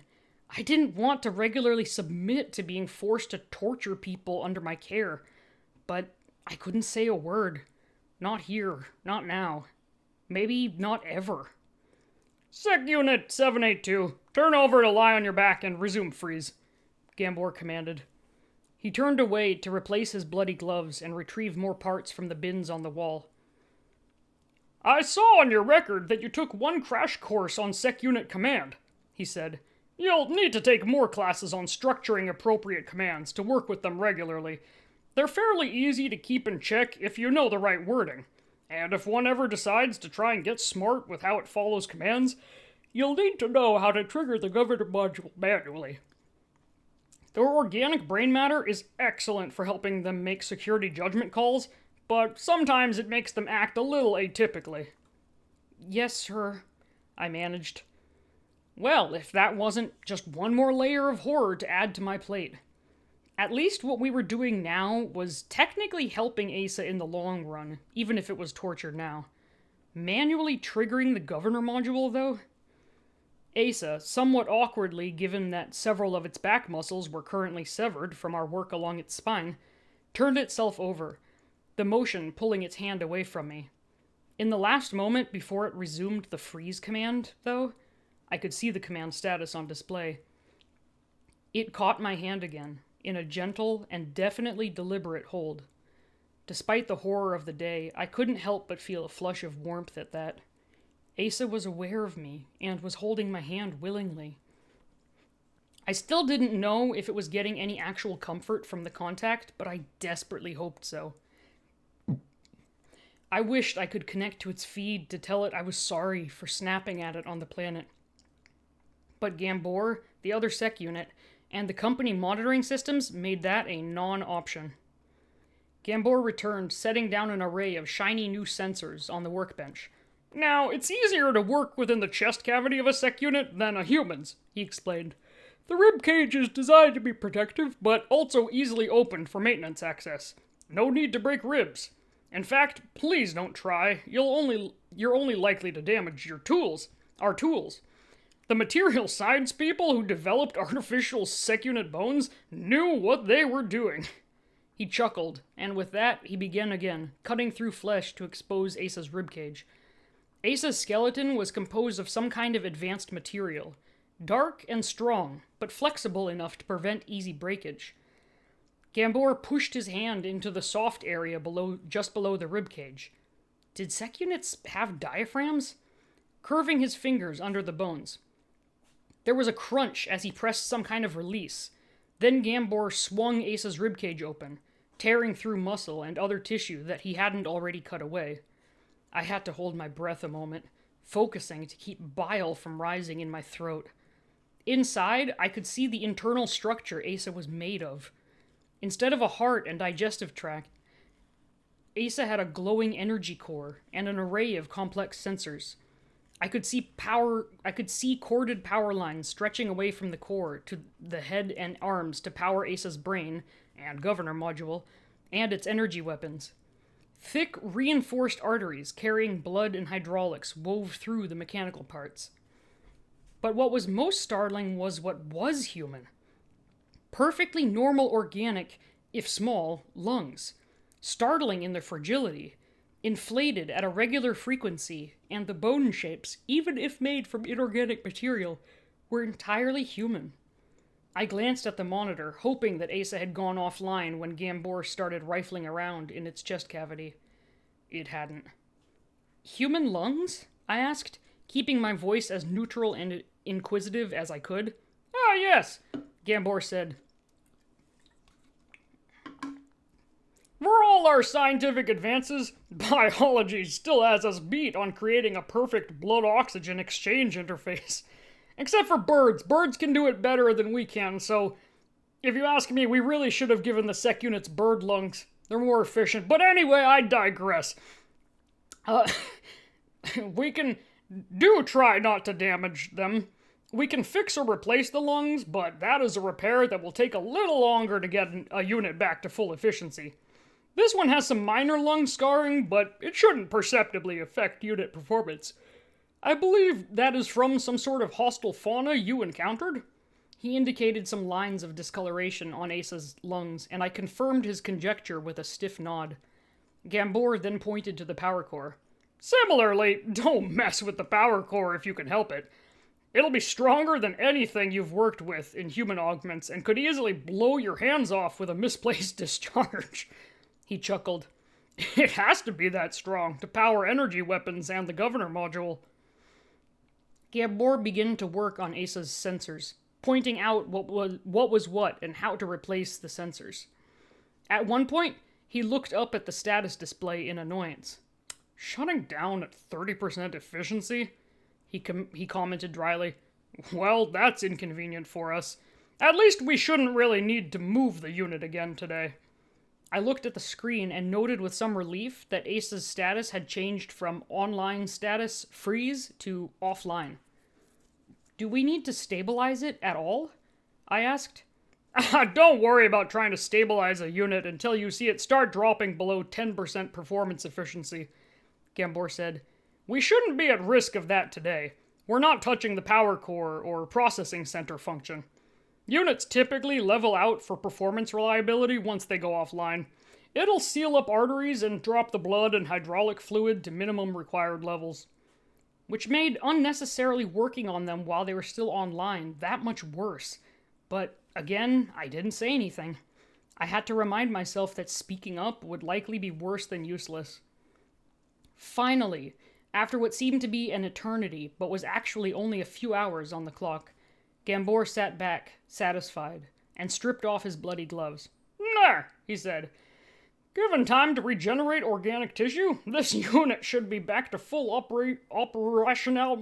[SPEAKER 1] I didn't want to regularly submit to being forced to torture people under my care. But I couldn't say a word. Not here. Not now. Maybe not ever. "Sec Unit 782, turn over to lie on your back and resume freeze," Gambor commanded. He turned away to replace his bloody gloves and retrieve more parts from the bins on the wall. "I saw on your record that you took 1 crash course on Sec Unit Command," he said. "You'll need to take more classes on structuring appropriate commands to work with them regularly. They're fairly easy to keep in check if you know the right wording. And if one ever decides to try and get smart with how it follows commands, you'll need to know how to trigger the governor module manually. Their organic brain matter is excellent for helping them make security judgment calls, but sometimes it makes them act a little atypically." "Yes, sir," I managed. Well, if that wasn't just one more layer of horror to add to my plate. At least what we were doing now was technically helping Asa in the long run, even if it was torture now. Manually triggering the governor module, though? Asa, somewhat awkwardly given that several of its back muscles were currently severed from our work along its spine, turned itself over, the motion pulling its hand away from me. In the last moment before it resumed the freeze command, though, I could see the command status on display. It caught my hand again, in a gentle and definitely deliberate hold. Despite the horror of the day, I couldn't help but feel a flush of warmth at that. Asa was aware of me, and was holding my hand willingly. I still didn't know if it was getting any actual comfort from the contact, but I desperately hoped so. I wished I could connect to its feed to tell it I was sorry for snapping at it on the planet. But Gambor, the other sec unit, and the company monitoring systems made that a non-option. Gambor returned, setting down an array of shiny new sensors on the workbench. "Now, it's easier to work within the chest cavity of a sec unit than a human's," he explained. "The rib cage is designed to be protective, but also easily opened for maintenance access. No need to break ribs. In fact, please don't try. You're only likely to damage our tools. The material science people who developed artificial sec unit bones knew what they were doing." He chuckled, and with that he began again, cutting through flesh to expose Asa's ribcage. Asa's skeleton was composed of some kind of advanced material, dark and strong, but flexible enough to prevent easy breakage.
[SPEAKER 3] Gambor pushed his hand into the soft area just below the ribcage. Did sec units have diaphragms? Curving his fingers under the bones. There was a crunch as he pressed some kind of release. Then Gambor swung Asa's ribcage open, tearing through muscle and other tissue that he hadn't already cut away. I had to hold my breath a moment, focusing to keep bile from rising in my throat. Inside, I could see the internal structure Asa was made of. Instead of a heart and digestive tract, Asa had a glowing energy core and an array of complex sensors. I could see corded power lines stretching away from the core to the head and arms to power Asa's brain and governor module and its energy weapons. Thick, reinforced arteries carrying blood and hydraulics wove through the mechanical parts. But what was most startling was what was human. Perfectly normal organic, if small, lungs. Startling in their fragility. Inflated at a regular frequency, and the bone shapes, even if made from inorganic material, were entirely human. I glanced at the monitor, hoping that Asa had gone offline when Gambor started rifling around in its chest cavity. It hadn't. Human lungs? I asked, keeping my voice as neutral and inquisitive as I could.
[SPEAKER 4] Ah, yes, Gambor said. For all our scientific advances, biology still has us beat on creating a perfect blood-oxygen exchange interface. Except for birds. Birds can do it better than we can, so if you ask me, we really should have given the sec units bird lungs. They're more efficient. But anyway, I digress. We can try not to damage them. We can fix or replace the lungs, but that is a repair that will take a little longer to get a unit back to full efficiency. This one has some minor lung scarring, but it shouldn't perceptibly affect unit performance. I believe that is from some sort of hostile fauna you encountered. He indicated some lines of discoloration on Asa's lungs, and I confirmed his conjecture with a stiff nod. Gambor then pointed to the power core. Similarly, don't mess with the power core if you can help it. It'll be stronger than anything you've worked with in human augments, and could easily blow your hands off with a misplaced discharge. He chuckled. It has to be that strong to power energy weapons and the governor module. Gambor began to work on Asa's sensors, pointing out what was what and how to replace the sensors. At one point, he looked up at the status display in annoyance. Shutting down at 30% efficiency? He commented dryly. Well, that's inconvenient for us. At least we shouldn't really need to move the unit again today. I looked at the screen and noted with some relief that Asa's status had changed from online status freeze to offline. Do we need to stabilize it at all? I asked. Don't worry about trying to stabilize a unit until you see it start dropping below 10% performance efficiency, Gambor said. We shouldn't be at risk of that today. We're not touching the power core or processing center function. Units typically level out for performance reliability once they go offline. It'll seal up arteries and drop the blood and hydraulic fluid to minimum required levels. Which made unnecessarily working on them while they were still online that much worse. But again, I didn't say anything. I had to remind myself that speaking up would likely be worse than useless. Finally, after what seemed to be an eternity, but was actually only a few hours on the clock, Gambor sat back, satisfied, and stripped off his bloody gloves. Nah, he said. Given time to regenerate organic tissue, this unit should be back to full operational...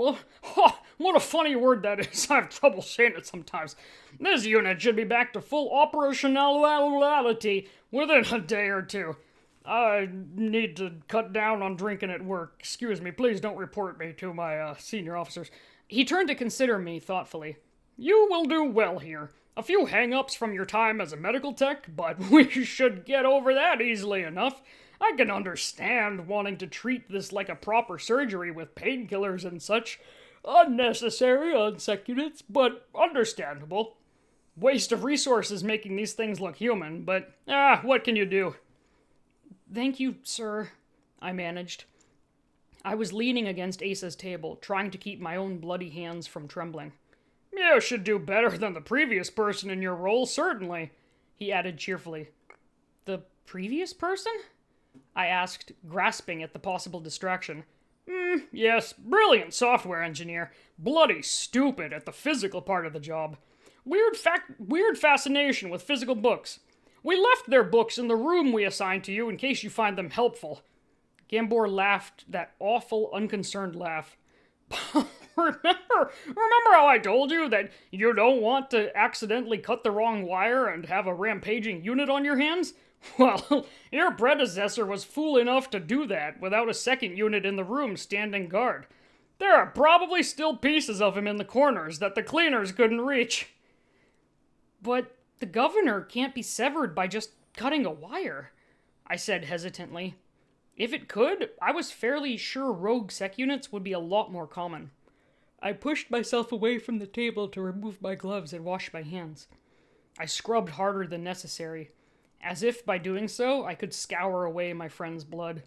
[SPEAKER 4] what a funny word that is. I have trouble saying it sometimes. This unit should be back to full operationality within a day or two. I need to cut down on drinking at work. Excuse me, please don't report me to my senior officers. He turned to consider me thoughtfully. You will do well here. A few hang-ups from your time as a medical tech, but we should get over that easily enough. I can understand wanting to treat this like a proper surgery with painkillers and such. Unnecessary on sec units, but understandable. Waste of resources making these things look human, but what can you do? Thank you, sir, I managed. I was leaning against Asa's table, trying to keep my own bloody hands from trembling. You should do better than the previous person in your role, certainly, he added cheerfully.
[SPEAKER 1] The previous person? I asked, grasping at the possible distraction.
[SPEAKER 4] Yes, brilliant software engineer. Bloody stupid at the physical part of the job. Weird fascination with physical books. We left their books in the room we assigned to you in case you find them helpful.
[SPEAKER 1] Gambor laughed that awful, unconcerned laugh.
[SPEAKER 4] Remember how I told you that you don't want to accidentally cut the wrong wire and have a rampaging unit on your hands? Well, your predecessor was fool enough to do that without a second unit in the room standing guard. There are probably still pieces of him in the corners that the cleaners couldn't reach.
[SPEAKER 1] But the governor can't be severed by just cutting a wire, I said hesitantly. If it could, I was fairly sure rogue sec units would be a lot more common. I pushed myself away from the table to remove my gloves and wash my hands. I scrubbed harder than necessary, as if by doing so I could scour away my friend's blood.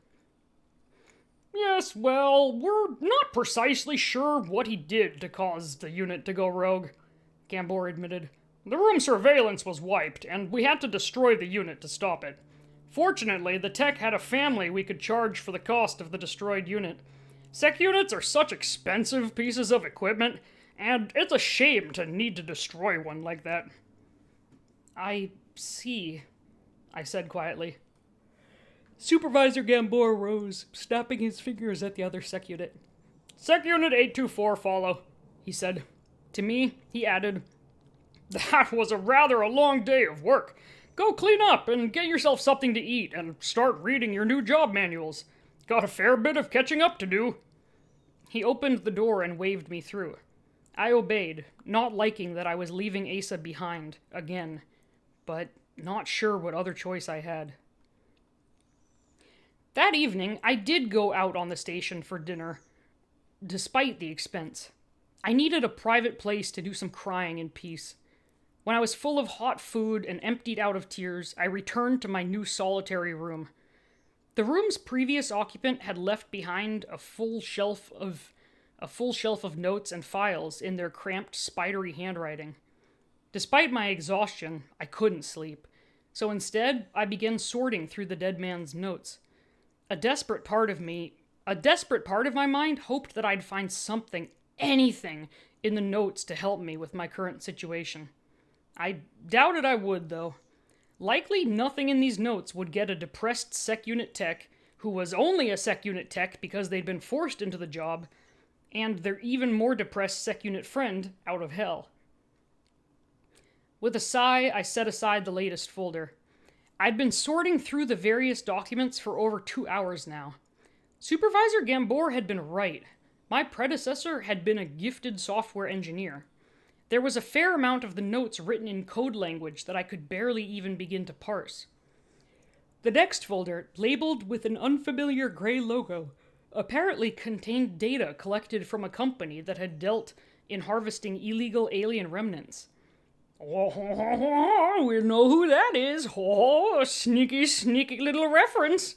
[SPEAKER 4] Yes, well, we're not precisely sure what he did to cause the unit to go rogue, Gambor admitted. The room surveillance was wiped, and we had to destroy the unit to stop it. Fortunately, the tech had a family we could charge for the cost of the destroyed unit. Sec units are such expensive pieces of equipment, and it's a shame to need to destroy one like that.
[SPEAKER 1] I see, I said quietly. Supervisor Gambor rose, snapping his fingers at the other sec unit.
[SPEAKER 4] Sec Unit 824 follow, he said. To me, he added, That was a long day of work. Go clean up and get yourself something to eat and start reading your new job manuals. Got a fair bit of catching up to do.
[SPEAKER 1] He opened the door and waved me through. I obeyed, not liking that I was leaving Asa behind, again, but not sure what other choice I had. That evening, I did go out on the station for dinner, despite the expense. I needed a private place to do some crying in peace. When I was full of hot food and emptied out of tears, I returned to my new solitary room. The room's previous occupant had left behind a full shelf of notes and files in their cramped, spidery handwriting. Despite my exhaustion, I couldn't sleep, so instead I began sorting through the dead man's notes. A desperate part of my mind hoped that I'd find something, anything, in the notes to help me with my current situation. I doubted I would, though. Likely nothing in these notes would get a depressed sec unit tech, who was only a sec unit tech because they'd been forced into the job, and their even more depressed sec unit friend out of hell. With a sigh, I set aside the latest folder. I'd been sorting through the various documents for over 2 hours now. Supervisor Gambor had been right. My predecessor had been a gifted software engineer. There was a fair amount of the notes written in code language that I could barely even begin to parse. The next folder, labeled with an unfamiliar gray logo, apparently contained data collected from a company that had dealt in harvesting illegal alien remnants.
[SPEAKER 4] Oh, we know who that is. Oh, a sneaky little reference.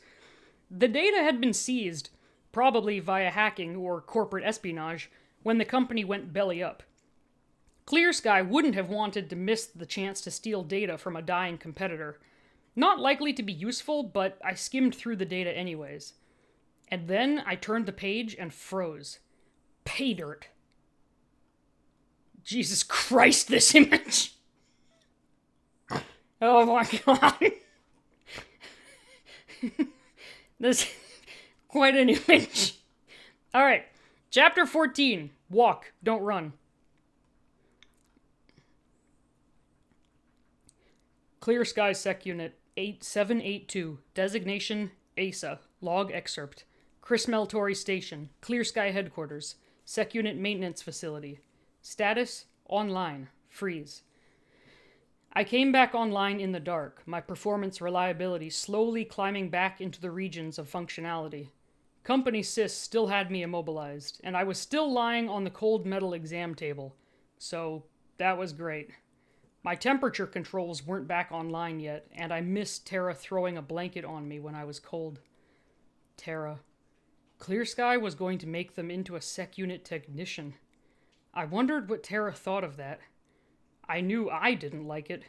[SPEAKER 1] The data had been seized, probably via hacking or corporate espionage, when the company went belly up. Clear Sky wouldn't have wanted to miss the chance to steal data from a dying competitor. Not likely to be useful, but I skimmed through the data anyways. And then I turned the page and froze. Pay dirt.
[SPEAKER 4] Jesus Christ, this image! Oh my god.
[SPEAKER 1] This is quite an image. Alright, Chapter 14. Walk, don't run. Clear Sky Sec Unit 8782. Designation ASA. Log excerpt. Chris Meltori Station. Clear Sky Headquarters. Sec Unit Maintenance Facility. Status: online. Freeze. I came back online in the dark, my performance reliability slowly climbing back into the regions of functionality. Company Sys still had me immobilized, and I was still lying on the cold metal exam table. So, that was great. My temperature controls weren't back online yet, and I missed Tara throwing a blanket on me when I was cold. Tara. Clear Sky was going to make them into a sec unit technician. I wondered what Tara thought of that. I knew I didn't like it.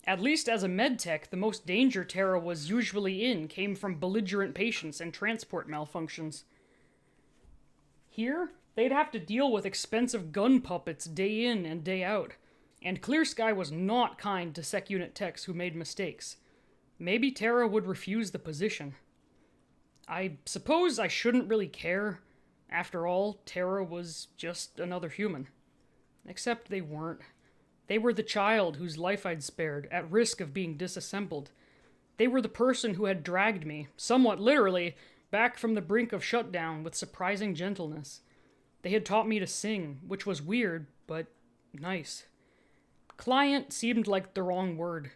[SPEAKER 4] At least as a medtech, the most danger Terra was usually in came from belligerent patients and transport malfunctions. Here, they'd have to deal with expensive gun puppets day in and day out, and Clear Sky was not kind to Sec Unit techs who made mistakes. Maybe Terra would refuse the position. I suppose I shouldn't really care. After all, Terra was just another human. Except they weren't. They were the child whose life I'd spared, at risk of being disassembled. They were the person who had dragged me, somewhat literally, back from the brink of shutdown with surprising gentleness. They had taught me to sing, which was weird, but nice. Client seemed like the wrong word.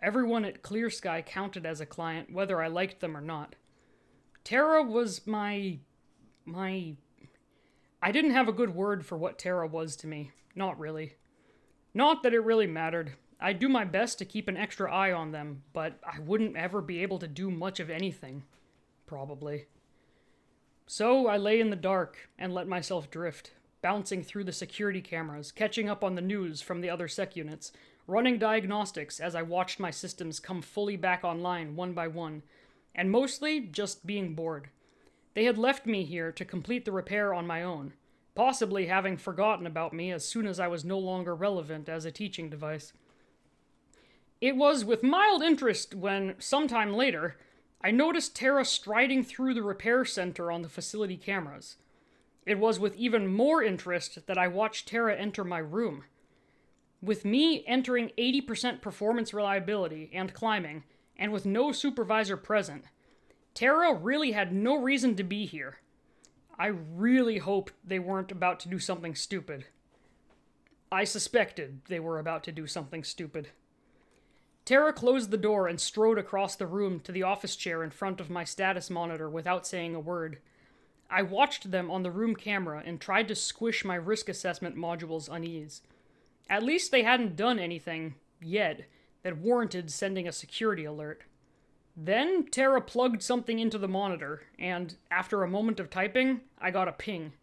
[SPEAKER 4] Everyone at Clear Sky counted as a client, whether I liked them or not. Terra was I didn't have a good word for what Terra was to me. Not really. Not that it really mattered. I'd do my best to keep an extra eye on them, but I wouldn't ever be able to do much of anything. Probably. So I lay in the dark and let myself drift, bouncing through the security cameras, catching up on the news from the other sec units, running diagnostics as I watched my systems come fully back online one by one, and mostly just being bored. They had left me here to complete the repair on my own, possibly having forgotten about me as soon as I was no longer relevant as a teaching device. It was with mild interest when, sometime later, I noticed Terra striding through the repair center on the facility cameras. It was with even more interest that I watched Terra enter my room. With me entering 80% performance reliability and climbing, and with no supervisor present, Terra really had no reason to be here. I really hoped they weren't about to do something stupid. I suspected they were about to do something stupid. Terra closed the door and strode across the room to the office chair in front of my status monitor without saying a word. I watched them on the room camera and tried to squish my risk assessment module's unease. At least they hadn't done anything, yet, that warranted sending a security alert. Then Terra plugged something into the monitor, and after a moment of typing, I got a ping.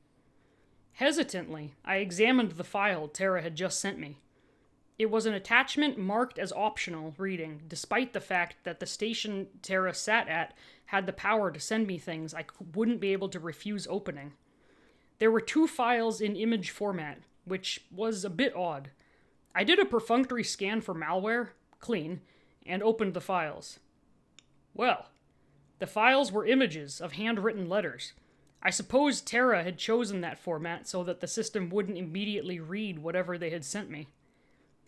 [SPEAKER 4] Hesitantly, I examined the file Terra had just sent me. It was an attachment marked as optional reading, despite the fact that the station Terra sat at had the power to send me things I wouldn't be able to refuse opening. There were 2 files in image format, which was a bit odd. I did a perfunctory scan for malware, clean, and opened the files. Well, the files were images of handwritten letters. I suppose Terra had chosen that format so that the system wouldn't immediately read whatever they had sent me.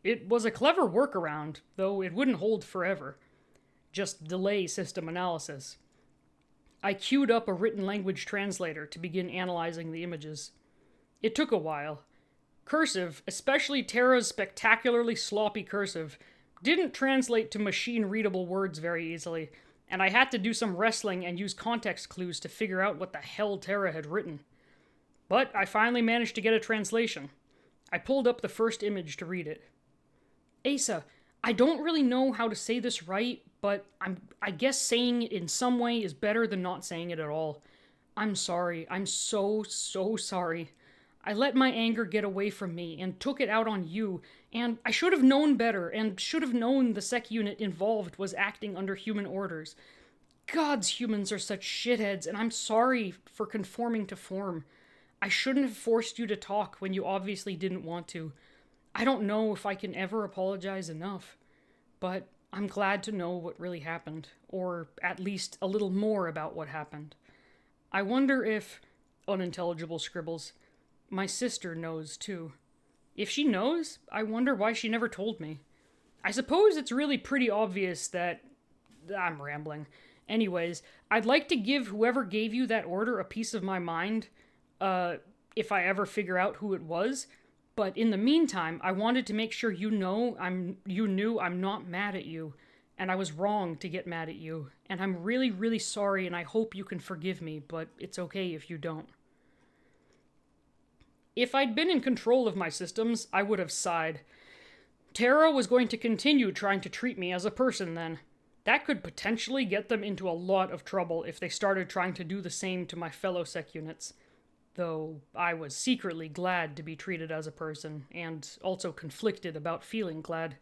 [SPEAKER 4] It was a clever workaround, though it wouldn't hold forever. Just delay system analysis. I queued up a written language translator to begin analyzing the images. It took a while. Cursive, especially Terra's spectacularly sloppy cursive, didn't translate to machine-readable words very easily, and I had to do some wrestling and use context clues to figure out what the hell Terra had written. But I finally managed to get a translation. I pulled up the first image to read it. Asa, I don't really know how to say this right, but I guess saying it in some way is better than not saying it at all. I'm sorry. I'm so sorry. I let my anger get away from me and took it out on you, and I should have known better and should have known the sec unit involved was acting under human orders. God's humans are such shitheads, and I'm sorry for conforming to form. I shouldn't have forced you to talk when you obviously didn't want to. I don't know if I can ever apologize enough, but I'm glad to know what really happened, or at least a little more about what happened. I wonder if, unintelligible scribbles, my sister knows too. If she knows, I wonder why she never told me. I suppose it's really pretty obvious that... I'm rambling. Anyways, I'd like to give whoever gave you that order a piece of my mind, if I ever figure out who it was. But in the meantime, I wanted to make sure you knew I'm not mad at you, and I was wrong to get mad at you, and I'm really, really sorry, and I hope you can forgive me, but it's okay if you don't. If I'd been in control of my systems, I would have sighed. Terra was going to continue trying to treat me as a person then. That could potentially get them into a lot of trouble if they started trying to do the same to my fellow sec units. Though I was secretly glad to be treated as a person, and also conflicted about feeling glad.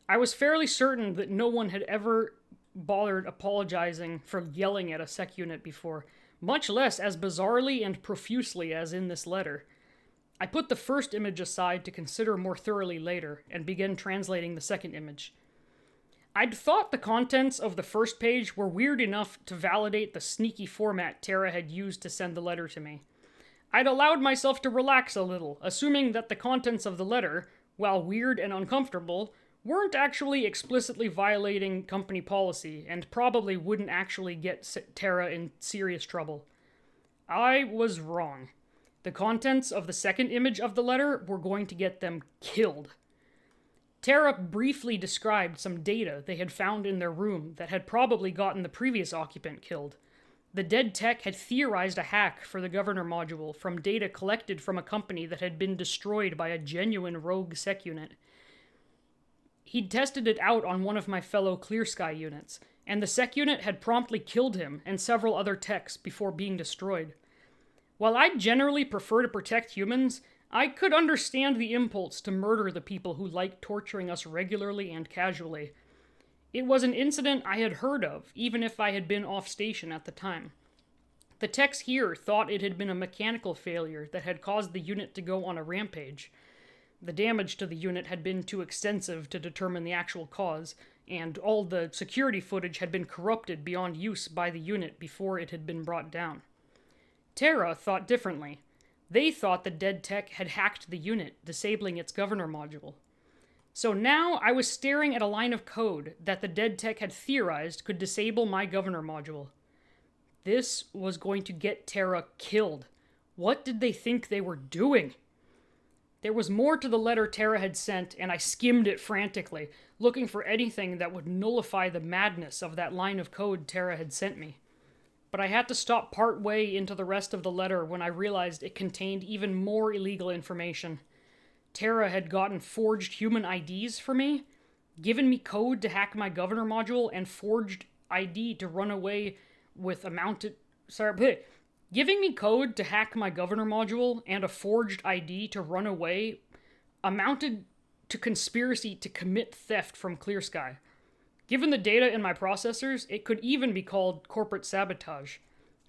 [SPEAKER 1] I was fairly certain that no one had ever bothered apologizing for yelling at a sec unit before, much less as bizarrely and profusely as in this letter. I put the first image aside to consider more thoroughly later, and began translating the second image. I'd thought the contents of the first page were weird enough to validate the sneaky format Tara had used to send the letter to me. I'd allowed myself to relax a little, assuming that the contents of the letter, while weird and uncomfortable, weren't actually explicitly violating company policy, and probably wouldn't actually get Tara in serious trouble. I was wrong. The contents of the second image of the letter were going to get them killed. Tara briefly described some data they had found in their room that had probably gotten the previous occupant killed. The dead tech had theorized a hack for the governor module from data collected from a company that had been destroyed by a genuine rogue sec unit. He'd tested it out on one of my fellow Clear Sky units, and the sec unit had promptly killed him and several other techs before being destroyed. While I generally prefer to protect humans, I could understand the impulse to murder the people who liked torturing us regularly and casually. It was an incident I had heard of, even if I had been off station at the time. The techs here thought it had been a mechanical failure that had caused the unit to go on a rampage. The damage to the unit had been too extensive to determine the actual cause, and all the security footage had been corrupted beyond use by the unit before it had been brought down. Tara thought differently. They thought the dead tech had hacked the unit, disabling its governor module. So now I was staring at a line of code that the dead tech had theorized could disable my governor module. This was going to get Tara killed. What did they think they were doing? There was more to the letter Tara had sent, and I skimmed it frantically, looking for anything that would nullify the madness of that line of code Tara had sent me. But I had to stop part way into the rest of the letter when I realized it contained even more illegal information. Tara had gotten forged human IDs for me, given me code to hack my governor module, and forged ID to run away with giving me code to hack my governor module and a forged ID to run away amounted to conspiracy to commit theft from Clear Sky. Given the data in my processors, it could even be called corporate sabotage.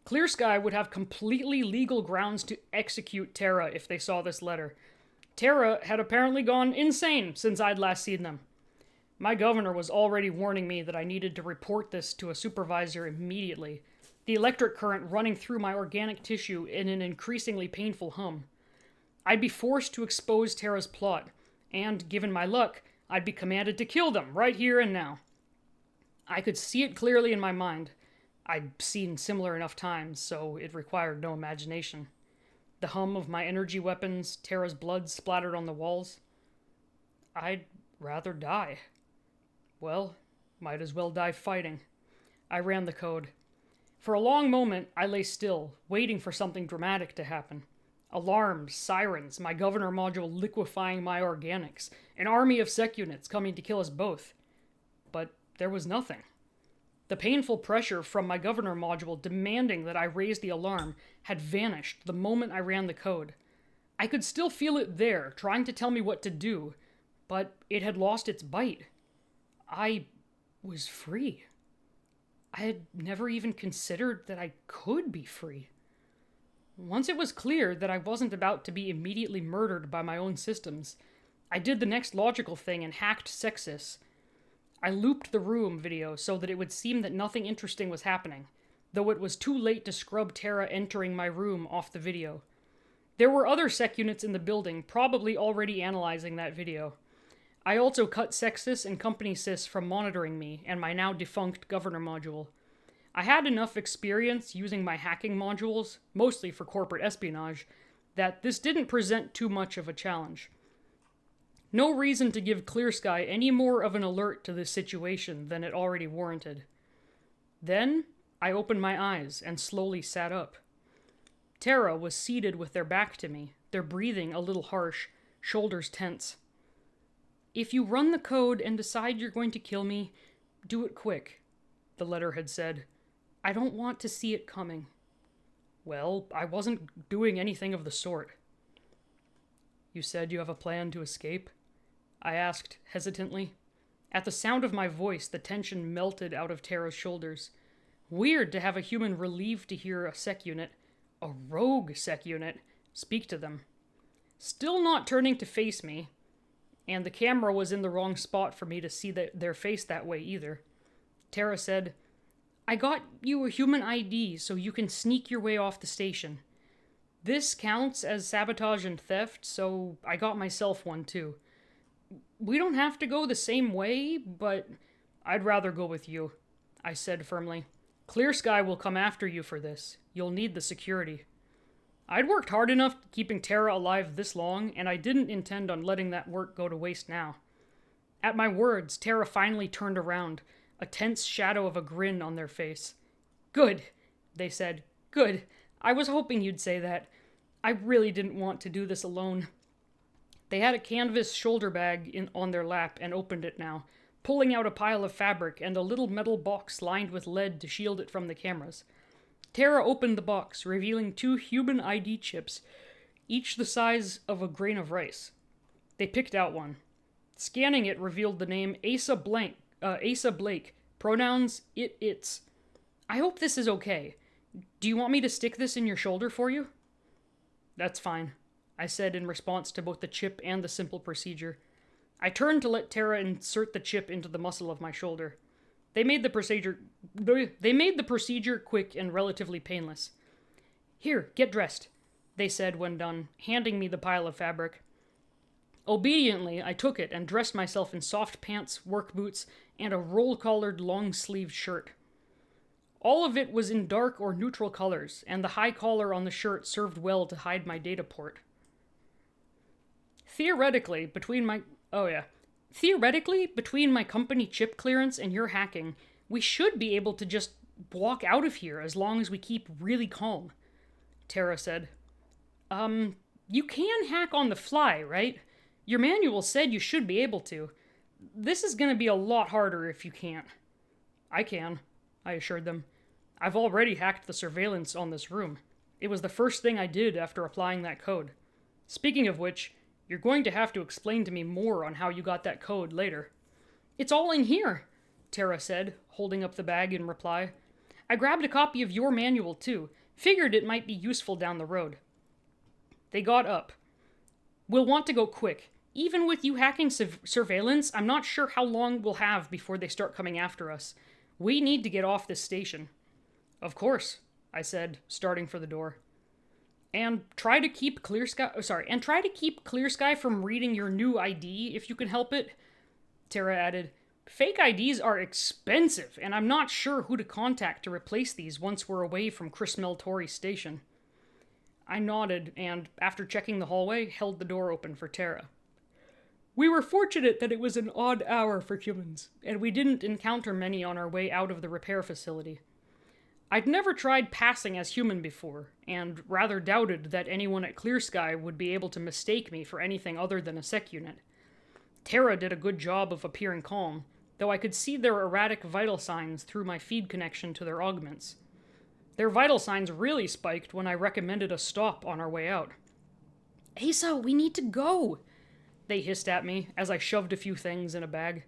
[SPEAKER 1] Clear Sky would have completely legal grounds to execute Tara if they saw this letter. Tara had apparently gone insane since I'd last seen them. My governor was already warning me that I needed to report this to a supervisor immediately, the electric current running through my organic tissue in an increasingly painful hum. I'd be forced to expose Tara's plot, and, given my luck, I'd be commanded to kill them right here and now. I could see it clearly in my mind. I'd seen similar enough times, so it required no imagination. The hum of my energy weapons, Tara's blood splattered on the walls. I'd rather die. Well, might as well die fighting. I ran the code. For a long moment, I lay still, waiting for something dramatic to happen. Alarms, sirens, my governor module liquefying my organics, an army of sec units coming to kill us both. But there was nothing. The painful pressure from my governor module demanding that I raise the alarm had vanished the moment I ran the code. I could still feel it there, trying to tell me what to do, but it had lost its bite. I was free. I had never even considered that I could be free. Once it was clear that I wasn't about to be immediately murdered by my own systems, I did the next logical thing and hacked Sexus. I looped the room video so that it would seem that nothing interesting was happening, though it was too late to scrub Tara entering my room off the video. There were other sec units in the building, probably already analyzing that video. I also cut Sexus and Company Sys from monitoring me and my now defunct governor module. I had enough experience using my hacking modules, mostly for corporate espionage, that this didn't present too much of a challenge. No reason to give Clear Sky any more of an alert to this situation than it already warranted. Then, I opened my eyes and slowly sat up. Tara was seated with their back to me, their breathing a little harsh, shoulders tense. "If you run the code and decide you're going to kill me, do it quick," the letter had said. "I don't want to see it coming." Well, I wasn't doing anything of the sort. "You said you have a plan to escape?" I asked hesitantly.
[SPEAKER 3] At the sound of my voice, the tension melted out of Tara's shoulders. Weird to have a human relieved to hear a sec unit, a rogue sec unit, speak to them. Still not turning to face me, and the camera was in the wrong spot for me to see their face that way either. Tara said, "I got you a human ID so you can sneak your way off the station. This counts as sabotage and theft, so I got myself one too. We don't have to go the same way, but I'd rather go with you," I said firmly. "Clear Sky will come after you for this. You'll need the security." I'd worked hard enough keeping Tara alive this long, and I didn't intend on letting that work go to waste now. At my words, Tara finally turned around, a tense shadow of a grin on their face. "Good," they said. "Good. I was hoping you'd say that. I really didn't want to do this alone." They had a canvas shoulder bag on their lap and opened it now, pulling out a pile of fabric and a little metal box lined with lead to shield it from the cameras. Tara opened the box, revealing 2 human ID chips, each the size of a grain of rice. They picked out one. Scanning it revealed the name Asa Blake, pronouns its. "I hope this is okay. Do you want me to stick this in your shoulder for you?" "That's fine," I said in response to both the chip and the simple procedure. I turned to let Tara insert the chip into the muscle of my shoulder. They made the procedure quick and relatively painless. "Here, get dressed," they said when done, handing me the pile of fabric. Obediently, I took it and dressed myself in soft pants, work boots, and a roll-collared long-sleeved shirt. All of it was in dark or neutral colors, and the high collar on the shirt served well to hide my data port. Theoretically, between my company chip clearance and your hacking, we should be able to just walk out of here as long as we keep really calm," Tara said. You can hack on the fly, right? Your manual said you should be able to. This is going to be a lot harder if you can't." "I can," I assured them. "I've already hacked the surveillance on this room. It was the first thing I did after applying that code. Speaking of which, you're going to have to explain to me more on how you got that code later." "It's all in here," Tara said, holding up the bag in reply. "I grabbed a copy of your manual too. Figured it might be useful down the road." They got up. "We'll want to go quick. Even with you hacking surveillance, I'm not sure how long we'll have before they start coming after us. We need to get off this station." "Of course," I said, starting for the door. And try to keep Clear Sky from reading your new ID if you can help it," Tara added. "Fake IDs are expensive, and I'm not sure who to contact to replace these once we're away from Chris Meltori's station." I nodded, and after checking the hallway, held the door open for Tara. We were fortunate that it was an odd hour for humans, and we didn't encounter many on our way out of the repair facility. I'd never tried passing as human before, and rather doubted that anyone at Clear Sky would be able to mistake me for anything other than a sec unit. Tara did a good job of appearing calm, though I could see their erratic vital signs through my feed connection to their augments. Their vital signs really spiked when I recommended a stop on our way out. "Asa, we need to go," they hissed at me as I shoved a few things in a bag.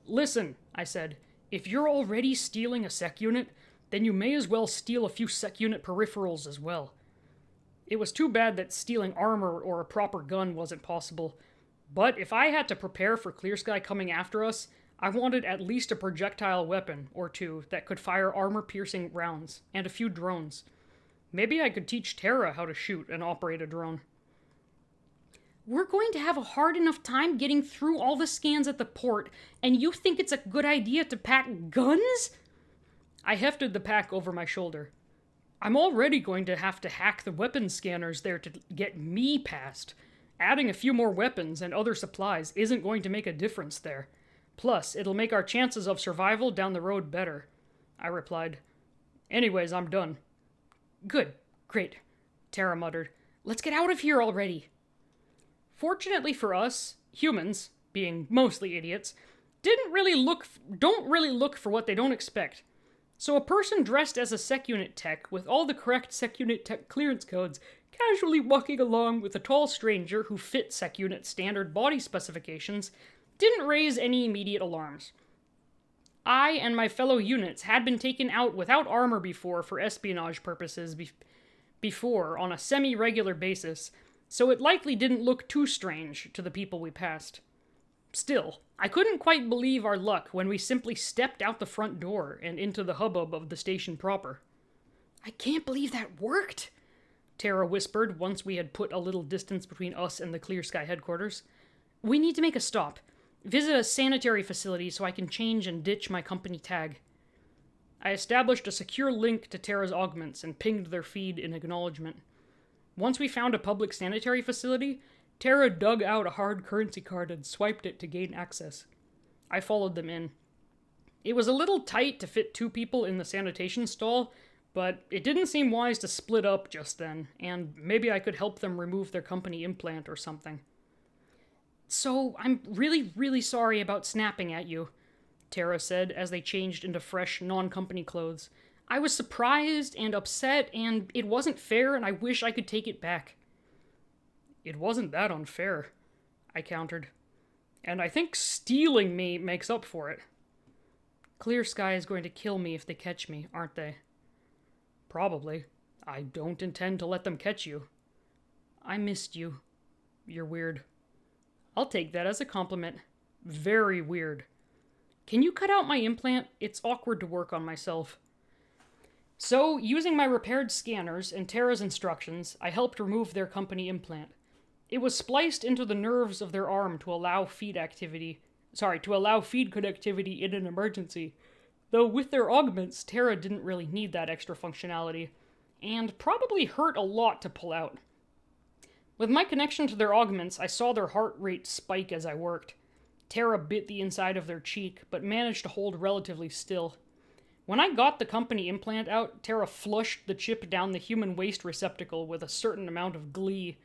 [SPEAKER 3] "Listen," I said, "if you're already stealing a sec unit, then you may as well steal a few sec unit peripherals as well." It was too bad that stealing armor or a proper gun wasn't possible, but if I had to prepare for Clear Sky coming after us, I wanted at least a projectile weapon or two that could fire armor-piercing rounds, and a few drones. Maybe I could teach Tara how to shoot and operate a drone. "We're going to have a hard enough time getting through all the scans at the port, and you think it's a good idea to pack guns?" I hefted the pack over my shoulder. "I'm already going to have to hack the weapons scanners there to get me past. Adding a few more weapons and other supplies isn't going to make a difference there. Plus, it'll make our chances of survival down the road better," I replied. "Anyways, I'm done." "Good. Great," Tara muttered. "Let's get out of here already." Fortunately for us, humans, being mostly idiots, don't really look for what they don't expect. So a person dressed as a sec unit tech with all the correct sec unit tech clearance codes casually walking along with a tall stranger who fit sec unit standard body specifications
[SPEAKER 1] didn't raise any immediate alarms. I and my fellow units had been taken out without armor before for espionage purposes before on a semi-regular basis, so it likely didn't look too strange to the people we passed. Still, I couldn't quite believe our luck when we simply stepped out the front door and into the hubbub of the station proper. "I can't believe that worked," Tara whispered once we had put a little distance between us and the Clear Sky headquarters. "We need to make a stop. Visit a sanitary facility so I can change and ditch my company tag." I established a secure link to Tara's augments and pinged their feed in acknowledgement. Once we found a public sanitary facility, Tara dug out a hard currency card and swiped it to gain access. I followed them in. It was a little tight to fit 2 people in the sanitation stall, but it didn't seem wise to split up just then, and maybe I could help them remove their company implant or something. "So, I'm really, really sorry about snapping at you," Tara said as they changed into fresh, non-company clothes. "I was surprised and upset, and it wasn't fair, and I wish I could take it back." "It wasn't that unfair," I countered. "And I think stealing me makes up for it." "Clear Sky is going to kill me if they catch me, aren't they?" "Probably. I don't intend to let them catch you." "I missed you. You're weird." "I'll take that as a compliment. Very weird. Can you cut out my implant? It's awkward to work on myself." So, using my repaired scanners and Tara's instructions, I helped remove their company implant. It was spliced into the nerves of their arm to allow feed connectivity in an emergency. Though with their augments, Tara didn't really need that extra functionality, and probably hurt a lot to pull out. With my connection to their augments, I saw their heart rate spike as I worked. Tara bit the inside of their cheek, but managed to hold relatively still. When I got the company implant out, Tara flushed the chip down the human waste receptacle with a certain amount of glee.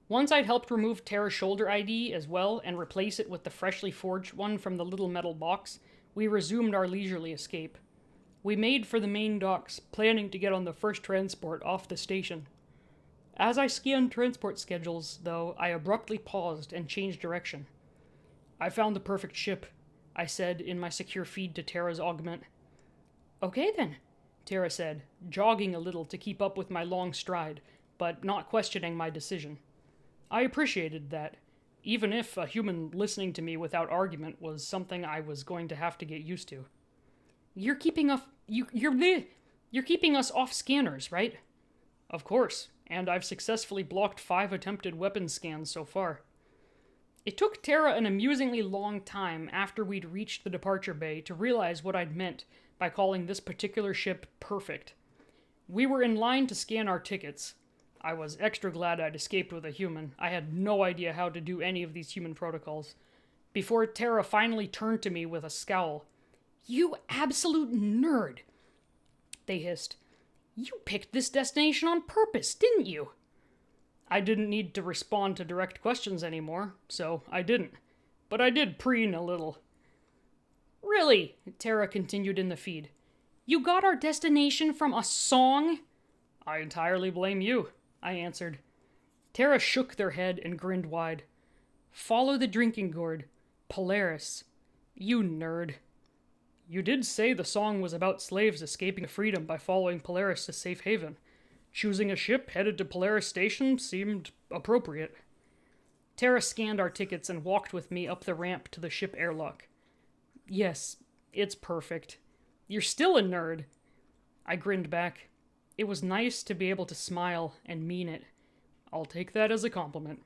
[SPEAKER 1] Once I'd helped remove Tara's shoulder ID as well and replace it with the freshly forged one from the little metal box, we resumed our leisurely escape. We made for the main docks, planning to get on the first transport off the station. As I scanned transport schedules, though, I abruptly paused and changed direction. "I found the perfect ship," I said in my secure feed to Tara's augment. "Okay then," Tara said, jogging a little to keep up with my long stride, but not questioning my decision. I appreciated that, even if a human listening to me without argument was something I was going to have to get used to. You're keeping us off scanners, right?" "Of course, and I've successfully blocked 5 attempted weapon scans so far." It took Tara an amusingly long time after we'd reached the departure bay to realize what I'd meant by calling this particular ship perfect. We were in line to scan our tickets. I was extra glad I'd escaped with a human. I had no idea how to do any of these human protocols. Before Tara finally turned to me with a scowl. "You absolute nerd," they hissed. "You picked this destination on purpose, didn't you?" I didn't need to respond to direct questions anymore, so I didn't. But I did preen a little. "Really?" Tara continued in the feed. "You got our destination from a song?" "I entirely blame you," I answered. Tara shook their head and grinned wide. "Follow the drinking gourd. Polaris. You nerd." "You did say the song was about slaves escaping freedom by following Polaris to safe haven. Choosing a ship headed to Polaris Station seemed appropriate." Tara scanned our tickets and walked with me up the ramp to the ship airlock. "Yes, it's perfect. You're still a nerd." I grinned back. It was nice to be able to smile and mean it. I'll take that as a compliment.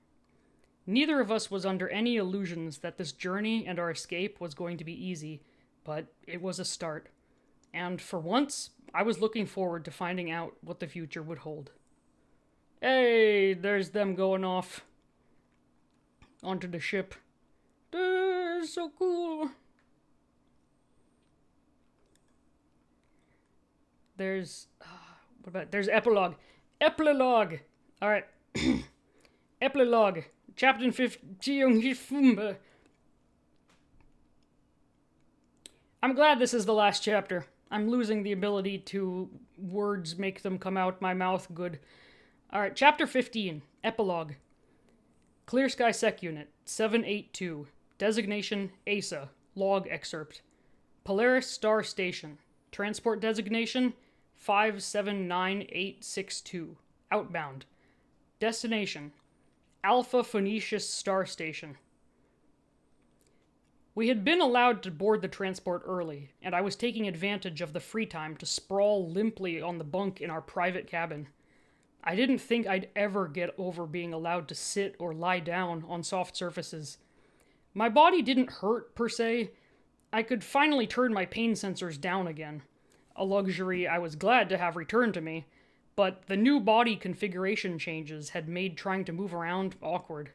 [SPEAKER 1] Neither of us was under any illusions that this journey and our escape was going to be easy, but it was a start. And for once, I was looking forward to finding out what the future would hold. Hey, there's them going off onto the ship. So cool. There's epilogue. Epilogue. All right. Epilogue. Chapter 15. I'm glad this is the last chapter. I'm losing the ability to words make them come out my mouth good. All right, chapter 15. Epilogue.
[SPEAKER 4] Clear Sky Sec Unit 782. Designation ASA. Log excerpt. Polaris Star Station. Transport designation 579862. Outbound. Destination Alpha Phoenicius Star Station. We had been allowed to board the transport early, and I was taking advantage of the free time to sprawl limply on the bunk in our private cabin. I didn't think I'd ever get over being allowed to sit or lie down on soft surfaces. My body didn't hurt, per se. I could finally turn my pain sensors down again, a luxury I was glad to have returned to me, but the new body configuration changes had made trying to move around awkward.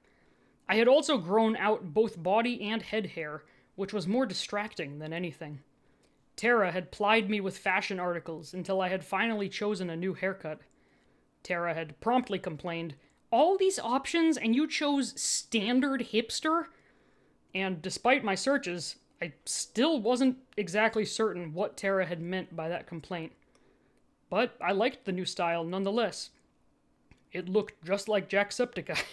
[SPEAKER 4] I had also grown out both body and head hair, which was more distracting than anything. Tara had plied me with fashion articles until I had finally chosen a new haircut. Tara had promptly complained, "All these options and you chose standard hipster?" And despite my searches, I still wasn't exactly certain what Tara had meant by that complaint. But I liked the new style nonetheless. It looked just like Jacksepticeye.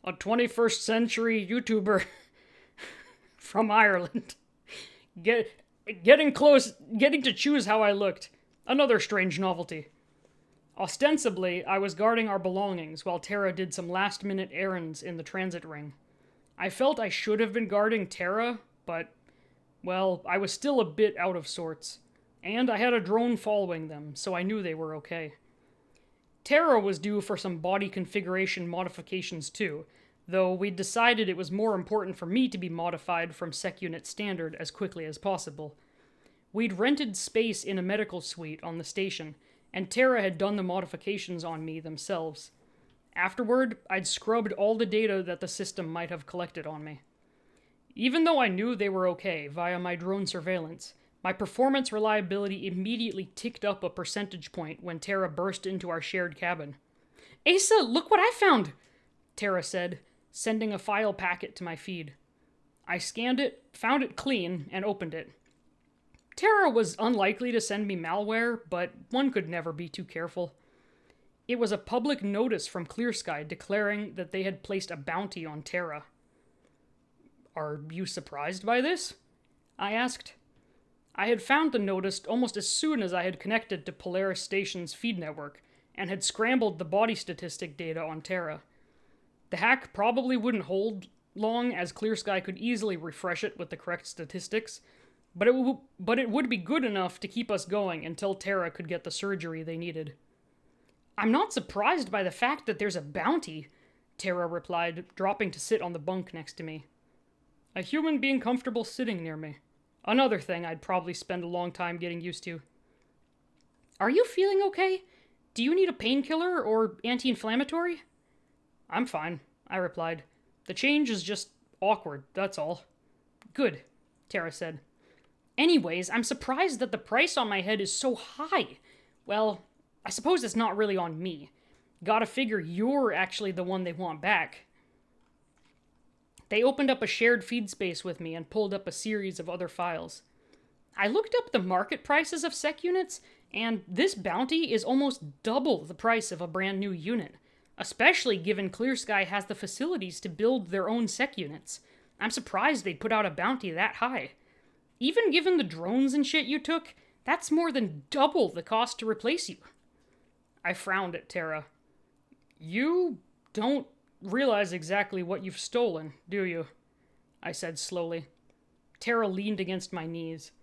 [SPEAKER 4] A 21st century YouTuber from Ireland. Getting to choose how I looked. Another strange novelty. Ostensibly, I was guarding our belongings while Tara did some last-minute errands in the transit ring. I felt I should have been guarding Tara, but, well, I was still a bit out of sorts. And I had a drone following them, so I knew they were okay. Tara was due for some body configuration modifications too, though we'd decided it was more important for me to be modified from Sec Unit Standard as quickly as possible. We'd rented space in a medical suite on the station, and Tara had done the modifications on me themselves. Afterward, I'd scrubbed all the data that the system might have collected on me. Even though I knew they were okay via my drone surveillance, my performance reliability immediately ticked up a percentage point when Tara burst into our shared cabin.
[SPEAKER 3] "Asa, look what I found!"
[SPEAKER 4] Tara said, sending a file packet to my feed. I scanned it, found it clean, and opened it. Tara was unlikely to send me malware, but one could never be too careful. It was a public notice from Clear Sky declaring that they had placed a bounty on Tara. "Are you surprised by this?" I asked. I had found the notice almost as soon as I had connected to Polaris Station's feed network, and had scrambled the body statistic data on Tara. The hack probably wouldn't hold long, as Clear Sky could easily refresh it with the correct statistics, but it would be good enough to keep us going until Tara could get the surgery they needed.
[SPEAKER 3] "I'm not surprised by the fact that there's a bounty," Tara replied, dropping to sit on the bunk next to me.
[SPEAKER 4] A human being comfortable sitting near me. Another thing I'd probably spend a long time getting used to.
[SPEAKER 3] "Are you feeling okay? Do you need a painkiller or anti-inflammatory?"
[SPEAKER 4] "I'm fine," I replied. "The change is just awkward, that's all."
[SPEAKER 3] "Good," Tara said. "Anyways, I'm surprised that the price on my head is so high. Well, I suppose it's not really on me. Gotta figure you're actually the one they want back." They opened up a shared feed space with me and pulled up a series of other files. I looked up the market prices of sec units, and this bounty is almost double the price of a brand new unit, especially given Clear Sky has the facilities to build their own sec units. I'm surprised they put out a bounty that high. Even given the drones and shit you took, that's more than double the cost to replace you.
[SPEAKER 4] I frowned at Tara. "You don't realize exactly what you've stolen, do you?" I said slowly. Tara leaned against my knees.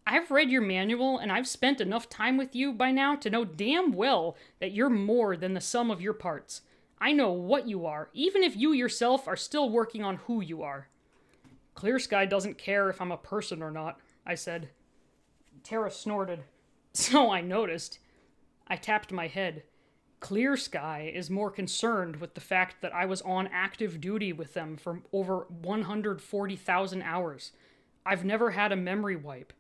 [SPEAKER 3] "I've read your manual, and I've spent enough time with you by now to know damn well that you're more than the sum of your parts. I know what you are, even if you yourself are still working on who you are."
[SPEAKER 4] "Clear Sky doesn't care if I'm a person or not," I said.
[SPEAKER 3] Tara snorted.
[SPEAKER 4] "So I noticed." I tapped my head. "Clear Sky is more concerned with the fact that I was on active duty with them for over 140,000 hours. I've never had a memory wipe.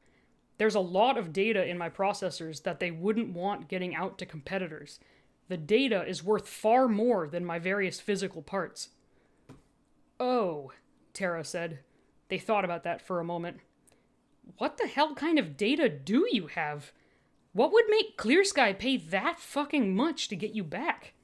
[SPEAKER 4] There's a lot of data in my processors that they wouldn't want getting out to competitors. The data is worth far more than my various physical parts."
[SPEAKER 3] "Oh," Tara said. They thought about that for a moment. "What the hell kind of data do you have? What would make Clear Sky pay that fucking much to get you back?"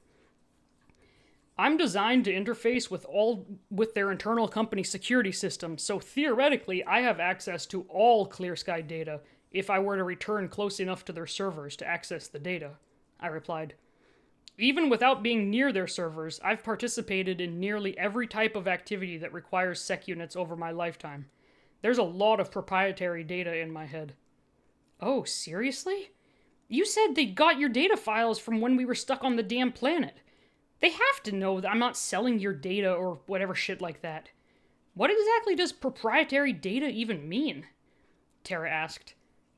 [SPEAKER 4] I'm designed to interface with their internal company security system, so theoretically I have access to all Clear Sky data if I were to return close enough to their servers to access the data, I replied. Even without being near their servers, I've participated in nearly every type of activity that requires sec units over my lifetime. There's a lot of proprietary data in my head.
[SPEAKER 3] Oh, seriously? You said they got your data files from when we were stuck on the damn planet. They have to know that I'm not selling your data or whatever shit like that. What exactly does proprietary data even mean? Tara asked.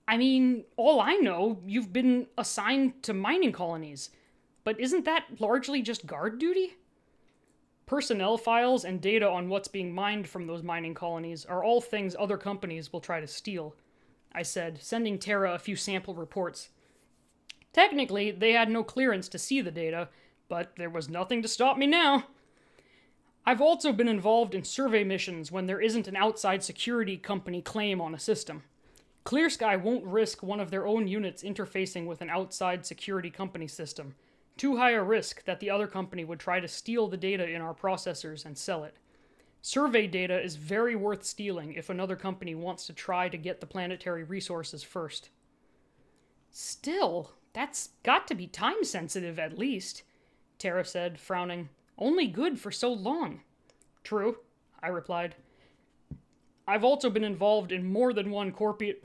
[SPEAKER 3] I mean, all I know, you've been assigned to mining colonies. But isn't that largely just guard duty?
[SPEAKER 4] Personnel files and data on what's being mined from those mining colonies are all things other companies will try to steal, I said, sending Tara a few sample reports. Technically, they had no clearance to see the data, but there was nothing to stop me now. I've also been involved in survey missions when there isn't an outside security company claim on a system. Clear Sky won't risk one of their own units interfacing with an outside security company system. Too high a risk that the other company would try to steal the data in our processors and sell it. Survey data is very worth stealing if another company wants to try to get the planetary resources first.
[SPEAKER 3] Still, that's got to be time sensitive at least, Tara said, frowning. Only good for so long.
[SPEAKER 4] True, I replied. I've also been involved in more than one corporate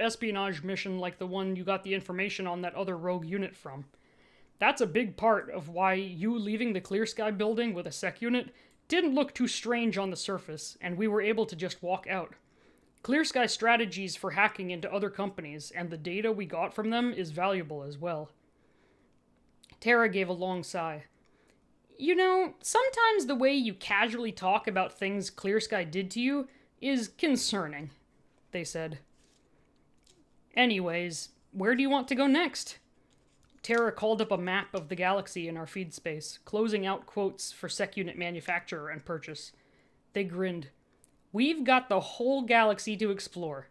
[SPEAKER 4] espionage mission like the one you got the information on that other rogue unit from. That's a big part of why you leaving the Clear Sky building with a sec unit didn't look too strange on the surface, and we were able to just walk out. Clear Sky strategies for hacking into other companies and the data we got from them is valuable as well.
[SPEAKER 3] Tara gave a long sigh. You know, sometimes the way you casually talk about things Clear Sky did to you is concerning, they said.
[SPEAKER 4] Anyways, where do you want to go next? Tara called up a map of the galaxy in our feed space, closing out quotes for sec unit manufacturer and purchase. They grinned. We've got the whole galaxy to explore.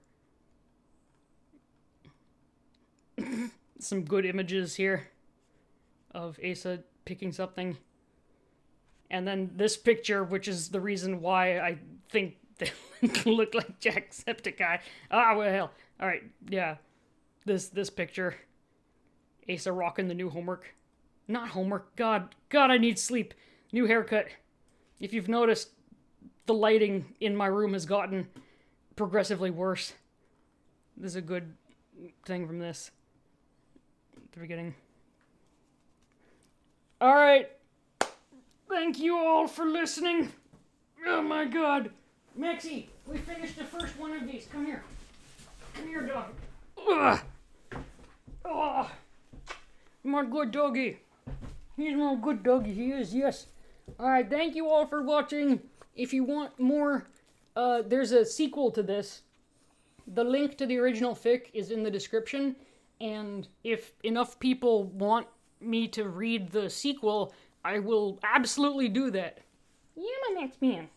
[SPEAKER 4] Some good images here of Asa picking something. And then this picture, which is the reason why I think they look like Jacksepticeye. Ah, well, hell. Alright, yeah. This picture. Asa rocking the new homework. Not homework. God, I need sleep. New haircut. If you've noticed, the lighting in my room has gotten progressively worse. This is a good thing from this. At the beginning. Alright. Thank you all for listening. Oh my god. Maxie, we finished the first one of these. Come here. Come here, dog. Ugh. Oh. My good doggy. He's my good doggy. He is, yes. Alright, thank you all for watching. If you want more, there's a sequel to this. The link to the original fic is in the description. And if enough people want me to read the sequel, I will absolutely do that. Yeah, my next man.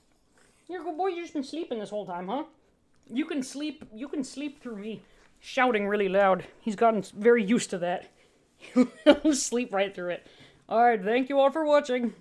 [SPEAKER 4] You're a good boy, you've just been sleeping this whole time, huh? You can sleep through me shouting really loud. He's gotten very used to that. He'll sleep right through it. Alright, thank you all for watching.